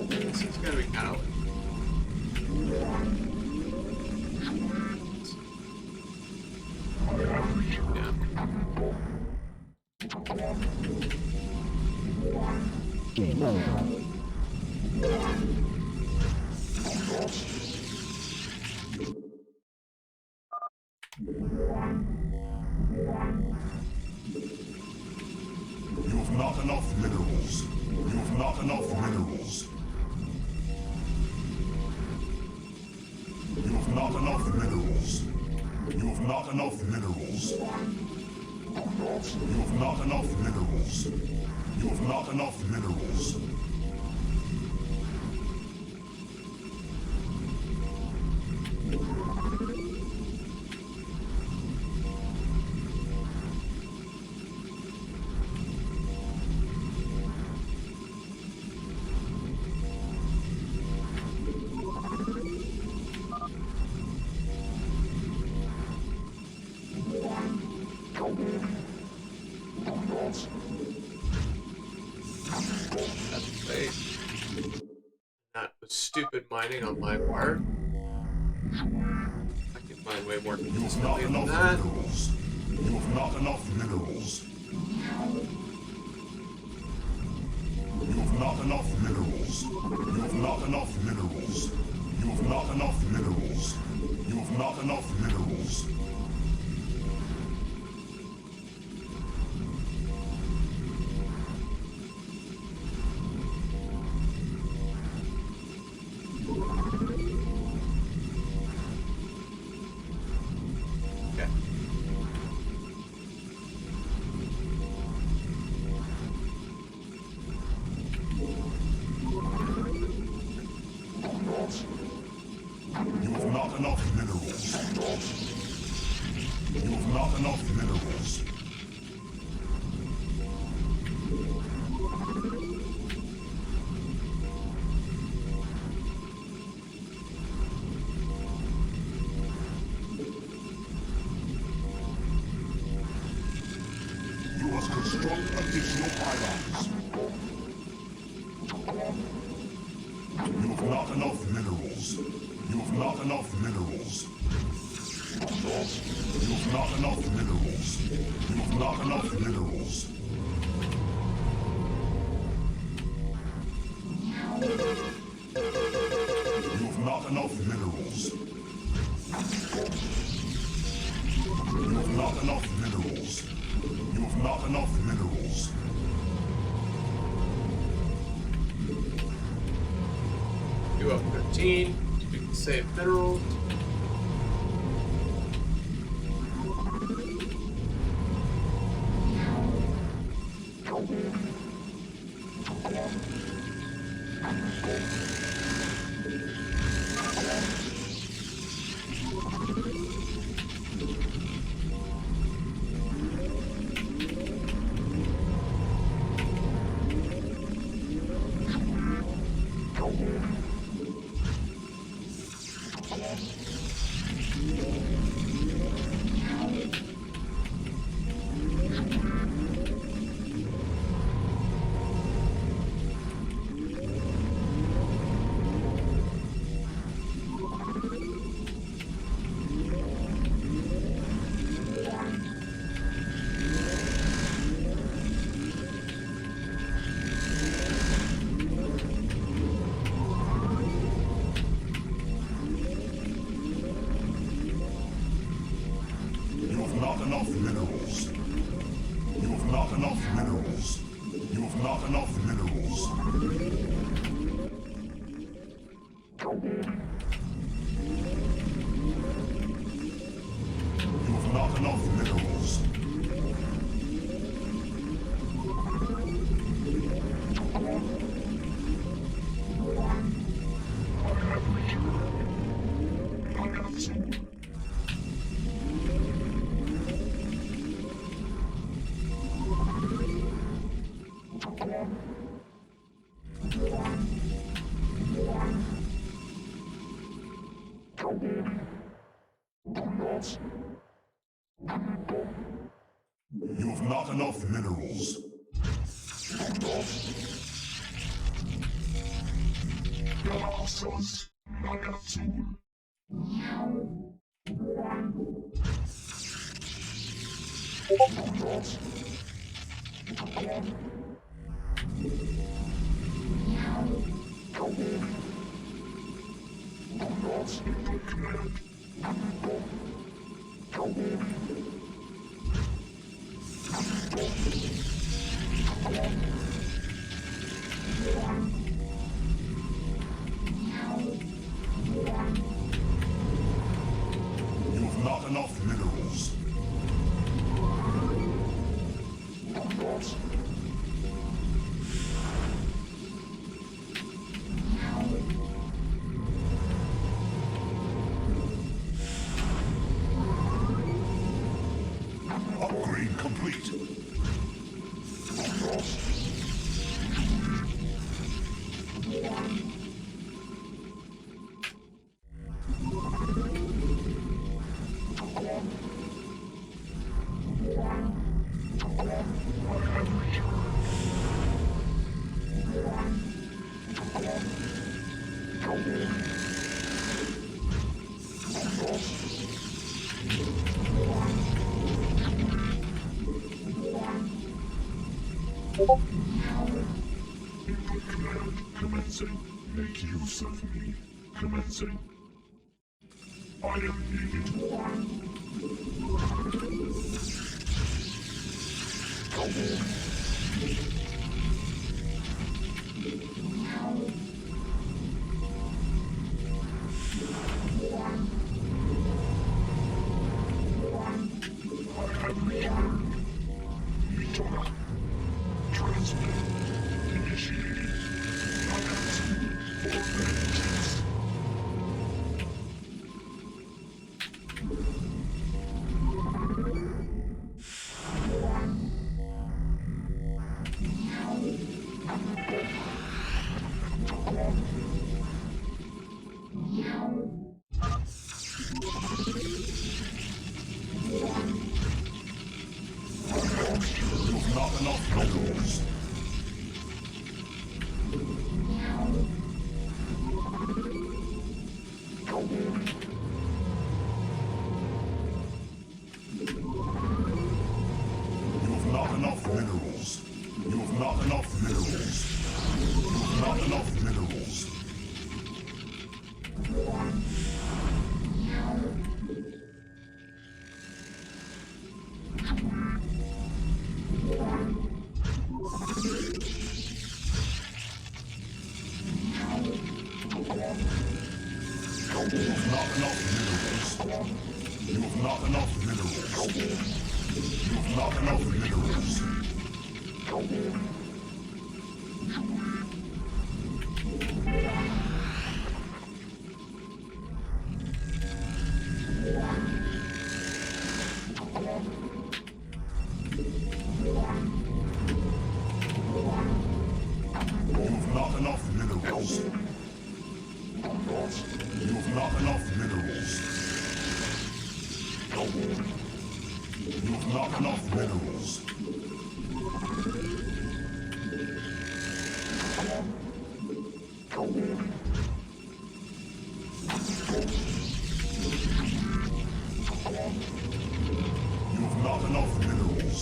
This is gonna be kind of Game over. You have not enough minerals. You have not enough minerals. You have not enough minerals. You have not enough minerals. You have not enough minerals. You have not enough minerals. That was stupid mining on my part. I can mine way more consistently than that. You have not enough minerals. enough minerals. You have not enough minerals. You have not enough minerals. You have not enough minerals. You have not enough minerals. You have not enough minerals. You must construct additional pylons. You have not enough minerals. You have not enough minerals. You have not enough minerals. You have not enough minerals. You have not enough minerals. You have not enough minerals. You have not enough minerals. You have 15. We can save minerals. You have not enough minerals. You have not enough minerals. You have not enough minerals. You have not enough minerals. You have not enough minerals. You have not enough minerals. Upgrade complete. Input command commencing. Make use of me. Commencing. I am needed. I have returned. Eternal. Transmit. Initiating. Announcement for vengeance. You've not enough minerals. You've not enough minerals. You've not enough minerals. You've not enough minerals. You've not enough minerals. You've not enough minerals. You've not enough minerals. You've not enough minerals. You've not enough minerals. You've not enough minerals. You've not enough minerals.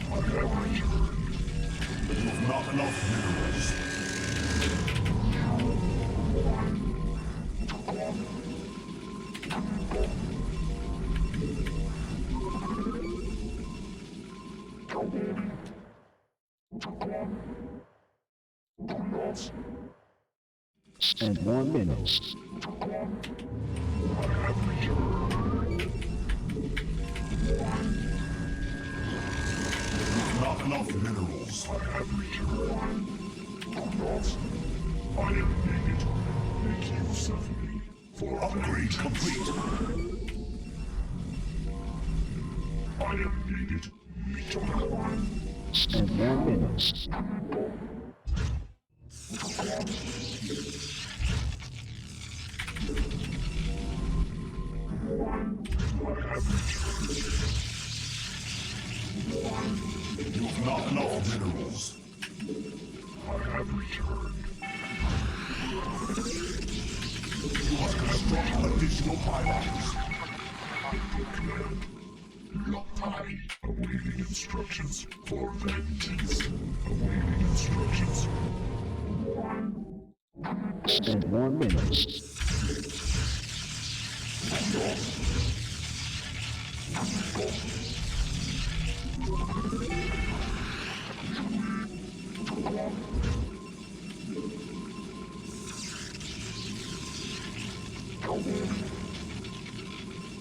I have returned. You've not enough minerals. And 1 minute. I have returned. You've not enough minerals. I have returned. I am needed. Make use of me. For upgrade complete. I am needed. And 1 minute. You've not enough minerals. I have returned. You must construct additional pylons. Command. Lockpile. Awaiting instructions for vengeance. Awaiting instructions. And 1 minute.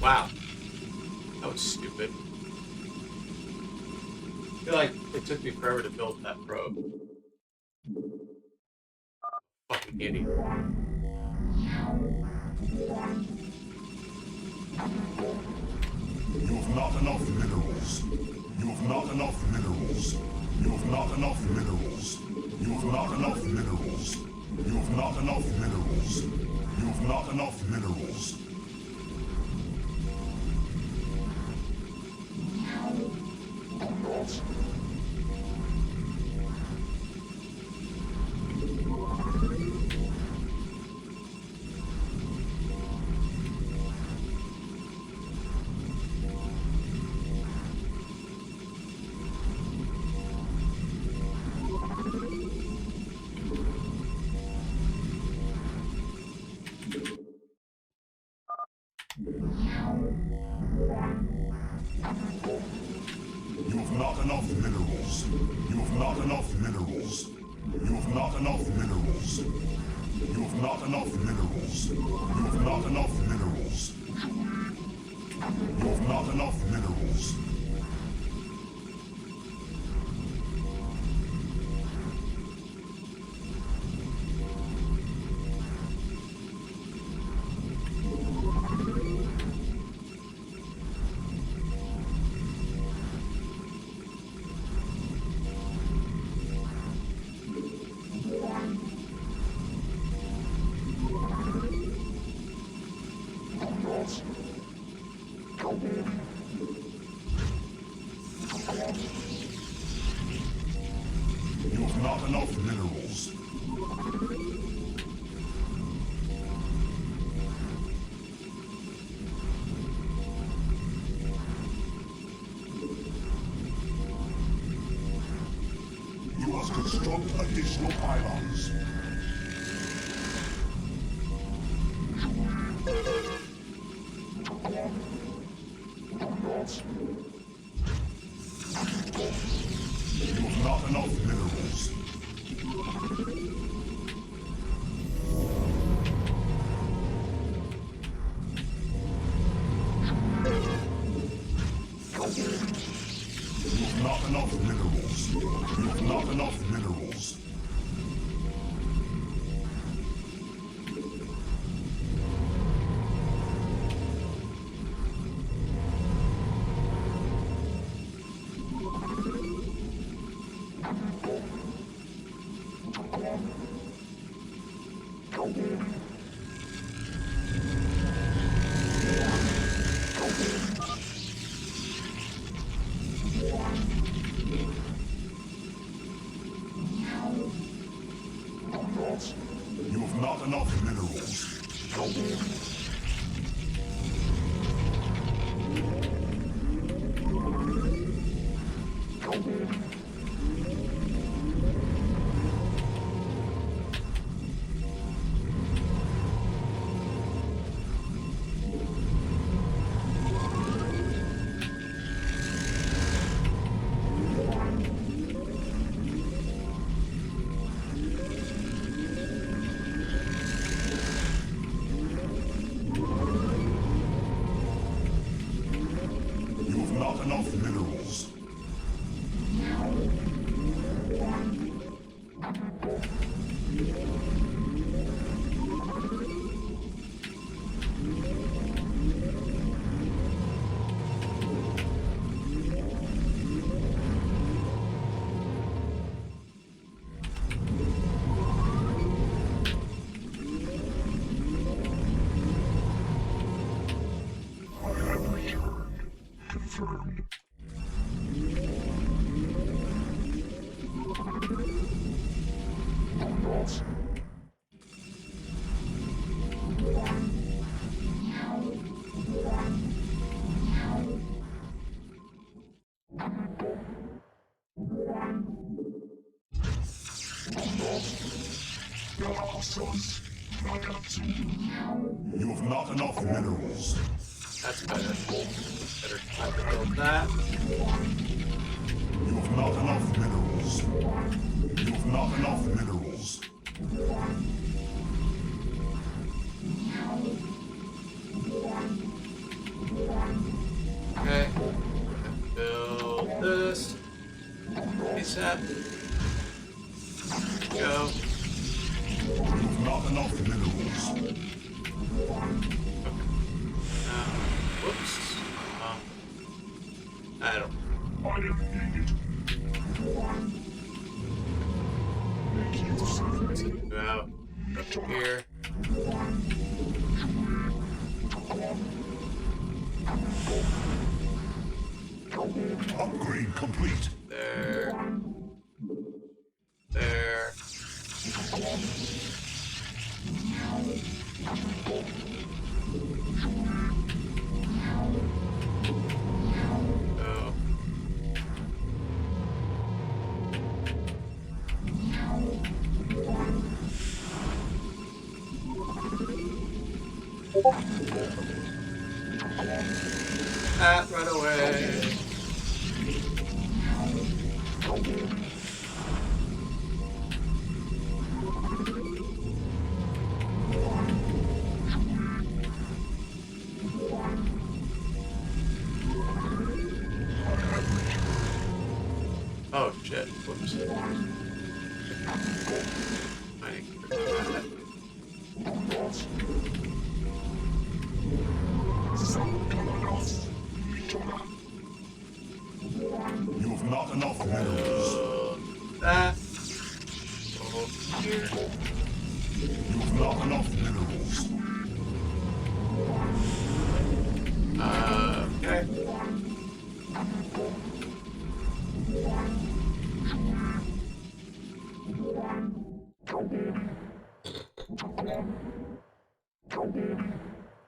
Wow. That was stupid. I feel like it took me forever to build that probe. Fucking idiot. You have not enough minerals. You have not enough minerals. You have not enough minerals. You have not enough minerals. You have not enough minerals. You have not enough minerals. You have not enough minerals. You have not enough minerals. You have not enough minerals. You have not enough minerals. You have not enough minerals. You have not enough minerals. You have not enough minerals. You must construct additional pylons. You have not enough minerals. You have not enough minerals. You have not enough minerals. You have not enough minerals. You have not enough minerals. Confirmed. You have not enough minerals. That's better. Better time to build that. You have not enough minerals. You have not enough minerals. Go. You've not enough minerals. Whoops. I don't. Item needed. Go out. Up here. Upgrade complete. There. There. Go. Right away. Oh shit, whoops. You have not enough minerals. That. Over here. You have not enough minerals. Okay.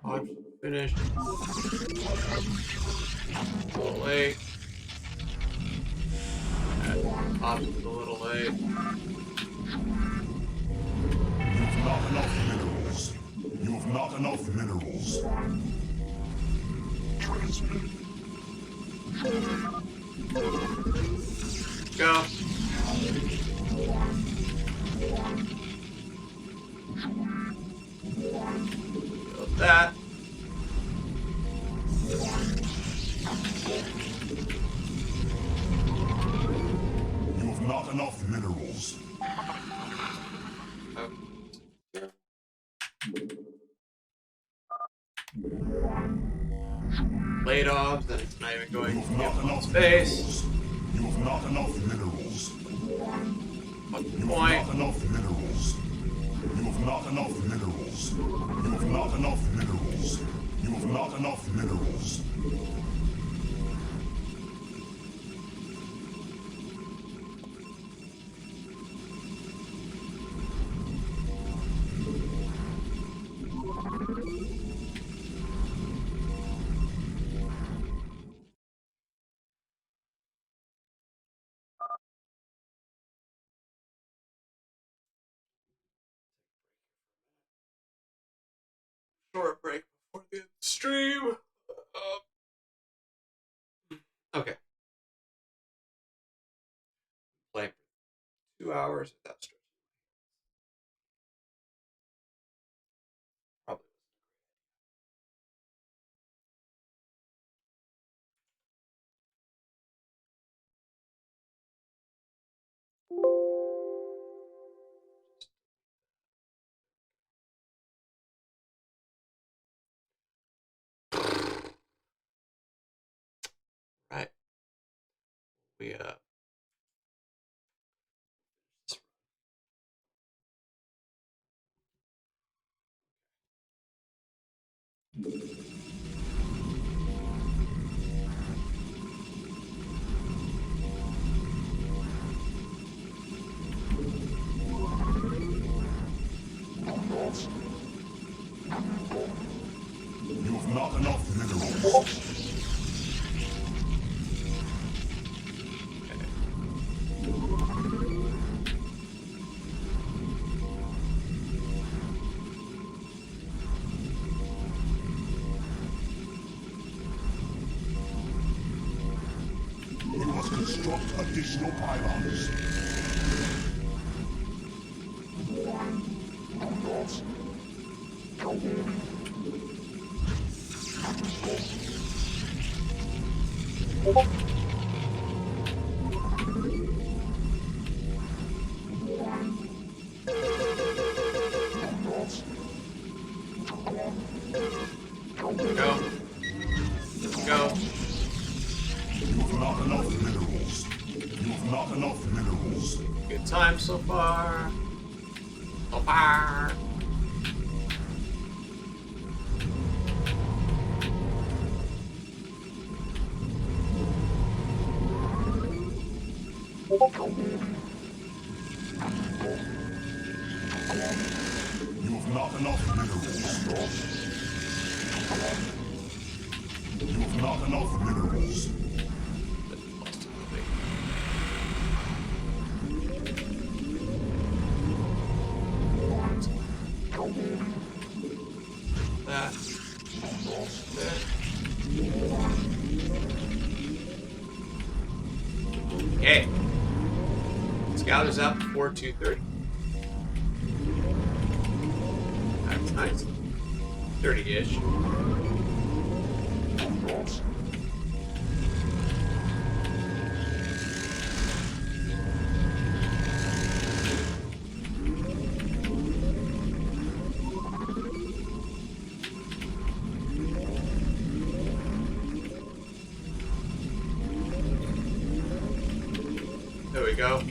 I'm finished. A little late. That a little late. You have not enough minerals. You have not enough minerals. Transmit. Go. Build that. You have not enough minerals. Late odds, then it's not even going You to have give not one enough space. minerals. You have not enough minerals. What's the You point? have not enough minerals. You have not enough minerals. You have not enough minerals. You have not enough minerals. Short break before the stream. Okay. Playing for 2 hours without stretching. Probably. Right. We You have not enough minerals. You must construct additional pylons. Go. Go. You have not enough minerals. You have not enough minerals. Good time so far. So far. You have not enough minerals. You have not enough minerals. That. There. Okay. Scout is out before 2:30. That's nice. 30-ish. There we go.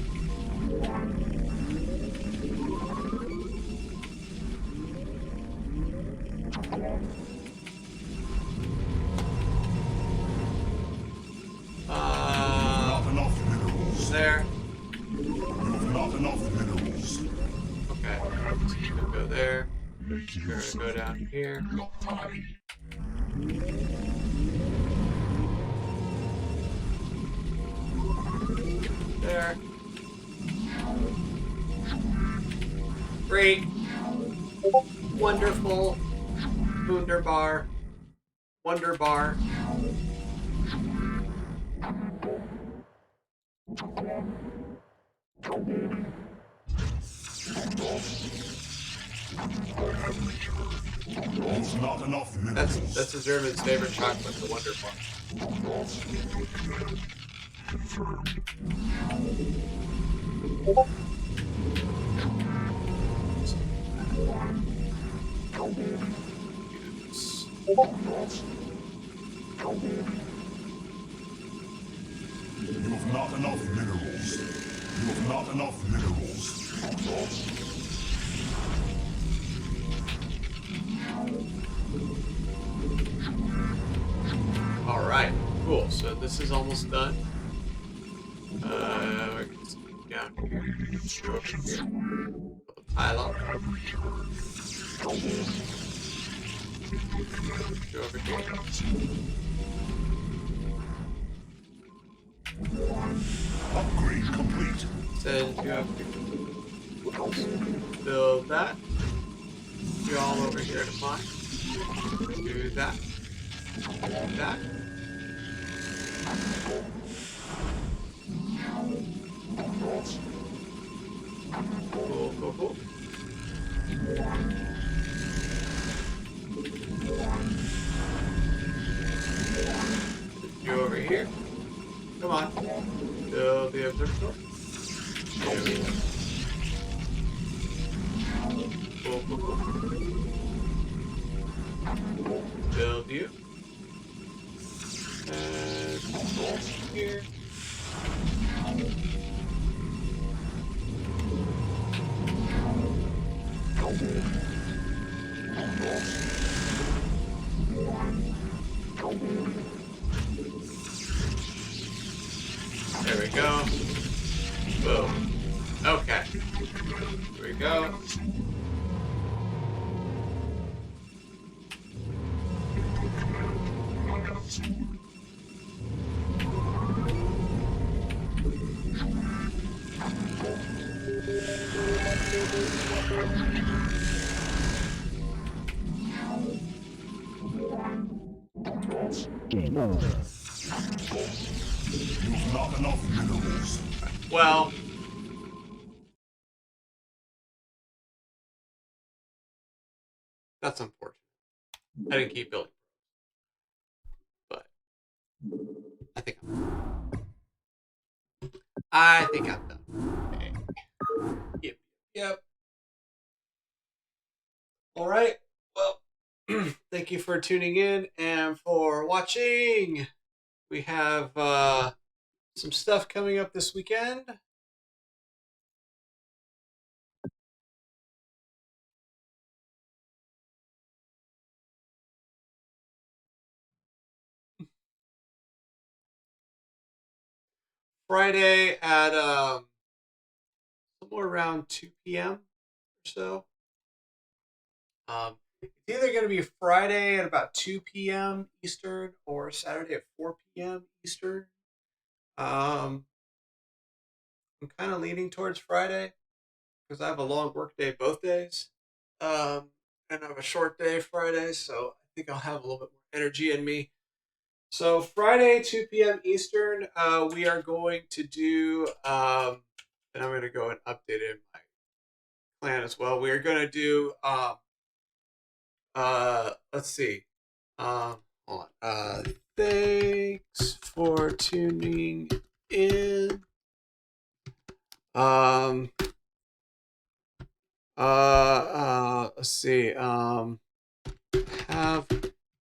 Not enough minerals. There. You have not enough minerals. Okay. So you're gonna go there. You're gonna go down here. There. Great. Wonderful. Wunderbar. Wonderbar. There's not enough minerals. That's a German's favorite chocolate, the Wonder Bar. You have not enough minerals. You have not enough minerals. All right, cool. So this is almost done. We're gonna stick down here. Go over here. Put the pylon. Go over here. Upgrade complete. Says you have to build that. You all over here to mine. Do that. Do that. Cool, cool, cool. You over here. Come on. Build the observatory. There we go. Cool, cool, cool. Build you. And here. There we go. Boom. Okay. Here we go. Game over. You have not enough minerals. Well, that's unfortunate. I didn't keep building. But I think I'm done. Okay. Yep. Yep. All right. Well, thank you for tuning in and for watching. We have some stuff coming up this weekend. Friday at somewhere around 2 p.m. or so. It's either going to be Friday at about 2 p.m. Eastern or Saturday at 4 p.m. Eastern. I'm kind of leaning towards Friday because I have a long work day both days. And I have a short day Friday, so I think I'll have a little bit more energy in me. So Friday, 2 p.m. Eastern, we are going to do, and I'm going to go and update it in my clan as well. We are going to do, let's see. Hold on. Thanks for tuning in. Let's see. Have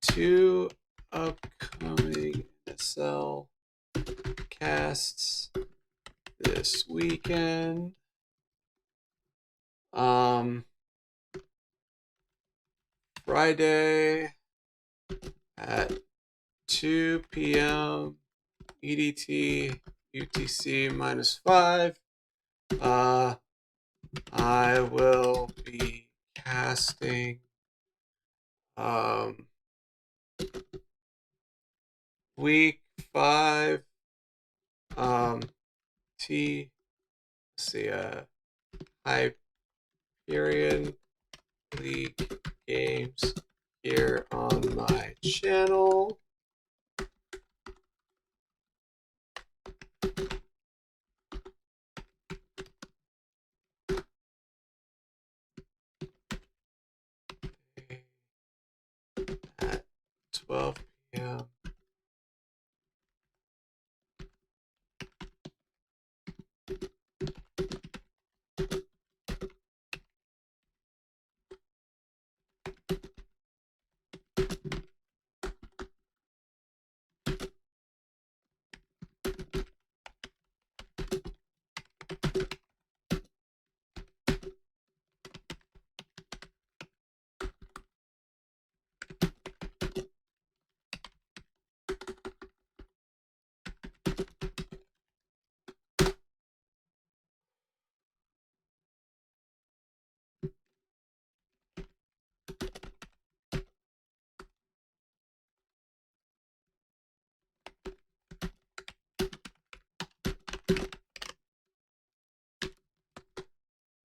2 upcoming SL casts this weekend. Friday at 2 p.m. EDT UTC -5. I will be casting week 5 Hyperion League games here on my channel. At 12 p.m.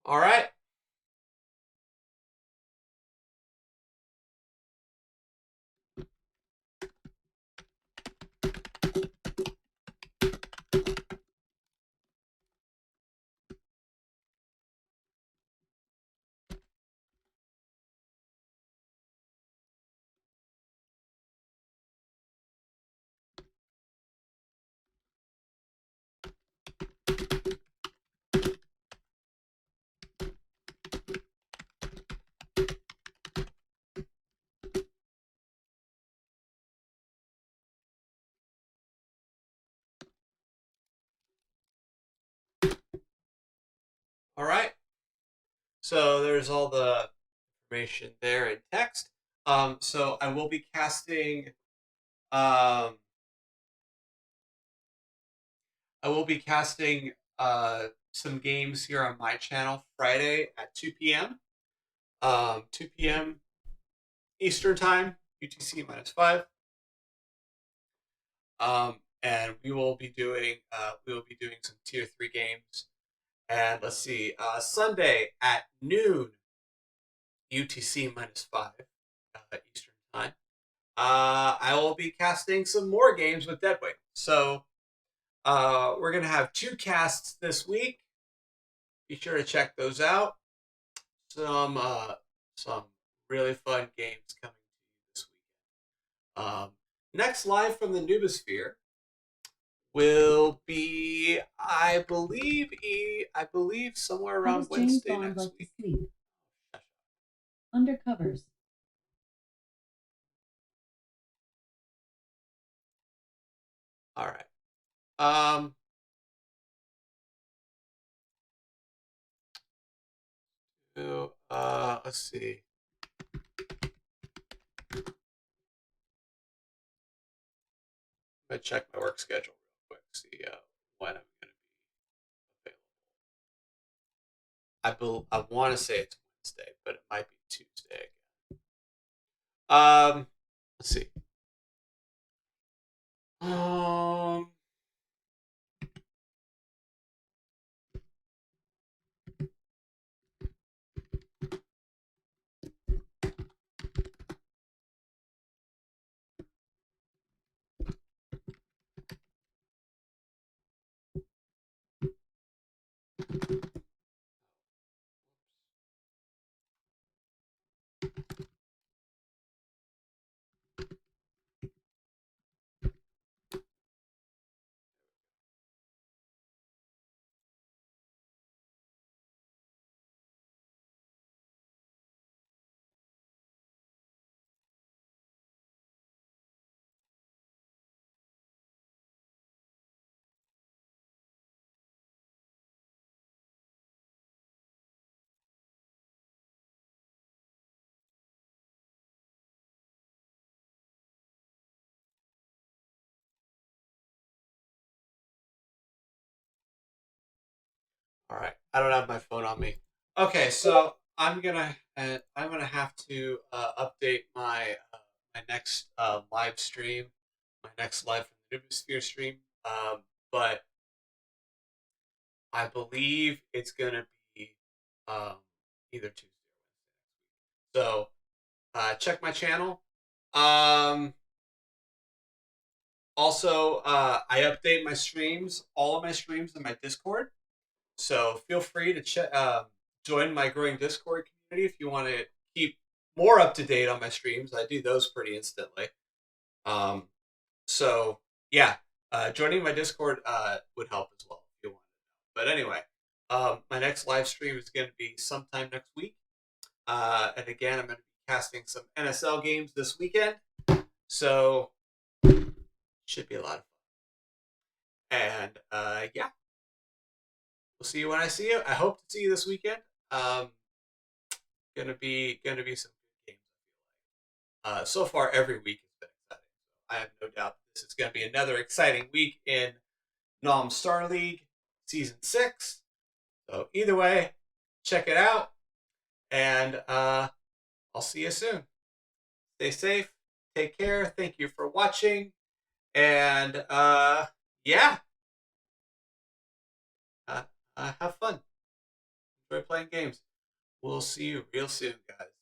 All right. All right. So there's all the information there in text. So I will be casting. Some games here on my channel Friday at 2 p.m. 2 p.m. Eastern Time, UTC -5. And we will be doing some tier 3 games. And let's see, Sunday at noon, UTC -5 Eastern Time. I will be casting some more games with Deadweight. So we're gonna have 2 casts this week. Be sure to check those out. Some really fun games coming to you this weekend. Next live from the Noobosphere will be, I believe, somewhere around Wednesday next week. Undercovers. All right. Let's see. I'm gonna check my work schedule real quick. See when I'm gonna be available. I want to say it's Wednesday, but it might be Tuesday again. Let's see. All right, I don't have my phone on me. Okay, so I'm gonna have to update my next live stream, my next live from the Noobosphere stream. But I believe it's gonna be either Tuesday or Wednesday. So check my channel. Also, I update my streams, all of my streams in my Discord. So feel free to join my growing Discord community if you want to keep more up to date on my streams. I do those pretty instantly. So yeah, joining my Discord would help as well if you want. But anyway, my next live stream is going to be sometime next week. And again, I'm going to be casting some NSL games this weekend. So should be a lot of fun. And yeah, we'll see you when I see you. I hope to see you this weekend. Gonna be some good games. So far, every week has been exciting. I have no doubt this is going to be another exciting week in Nom Star League Season 6. So either way, check it out, and I'll see you soon. Stay safe, take care, thank you for watching, and yeah, have fun. Enjoy playing games. We'll see you real soon, guys.